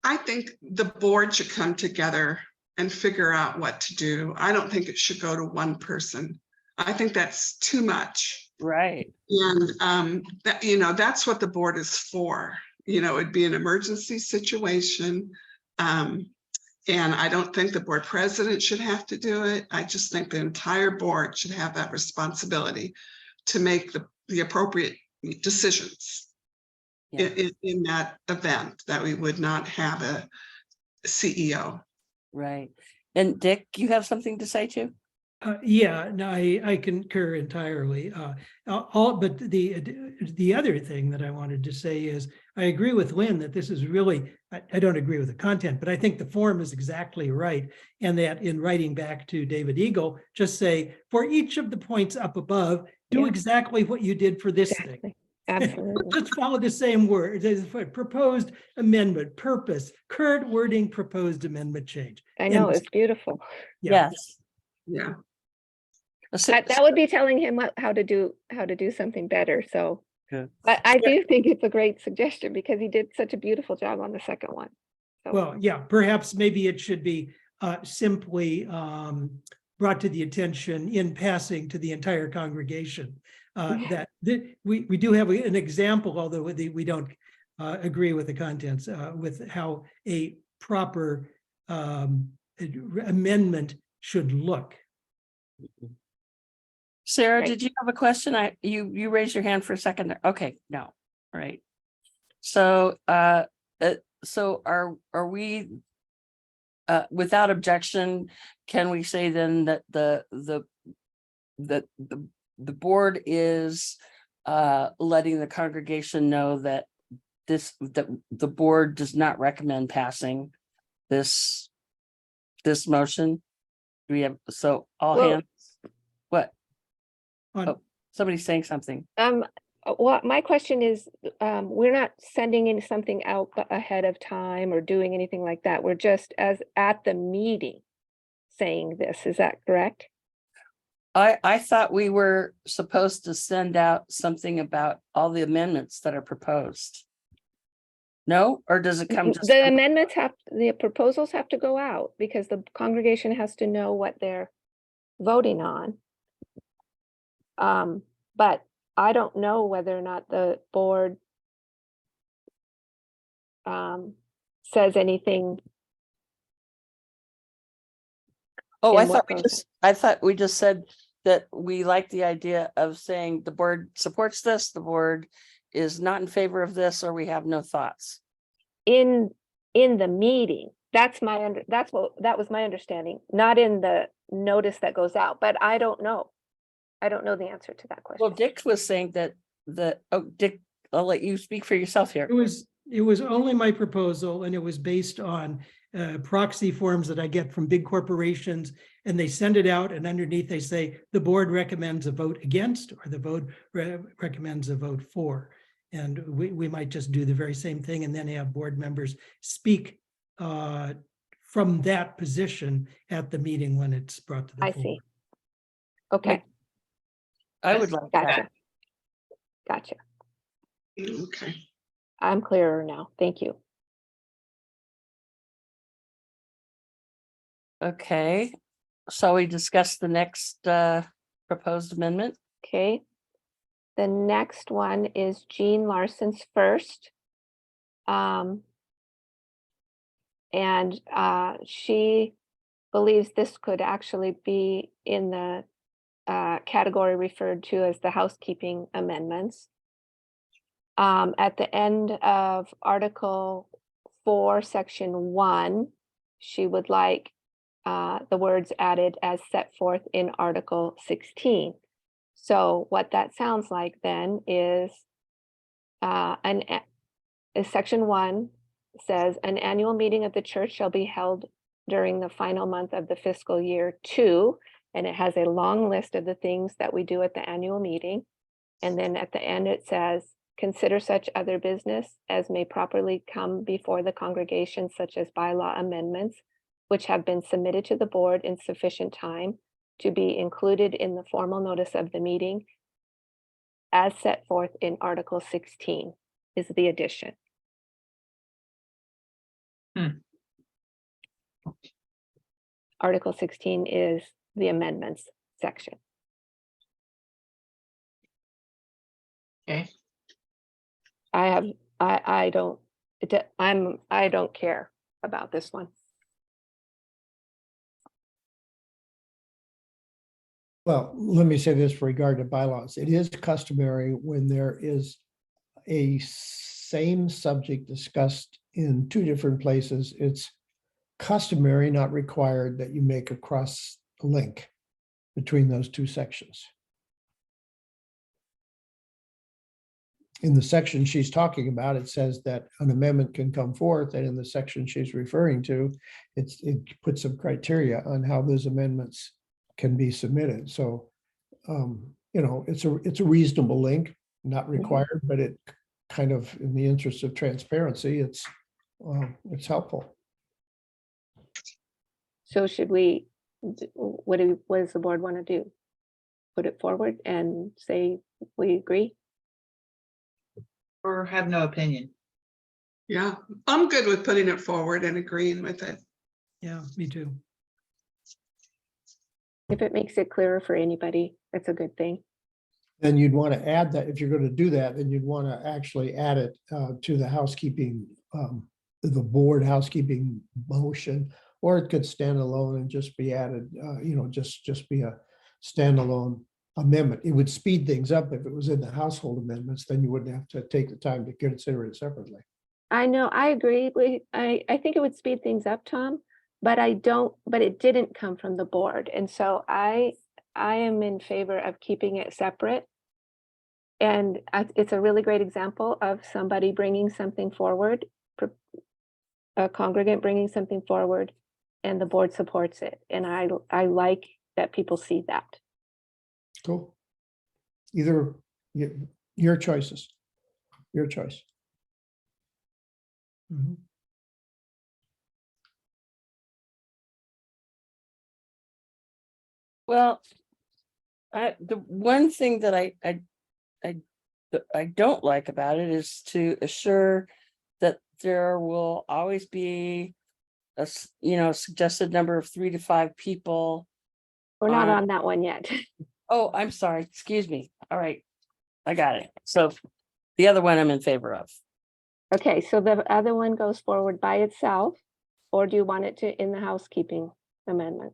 I think the board should come together and figure out what to do. I don't think it should go to one person. I think that's too much. Right. And that, you know, that's what the board is for. You know, it'd be an emergency situation. And I don't think the board president should have to do it. I just think the entire board should have that responsibility to make the appropriate decisions Yeah. in that event, that we would not have a CEO. Right. And Dick, you have something to say too? Yeah, no, I concur entirely. But the other thing that I wanted to say is, I agree with Lynn that this is really, I don't agree with the content, but I think the form is exactly right. And that in writing back to David Eagle, just say, for each of the points up above, do Yeah. exactly what you did for this thing. Exactly. Absolutely. Just follow the same word. Proposed amendment, purpose, current wording, proposed amendment change. I know, And- it's beautiful. Yeah. Yes. Yeah. That would be telling him how to do something better. So, Good. but I do think it's a great suggestion because he did such a beautiful job on the second one. So, Well, yeah, perhaps maybe it should be simply brought to the attention in passing to the entire congregation that we do have an example, although we don't agree with the contents, with how a proper amendment should look. Sarah, Right. did you have a question? You raised your hand for a second there. Okay, no. All right. So so are we without objection, can we say then that the board is letting the congregation know that the board does not recommend passing this motion? Do we have, so all Well- hands? What? On- Oh, somebody's saying something. well, my question is, we're not sending in something out ahead of time or doing anything like that. We're just as at the meeting saying this. Is that correct? I thought we were supposed to send out something about all the amendments that are proposed. No, or does it come just? The amendments the proposals have to go out because the congregation has to know what they're voting on. But I don't know whether or not the board says anything. Oh, in what goes I thought we just said that we like the idea of saying the board supports this, the board is not in favor of this, or we have no thoughts. in the meeting. That was my understanding, not in the notice that goes out, but I don't know. I don't know the answer to that question. Well, Dick was saying that Dick, I'll let you speak for yourself here. It was only my proposal, and it was based on proxy forms that I get from big corporations, and they send it out, and underneath they say, the board recommends a vote against, or the board recommends a vote for. And we might just do the very same thing and then have board members speak from that position at the meeting when it's brought to the I floor. see. Okay, I would like that. gotcha. Gotcha. Okay. I'm clearer now. Thank you. Okay, shall we discuss the next proposed amendment? Okay. The next one is Jean Larson's first. And she believes this could actually be in the category referred to as the housekeeping amendments. At the end of Article 4, Section 1, she would like the words added as set forth in Article 16. So what that sounds like then is Section 1 says an annual meeting of the church shall be held during the final month of the fiscal year 2, and it has a long list of the things that we do at the annual meeting. And then at the end it says, consider such other business as may properly come before the congregation, such as bylaw amendments, which have been submitted to the board in sufficient time to be included in the formal notice of the meeting as set forth in Article 16 is the addition. Article 16 is the amendments section. Okay. I don't care about this one. Well, let me say this regard to bylaws. It is customary when there is a same subject discussed in two different places. It's customary, not required, that you make a cross link between those two sections. In the section she's talking about, it says that an amendment can come forth, and in the section she's referring to, it puts some criteria on how those amendments can be submitted. So, it's a reasonable link, not required, but it kind of, in the interest of transparency, it's helpful. So should we, what does the board want to do? Put it forward and say we agree? Or have no opinion. Yeah, I'm good with putting it forward and agreeing with it. Yeah, me too. If it makes it clearer for anybody, that's a good thing. Then you'd want to add that, if you're going to do that, then you'd want to actually add it to the housekeeping, the board housekeeping motion, or it could stand alone and just be added, just be a standalone amendment. It would speed things up if it was in the household amendments, then you wouldn't have to take the time to consider it separately. I know, I agree. I think it would speed things up, Tom, but it didn't come from the board. And so I am in favor of keeping it separate. And it's a really great example of somebody bringing something forward, a congregant bringing something forward, and the board supports it. And I like that people see that. Cool. Either your choices, your choice. Mhm. Well, the one thing that I don't like about it is to assure that there will always be a suggested number of 3 to 5 people. We're not on that one yet. Oh, I'm sorry, excuse me. All right, I got it. So the other one I'm in favor of. Okay, so the other one goes forward by itself, or do you want it to in the housekeeping amendment?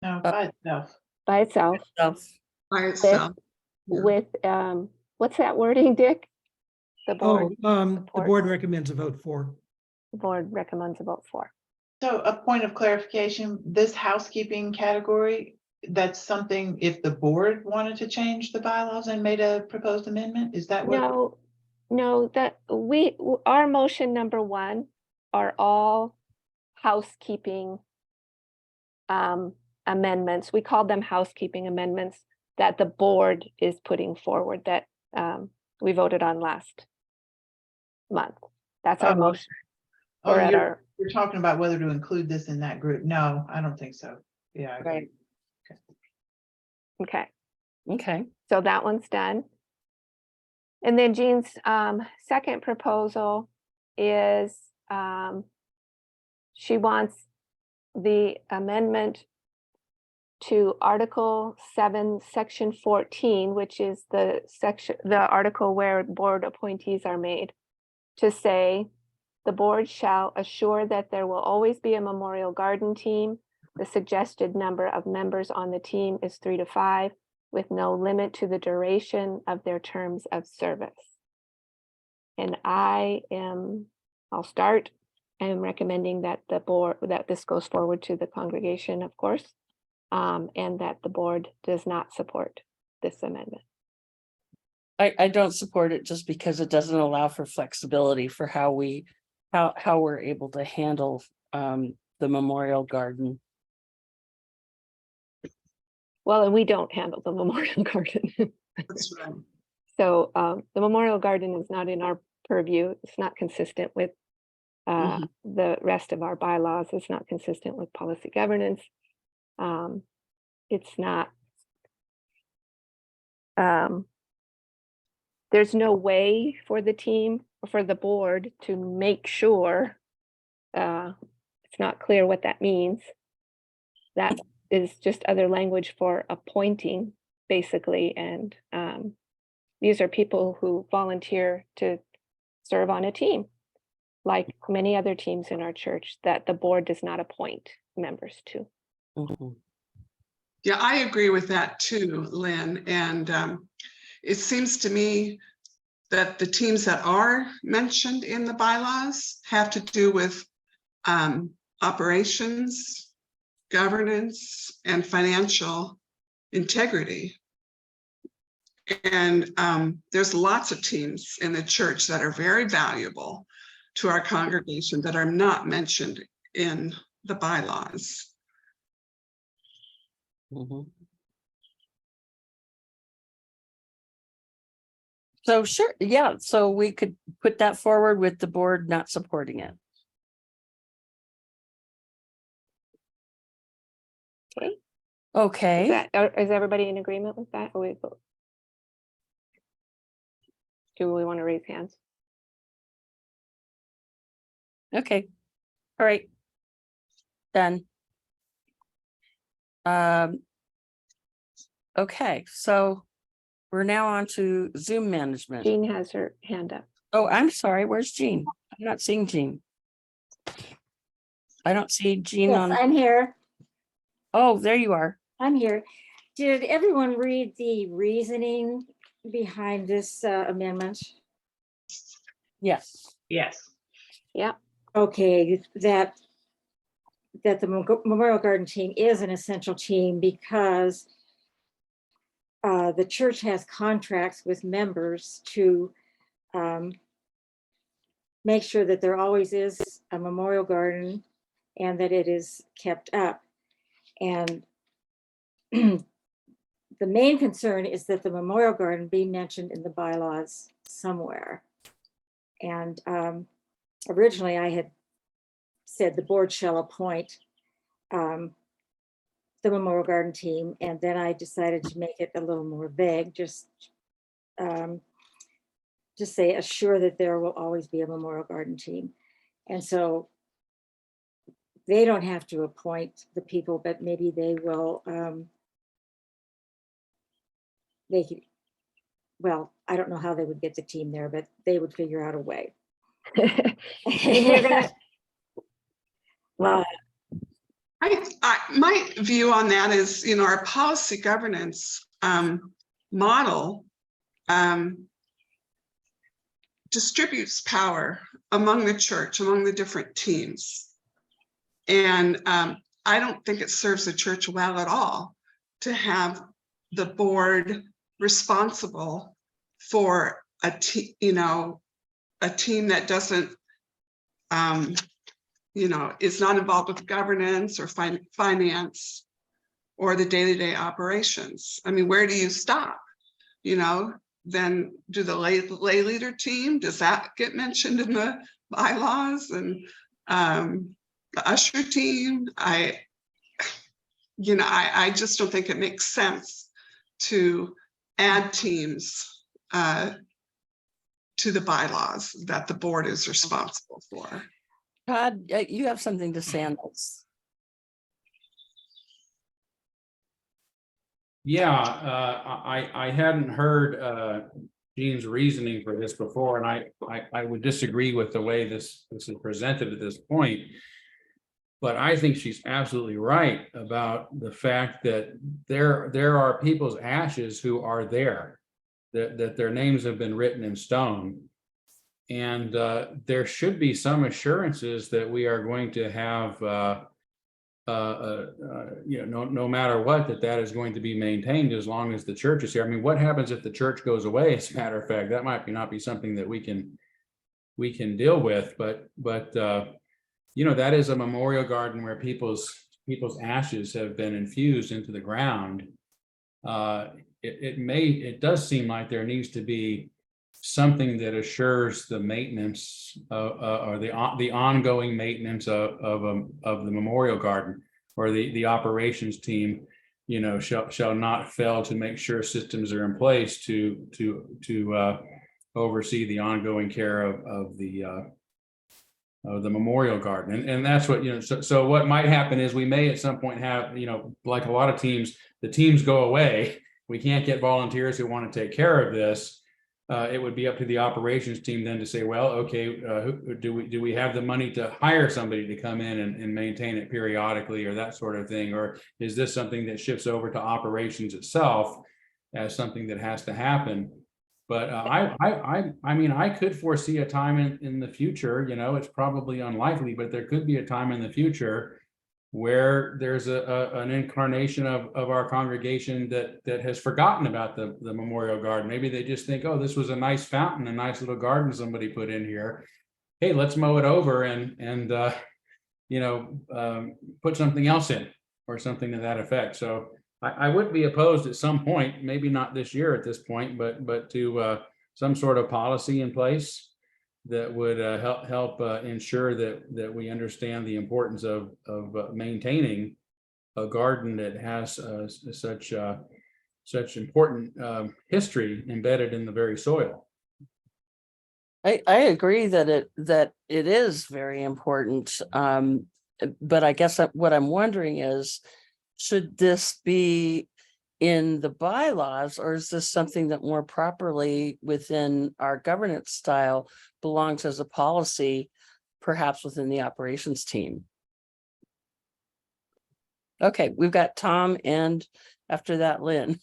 No, by itself. By itself, By itself. with, what's that wording, Dick? The board, The board recommends a vote for. the board recommends a vote for. So a point of clarification, this housekeeping category, that's something if the board wanted to change the bylaws and made a proposed amendment, is that what? No, that our motion number 1 are all housekeeping amendments. We call them housekeeping amendments that the board is putting forward that we voted on last month. That's our Oh, motion. Oh, Or at you're, our, you're talking about whether to include this in that group. No, I don't think so. Yeah. I agree. Right. okay, Okay. so that one's done. And then Jean's second proposal is she wants the amendment to Article 7, Section 14, which is the article where board appointees are made, to say the board shall assure that there will always be a memorial garden team. The suggested number of members on the team is 3 to 5, with no limit to the duration of their terms of service. And I'll start. I am recommending that that this goes forward to the congregation, of course, and that the board does not support this amendment. I don't support it just because it doesn't allow for flexibility for how we're able to handle the memorial garden. Well, and we don't handle the memorial garden. That's right. So the memorial garden is not in our purview. It's not consistent with the rest of our bylaws. It's not consistent with policy governance. It's not. There's no way for the team or for the board to make sure. It's not clear what that means. That is just other language for appointing, basically. And these are people who volunteer to serve on a team, like many other teams in our church that the board does not appoint members to. Mhm. Yeah, I agree with that too, Lynn. And it seems to me that the teams that are mentioned in the bylaws have to do with operations, governance, and financial integrity. And there's lots of teams in the church that are very valuable to our congregation that are not mentioned in the bylaws. Mhm. So sure, yeah, so we could put that forward with the board not supporting it. Okay. Okay. Is everybody in agreement with that? Or we vote? Do we want to raise hands? Okay. All right. Done. Okay, so we're now on to Zoom management. Jean has her hand up. Oh, I'm sorry. Where's Jean? I'm not seeing Jean. I don't see Jean Yes, on. I'm here. Oh, there you are. I'm here. Did everyone read the reasoning behind this amendment? Yes. Yes. Yeah. Okay, that the Memorial Garden team is an essential team because the church has contracts with members to make sure that there always is a memorial garden and that it is kept up. And the main concern is that the memorial garden be mentioned in the bylaws somewhere. And originally I had said the board shall appoint the memorial garden team, and then I decided to make it a little more vague, just say assure that there will always be a memorial garden team. And so they don't have to appoint the people, but maybe they will, they could, well, I don't know how they would get the team there, but they would figure out a way. Well, My view on that is, our policy governance model distributes power among the church, among the different teams. And I don't think it serves the church well at all to have the board responsible for a team that doesn't is not involved with governance or finance or the day-to-day operations. I mean, where do you stop? Then do the lay leader team, does that get mentioned in the bylaws? And the usher team, I just don't think it makes sense to add teams to the bylaws that the board is responsible for. Todd, you have something to say on this. Yeah, I hadn't heard Jean's reasoning for this before, and I would disagree with the way this is presented at this point. But I think she's absolutely right about the fact that there are people's ashes who are there, that their names have been written in stone. And there should be some assurances that we are going to have no matter what, that is going to be maintained as long as the church is here. I mean, what happens if the church goes away? As a matter of fact, that might not be something that we can deal with, but that is a memorial garden where people's ashes have been infused into the ground. It does seem like there needs to be something that assures the maintenance or the ongoing maintenance of the memorial garden, or the operations team, shall not fail to make sure systems are in place to oversee the ongoing care of the memorial garden. And that's what, so what might happen is we may at some point have, like a lot of teams, the teams go away. We can't get volunteers who want to take care of this. It would be up to the operations team then to say, well, okay, do we have the money to hire somebody to come in and maintain it periodically, or that sort of thing? Or is this something that shifts over to operations itself as something that has to happen? But I mean, I could foresee a time in the future, it's probably unlikely, but there could be a time in the future where there's an incarnation of our congregation that has forgotten about the memorial garden. Maybe they just think, oh, this was a nice fountain, a nice little garden somebody put in here. Hey, let's mow it over and put something else in, or something to that effect. So I would be opposed at some point, maybe not this year at this point, but to some sort of policy in place that would help ensure that we understand the importance of maintaining a garden that has such important history embedded in the very soil. I agree that it is very important. But I guess what I'm wondering is, should this be in the bylaws, or is this something that more properly within our governance style belongs as a policy, perhaps within the operations team? Okay, we've got Tom, and after that, Lynn.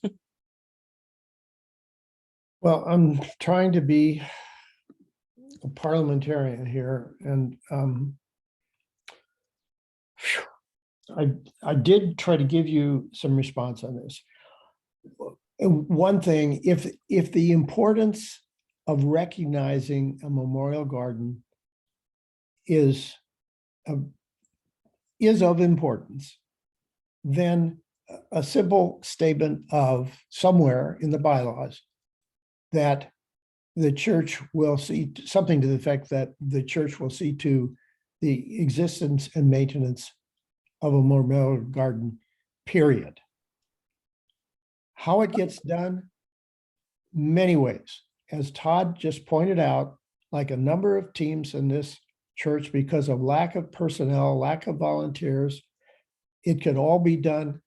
Well, I'm trying to be a parliamentarian here, and I did try to give you some response on this. And one thing, if the importance of recognizing a memorial garden is of importance, then a simple statement of somewhere in the bylaws that the church will see, something to the effect that the church will see to the existence and maintenance of a memorial garden, period. How it gets done, many ways. As Todd just pointed out, like a number of teams in this church, because of lack of personnel, lack of volunteers, it could all be done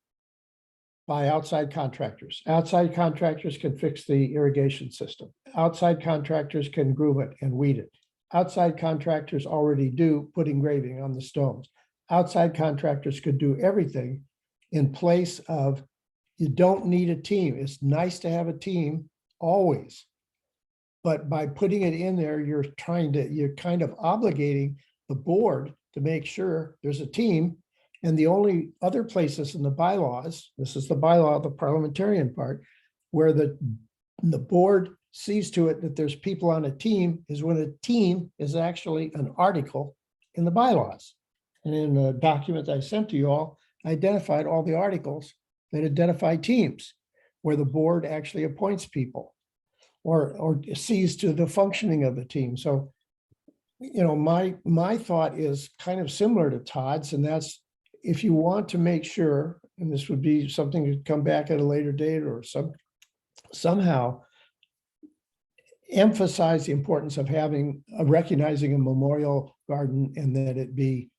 by outside contractors. Outside contractors can fix the irrigation system. Outside contractors can groom it and weed it. Outside contractors already do put engraving on the stones. Outside contractors could do everything in place of, you don't need a team. It's nice to have a team always. But by putting it in there, you're kind of obligating the board to make sure there's a team. And the only other places in the bylaws, this is the bylaw, the parliamentarian part, where the board sees to it that there's people on a team, is when a team is actually an article in the bylaws. And in the document I sent to you all, I identified all the articles that identify teams where the board actually appoints people or sees to the functioning of the team. So, you know, my thought is kind of similar to Todd's, and that's if you want to make sure, and this would be something to come back at a later date or somehow emphasize the importance of having recognizing a memorial garden and that it be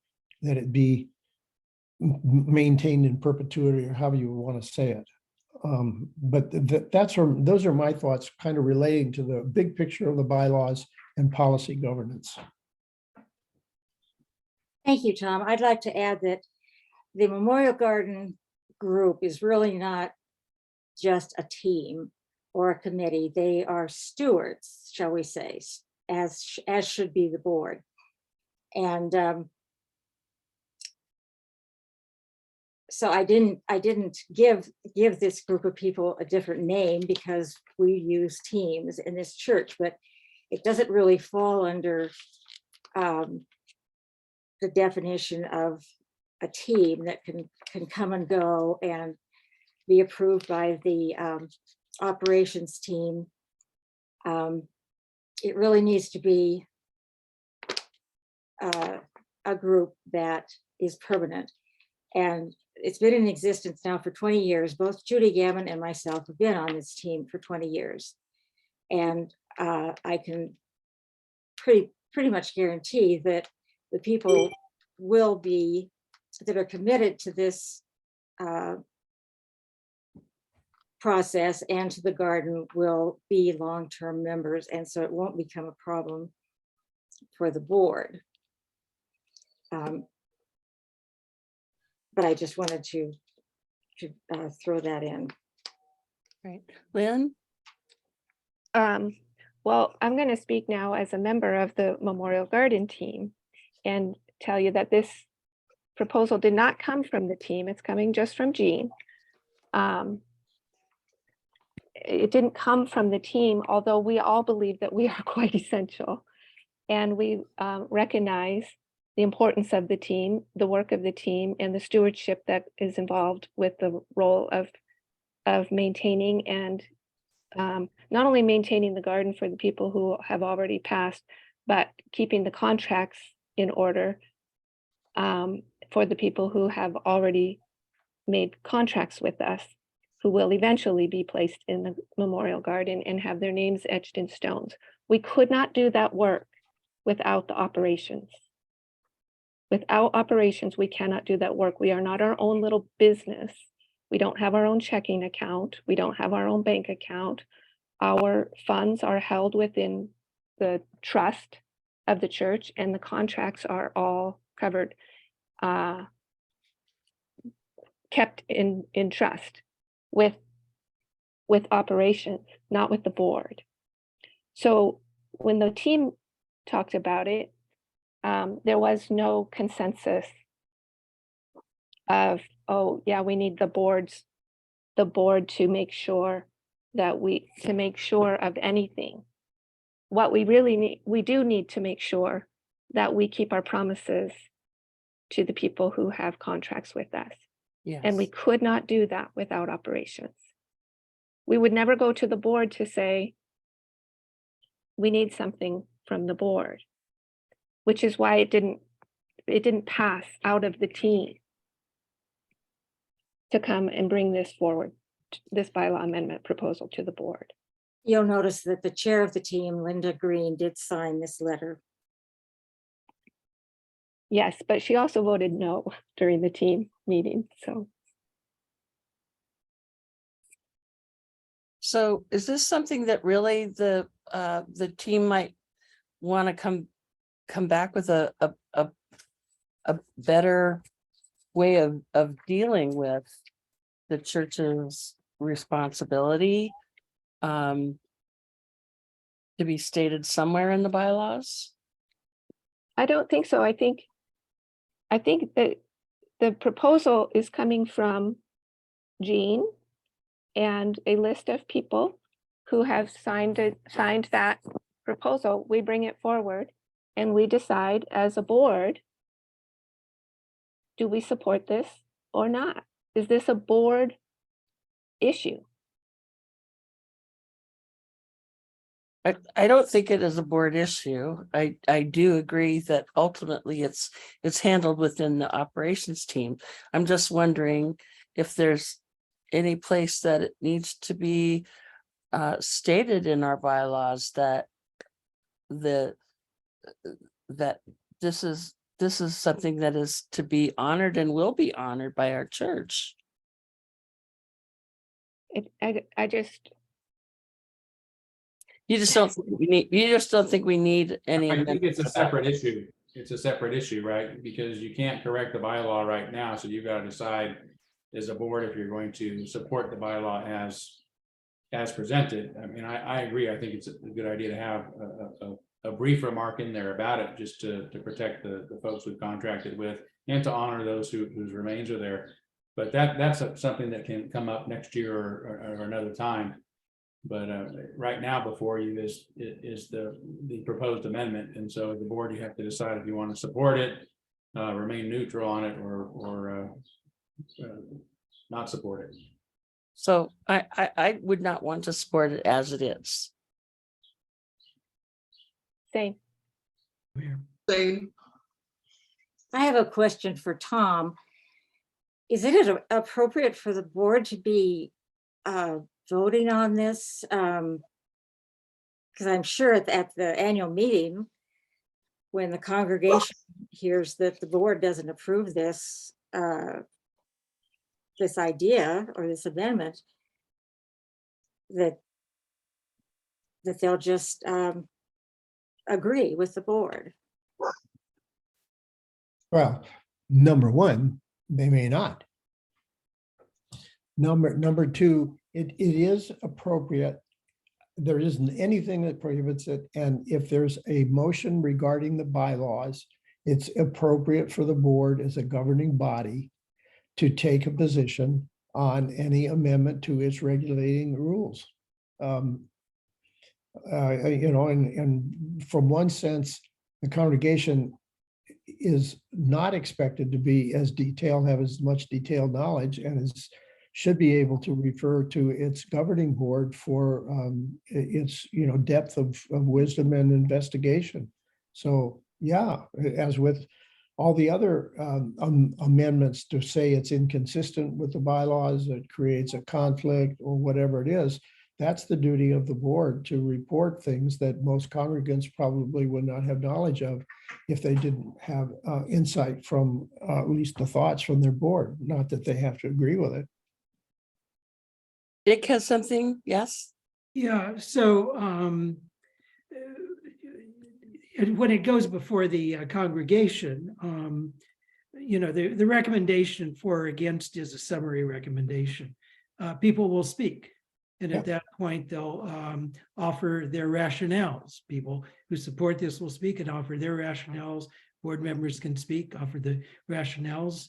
maintained in perpetuity, or however you want to say it. But those are my thoughts, kind of relating to the big picture of the bylaws and policy governance. Thank you, Tom. I'd like to add that the Memorial Garden group is really not just a team or a committee. They are stewards, shall we say, as should be the board. And so I didn't give this group of people a different name because we use teams in this church, but it doesn't really fall under the definition of a team that can come and go and be approved by the operations team. It really needs to be a group that is permanent. And it's been in existence now for 20 years. Both Judy Gammon and myself have been on this team for 20 years. And I can pretty much guarantee that the people will be, that are committed to this process and to the garden will be long-term members. And so it won't become a problem for the board. But I just wanted to throw that in. Right. Lynn? Well, I'm going to speak now as a member of the Memorial Garden team and tell you that this proposal did not come from the team. It's coming just from Jean. It didn't come from the team, although we all believe that we are quite essential. And we recognize the importance of the team, the work of the team, and the stewardship that is involved with the role of maintaining and not only maintaining the garden for the people who have already passed, but keeping the contracts in order for the people who have already made contracts with us, who will eventually be placed in the memorial garden and have their names etched in stones. We could not do that work without the operations. Without operations, we cannot do that work. We are not our own little business. We don't have our own checking account. We don't have our own bank account. Our funds are held within the trust of the church, and the contracts are all covered, kept in trust with operations, not with the board. So when the team talked about it, there was no consensus of, oh yeah, we need the board to make sure that to make sure of anything. What we really need, we do need to make sure that we keep our promises to the people who have contracts with us. Yes. And we could not do that without operations. We would never go to the board to say, we need something from the board, which is why it didn't pass out of the team to come and bring this forward, this bylaw amendment proposal to the board. You'll notice that the chair of the team, Linda Green, did sign this letter. Yes, but she also voted no during the team meeting, so. So is this something that really the team might want to come back with a better way of dealing with the church's responsibility to be stated somewhere in the bylaws? I don't think so. I think that the proposal is coming from Jean and a list of people who have signed that proposal. We bring it forward and we decide as a board do we support this or not? Is this a board issue? I don't think it is a board issue. I do agree that ultimately it's handled within the operations team. I'm just wondering if there's any place that it needs to be stated in our bylaws that that this is something that is to be honored and will be honored by our church. I just, You just don't think we need any. I think it's a amendments about separate it. issue. It's a separate issue, right? Because you can't correct the bylaw right now, so you've got to decide as a board if you're going to support the bylaw as presented. I mean, I agree. I think it's a good idea to have a brief remark in there about it, just to protect the folks we've contracted with and to honor those whose remains are there. But that's something that can come up next year or another time. But right now before you is the proposed amendment. And so the board, you have to decide if you want to support it, remain neutral on it, or not support it. So I would not want to support it as it is. same. Same. I have a question for Tom. Is it appropriate for the board to be voting on this? Because I'm sure at the annual meeting, when the congregation hears that the board doesn't approve this, this idea or this amendment, that they'll just agree with the board. Well, number one, they may not. Number two, it is appropriate. There isn't anything that prohibits it. And if there's a motion regarding the bylaws, it's appropriate for the board as a governing body to take a position on any amendment to its regulating rules. And from one sense, the congregation is not expected to be as detailed, have as much detailed knowledge, and should be able to refer to its governing board for its depth of wisdom and investigation. So yeah, as with all the other amendments, to say it's inconsistent with the bylaws, it creates a conflict or whatever it is, that's the duty of the board to report things that most congregants probably would not have knowledge of if they didn't have insight from at least the thoughts from their board, not that they have to agree with it. Dick has something, yes? Yeah, so when it goes before the congregation, the recommendation for or against is a summary recommendation. People will speak. And at that point, they'll offer their rationales. People who support this will speak and offer their rationales. Board members can speak, offer the rationales,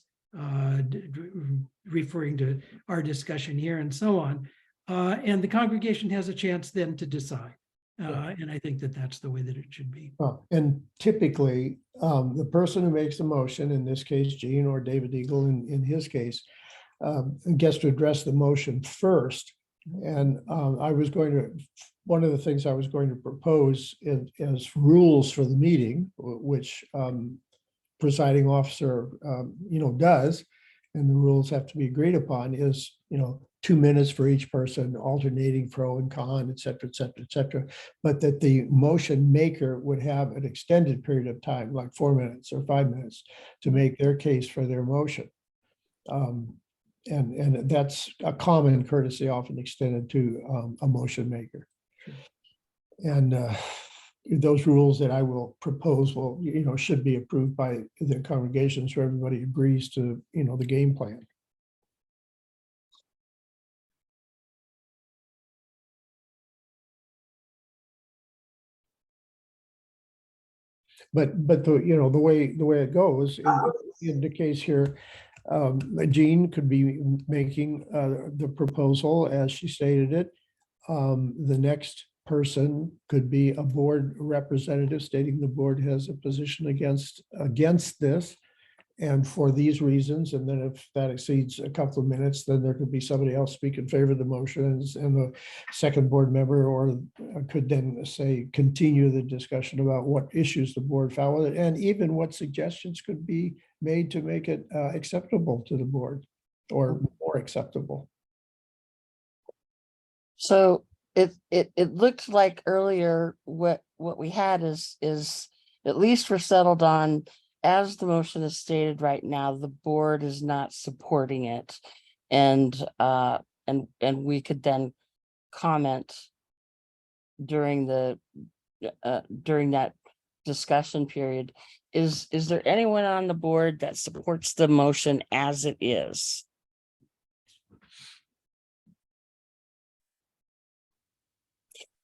referring to our discussion here and so on. And the congregation has a chance then to decide. And I think that that's the way that it should be. And typically, the person who makes the motion, in this case, Gene or David Eagle in his case, gets to address the motion first. And one of the things I was going to propose as rules for the meeting, which presiding officer, does, and the rules have to be agreed upon, is, 2 minutes for each person, alternating pro and con, et cetera, et cetera, et cetera. But that the motion maker would have an extended period of time, like 4 minutes or 5 minutes, to make their case for their motion. And that's a common courtesy often extended to a motion maker. And those rules that I will propose will, should be approved by the congregation, so everybody agrees to, the game plan. But the way it goes in the case here, Jean could be making the proposal as she stated it. The next person could be a board representative stating the board has a position against this. And for these reasons, and then if that exceeds a couple of minutes, then there could be somebody else speak in favor of the motions, and the second board member or could then say, continue the discussion about what issues the board found with it, and even what suggestions could be made to make it acceptable to the board or more acceptable. So it looked like earlier what we had is at least we're settled on, as the motion is stated right now, the board is not supporting it. And we could then comment during that discussion period. Is there anyone on the board that supports the motion as it is?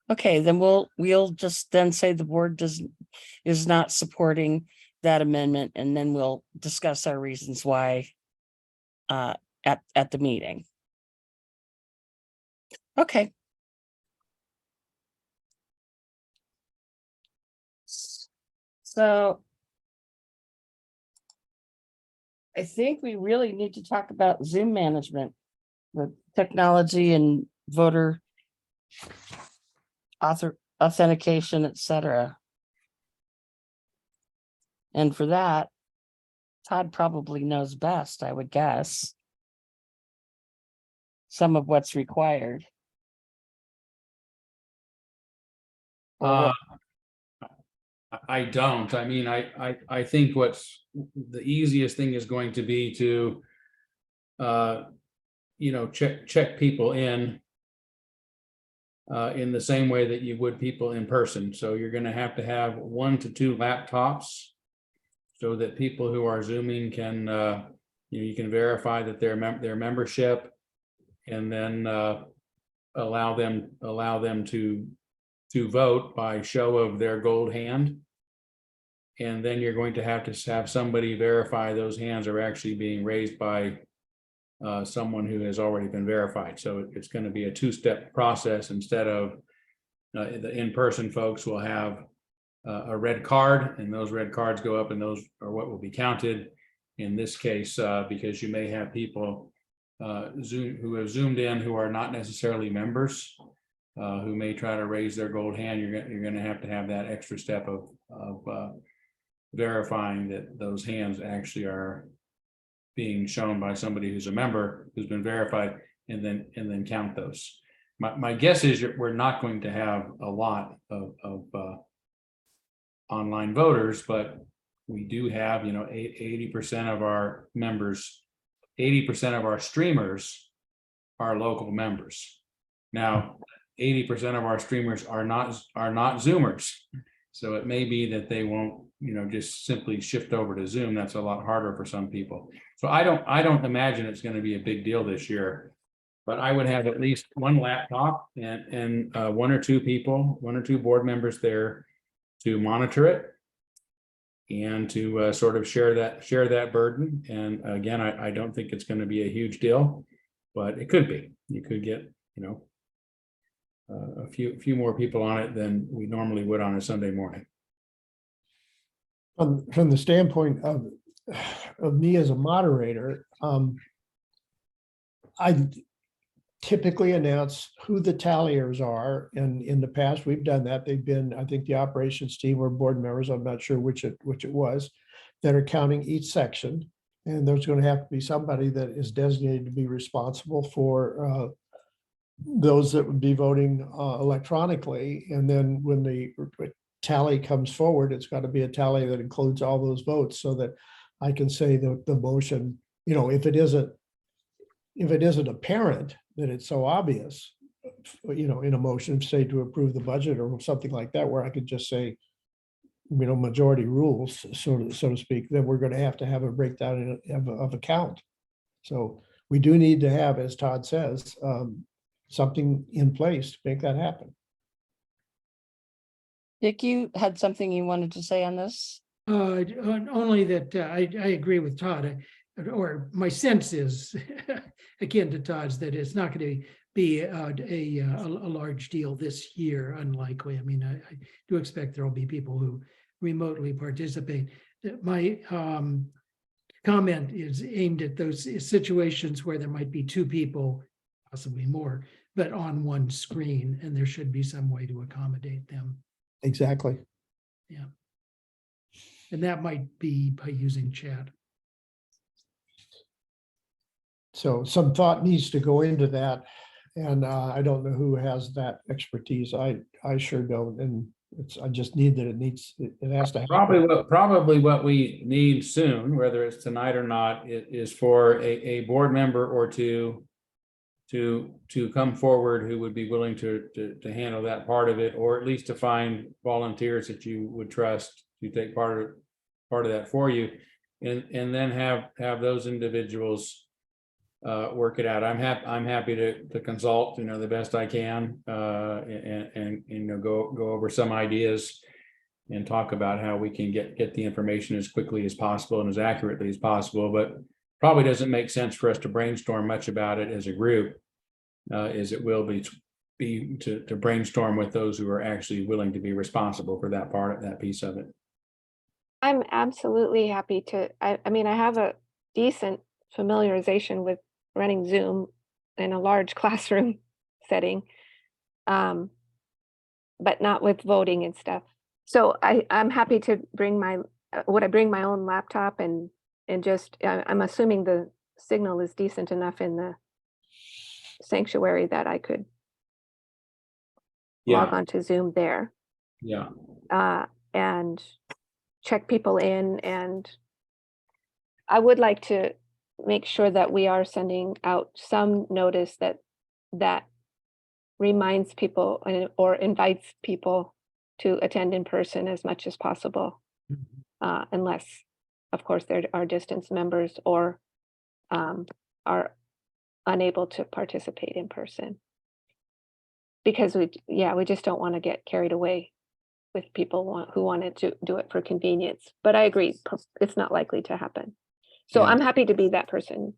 Okay, then we'll just then say the board is not supporting that amendment, and then we'll discuss our reasons why at the meeting. Okay. So I think we really need to talk about Zoom management, the technology and voter authentication, etc. And for that, Todd probably knows best, I would guess, some of what's required. I don't. I mean, I think what's the easiest thing is going to be to, check people in the same way that you would people in person. So you're going to have 1 to 2 laptops so that people who are Zooming can, you can verify that their membership, and then allow them to vote by show of their gold hand. And then you're going to have somebody verify those hands are actually being raised by someone who has already been verified. So it's going to be a 2-step process instead of the in-person folks will have a red card, and those red cards go up, and those are what will be counted in this case, because you may have people who have Zoomed in who are not necessarily members, who may try to raise their gold hand. You're going to have that extra step of verifying that those hands actually are being shown by somebody who's a member who's been verified, and then count those. My guess is we're not going to have a lot of online voters, but we do have 80% of our members, 80% of our streamers are local members. Now 80% of our streamers are not Zoomers. So it may be that they won't, just simply shift over to Zoom. That's a lot harder for some people. So I don't imagine it's going to be a big deal this year, but I would have at least 1 laptop and 1 or 2 people, 1 or 2 board members there to monitor it and to sort of share that burden. And again, I don't think it's going to be a huge deal, but it could be. You could get, a few more people on it than we normally would on a Sunday morning. From the standpoint of me as a moderator, I typically announce who the talliers are, and in the past we've done that. They've been, I think, the operations team or board members, I'm not sure which it was, that are counting each section, and there's going to have to be somebody that is designated to be responsible for those that would be voting electronically. And then when the tally comes forward, it's got to be a tally that includes all those votes, so that I can say that the motion, if it isn't apparent that it's so obvious, in a motion, say to approve the budget or something like that, where I could just say, majority rules, so to speak, then we're going to have a breakdown of a count. So we do need to have, as Todd says, something in place to make that happen. Dick, you had something you wanted to say on this? Only that I agree with Todd, or my sense is akin to Todd's, that it's not going to be a large deal this year. Unlikely. I mean, I do expect there will be people who remotely participate. My comment is aimed at those situations where there might be two people, possibly more, but on one screen, and there should be some way to accommodate them. Exactly. And that might be by using chat. So some thought needs to go into that. And I don't know who has that expertise. I sure don't. And I just need that it has to happen. Probably what we need soon, whether it's tonight or not, is for a board member or two to come forward who would be willing to handle that part of it, or at least to find volunteers that you would trust to take part of that for you, and then have those individuals work it out. I'm happy to consult, the best I can, and go over some ideas and talk about how we can get the information as quickly as possible and as accurately as possible. But probably doesn't make sense for us to brainstorm much about it as a group, as it will be to brainstorm with those who are actually willing to be responsible for that piece of it. I'm absolutely happy to, I mean, I have a decent familiarization with running Zoom in a large classroom setting, but not with voting and stuff. So I'm happy to bring would I bring my own laptop and just, I'm assuming the signal is decent enough in the sanctuary that I could log on to Zoom there. Yeah. And check people in, and I would like to make sure that we are sending out some notice that reminds people or invites people to attend in person as much as possible, unless, of course, there are distance members or are unable to participate in person. Because we just don't want to get carried away with people who wanted to do it for convenience. But I agree, it's not likely to happen. So I'm happy to be that person.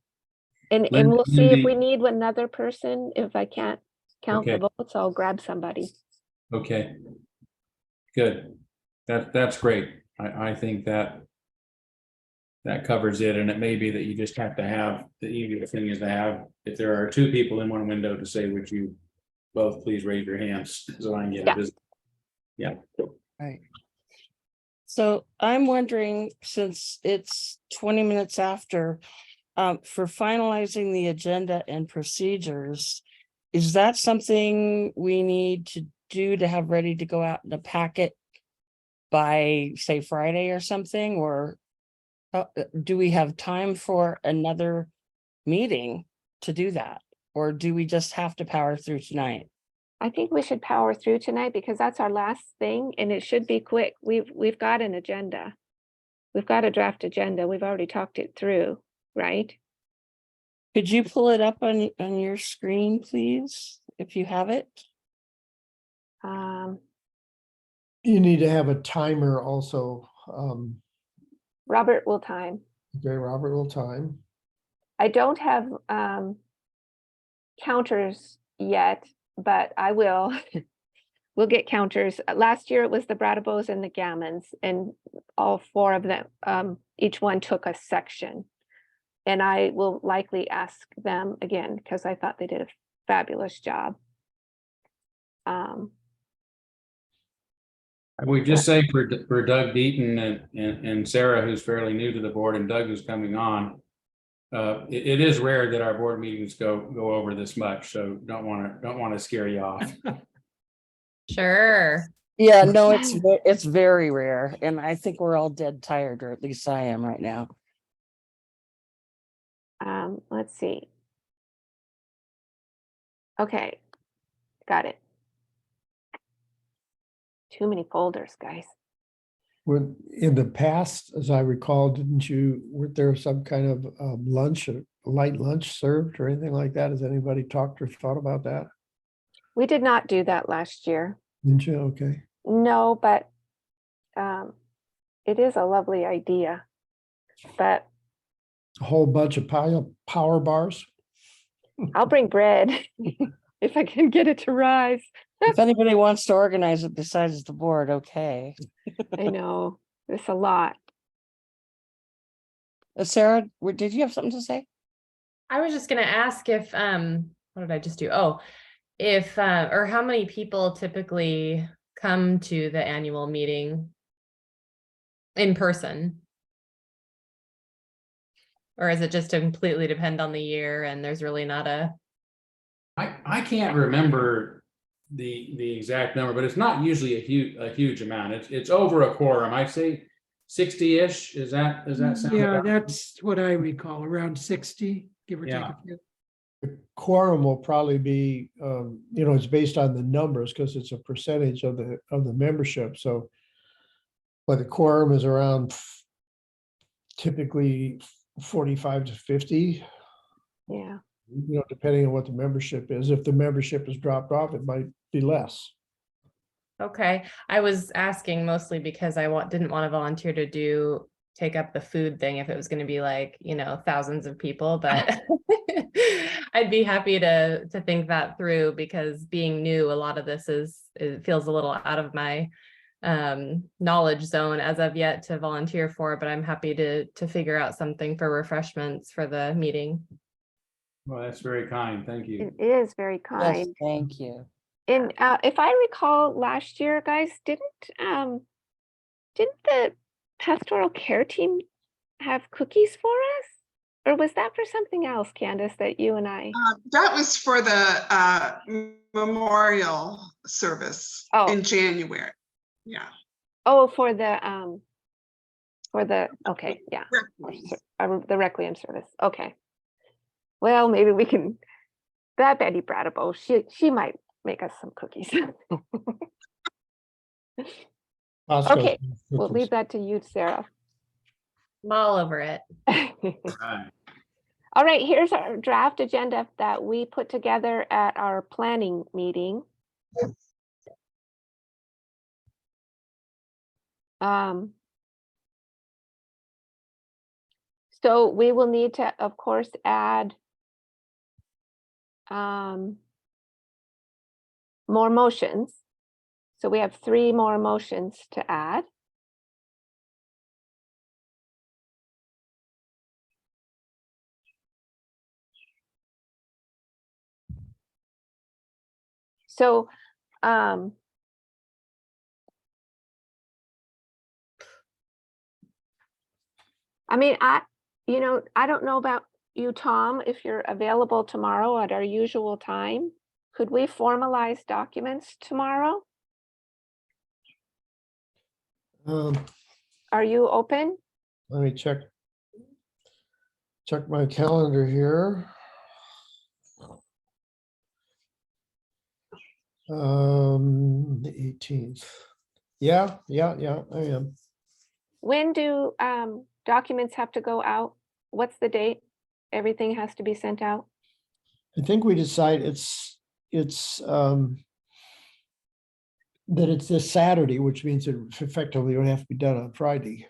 And we'll see if we need another person. If I can't count the votes, I'll grab somebody. Okay. Good. That's great. I think that covers it. And it may be that you just have to have, the easiest thing is to have, if there are two people in one window, to say, would you both please raise your hands so I can get a visit. Yeah. Right. So I'm wondering, since it's 20 minutes after, for finalizing the agenda and procedures, is that something we need to do to have ready to go out in a packet by, say, Friday or something? Or do we have time for another meeting to do that? Or do we just have to power through tonight? I think we should power through tonight because that's our last thing and it should be quick. We've got an agenda. We've got a draft agenda. We've already talked it through, right? Could you pull it up on your screen, please, if you have it? Um, You need to have a timer also. Robert will time. Okay, Robert will time. I don't have counters yet, but I will. We'll get counters. Last year it was the Bradabos and the Gammons, and all four of them, each one took a section. And I will likely ask them again because I thought they did a fabulous job. I would just say for Doug Deaton and Sarah, who's fairly new to the board, and Doug who's coming on, it is rare that our board meetings go over this much. So don't want to scare you off. Sure. Yeah, no, it's very rare, and I think we're all dead tired, or at least I am right now. Let's see. Okay, got it. Too many folders, guys. When in the past, as I recall, weren't there some kind of lunch, a light lunch served or anything like that? Has anybody talked or thought about that? We did not do that last year. Didn't you? Okay. No, but it is a lovely idea. But A whole bunch of power bars. I'll bring bread if I can get it to rise. If anybody wants to organize it besides the board, okay. I know, it's a lot. Sarah, did you have something to say? I was just gonna ask if, what did I just do? Oh, if, or how many people typically come to the annual meeting in person? Or is it just completely depend on the year and there's really not a, I can't remember the exact number, but it's not usually a huge amount. It's over a quorum. I'd say 60-ish. Does that sound Yeah, about? that's what I recall, around 60, give or take Yeah. a few. The quorum will probably be, it's based on the numbers because it's a percentage of the membership. So, but the quorum is around typically 45 to 50, Yeah. depending on what the membership is. If the membership is dropped off, it might be less. okay. I was asking mostly because I didn't want to volunteer to take up the food thing if it was gonna be like, thousands of people, but I'd be happy to think that through because being new, a lot of this it feels a little out of my knowledge zone as of yet to volunteer for, but I'm happy to figure out something for refreshments for the meeting. Well, that's very kind. Thank you. It is very Yes, kind. thank you. And if I recall last year, guys, didn't the pastoral care team have cookies for us? Or was that for something else, Candace, that you and I? That was for the memorial service Oh. in January. Yeah. Oh, for the okay, yeah. Requiem. The Requiem service. Okay. Well, maybe we can, that Betty Bradabo, she might make us some cookies. Costco's Okay, we'll cookies. leave that to you, Sarah. I'm all over it. Right. All right, here's our draft agenda that we put together at our planning meeting. So we will need to, of course, add more motions. So we have 3 more motions to add. So I mean, I don't know about you, Tom, if you're available tomorrow at our usual time. Could we formalize documents tomorrow? Are you open? Let me check my calendar here. 18th. Yeah, I am. When do documents have to go out? What's the date? Everything has to be sent out? I think we decide it's that it's this Saturday, which means it effectively would have to be done on Friday.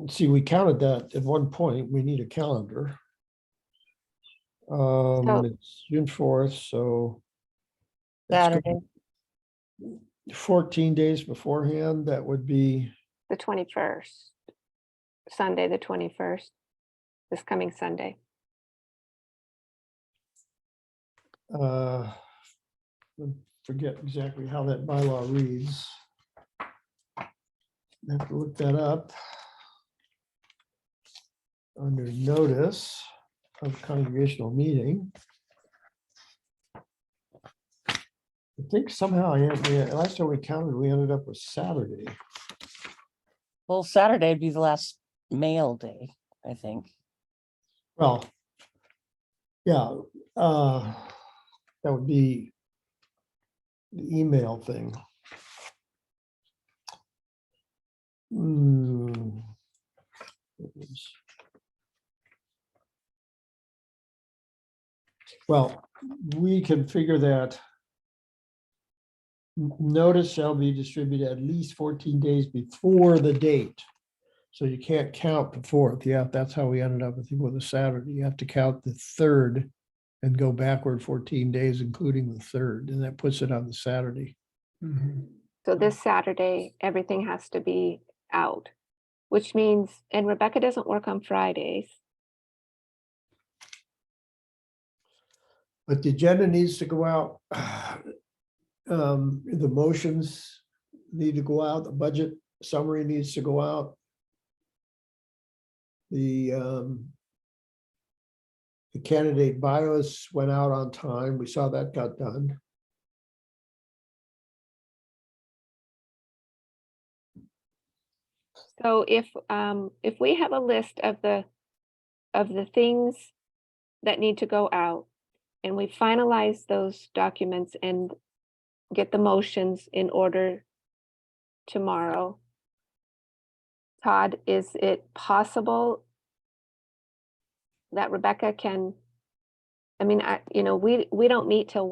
See, we counted that at one point. We need a calendar. It's June 4th, so that's good. Saturday. 14 days beforehand, that would be The 21st, Sunday, the 21st, this coming Sunday. I forget exactly how that bylaw reads. I have to look that up. Under notice of congregational meeting. I think somehow last time we counted, we ended up with Saturday. Well, Saturday would be the last mail day, I think. Well, yeah, that would be the email thing. Well, we can figure that. Notice shall be distributed at least 14 days before the date. So you can't count the 4th. Yeah, that's how we ended up, I think, with a Saturday. You have to count the 3rd and go backward 14 days, including the 3rd, and that puts it on the Saturday. Mhm. So this Saturday, everything has to be out, which means, and Rebecca doesn't work on Fridays. But the agenda needs to go out. The motions need to go out, the budget summary needs to go out. The candidate bios went out on time. We saw that got done. So if we have a list of the things that need to go out, and we finalize those documents and get the motions in order tomorrow, Todd, is it possible that Rebecca can, I mean, we don't meet till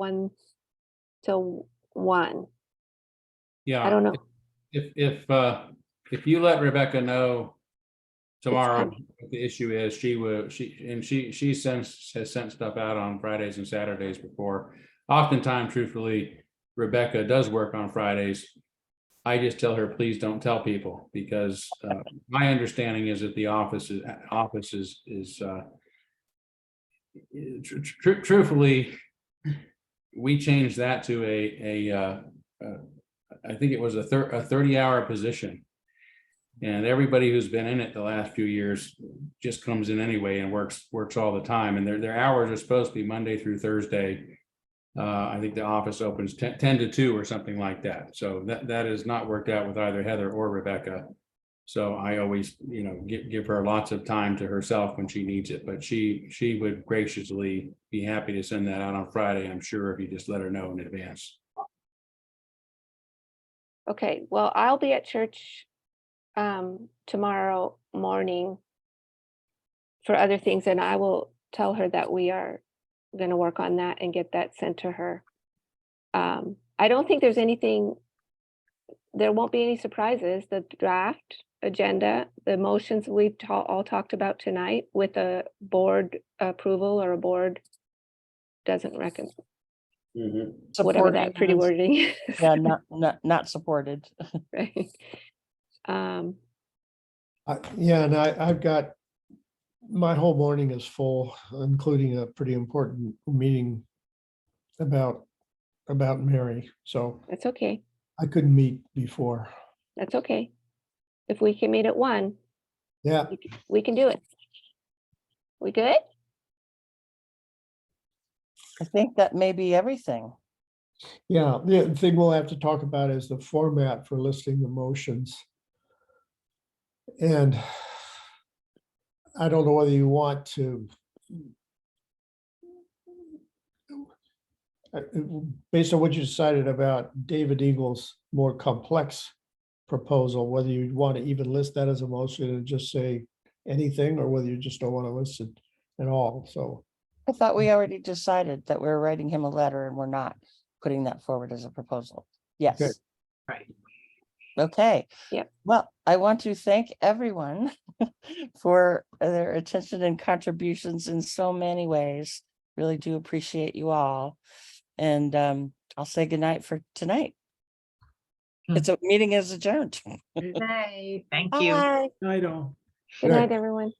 1. Yeah. I don't know. If you let Rebecca know tomorrow fine. what the issue is, she has sent stuff out on Fridays and Saturdays before. Oftentimes, truthfully, Rebecca does work on Fridays. I just tell her, please don't tell people, because my understanding is that the office is truthfully, we changed that to I think it was a 30-hour position. And everybody who's been in it the last few years just comes in anyway and works all the time. And their hours are supposed to be Monday through Thursday. I think the office opens 10 to 2 or something like that. So that has not worked out with either Heather or Rebecca. So I always, give her lots of time to herself when she needs it. But she would graciously be happy to send that out on Friday, I'm sure, if you just let her know in advance. Okay, well, I'll be at church tomorrow morning for other things, and I will tell her that we are going to work on that and get that sent to her. I don't think there's anything, there won't be any surprises. The draft agenda, the motions we've all talked about tonight with a board approval, or a board doesn't recommend, whatever that pretty wording is. Yeah, not supported. Right. Yeah, and I've got, my whole morning is full, including a pretty important meeting about Mary. So That's okay. I couldn't meet before. That's okay. If we can meet at 1, Yeah, we can do it. We good? I think that may be everything. yeah. The thing we'll have to talk about is the format for listing the motions. And I don't know whether you want to, based on what you decided about David Eagle's more complex proposal, whether you want to even list that as a motion and just say anything, or whether you just don't want to list it at all. So I thought we already decided that we're writing him a letter and we're not putting that forward as a proposal. Yes. Okay. Right. Okay. Yep. Well, I want to thank everyone for their attention and contributions in so many ways. Really do appreciate you all. And I'll say goodnight for tonight. It's a meeting is adjourned. Thank you. Bye. I don't. Good night, everyone.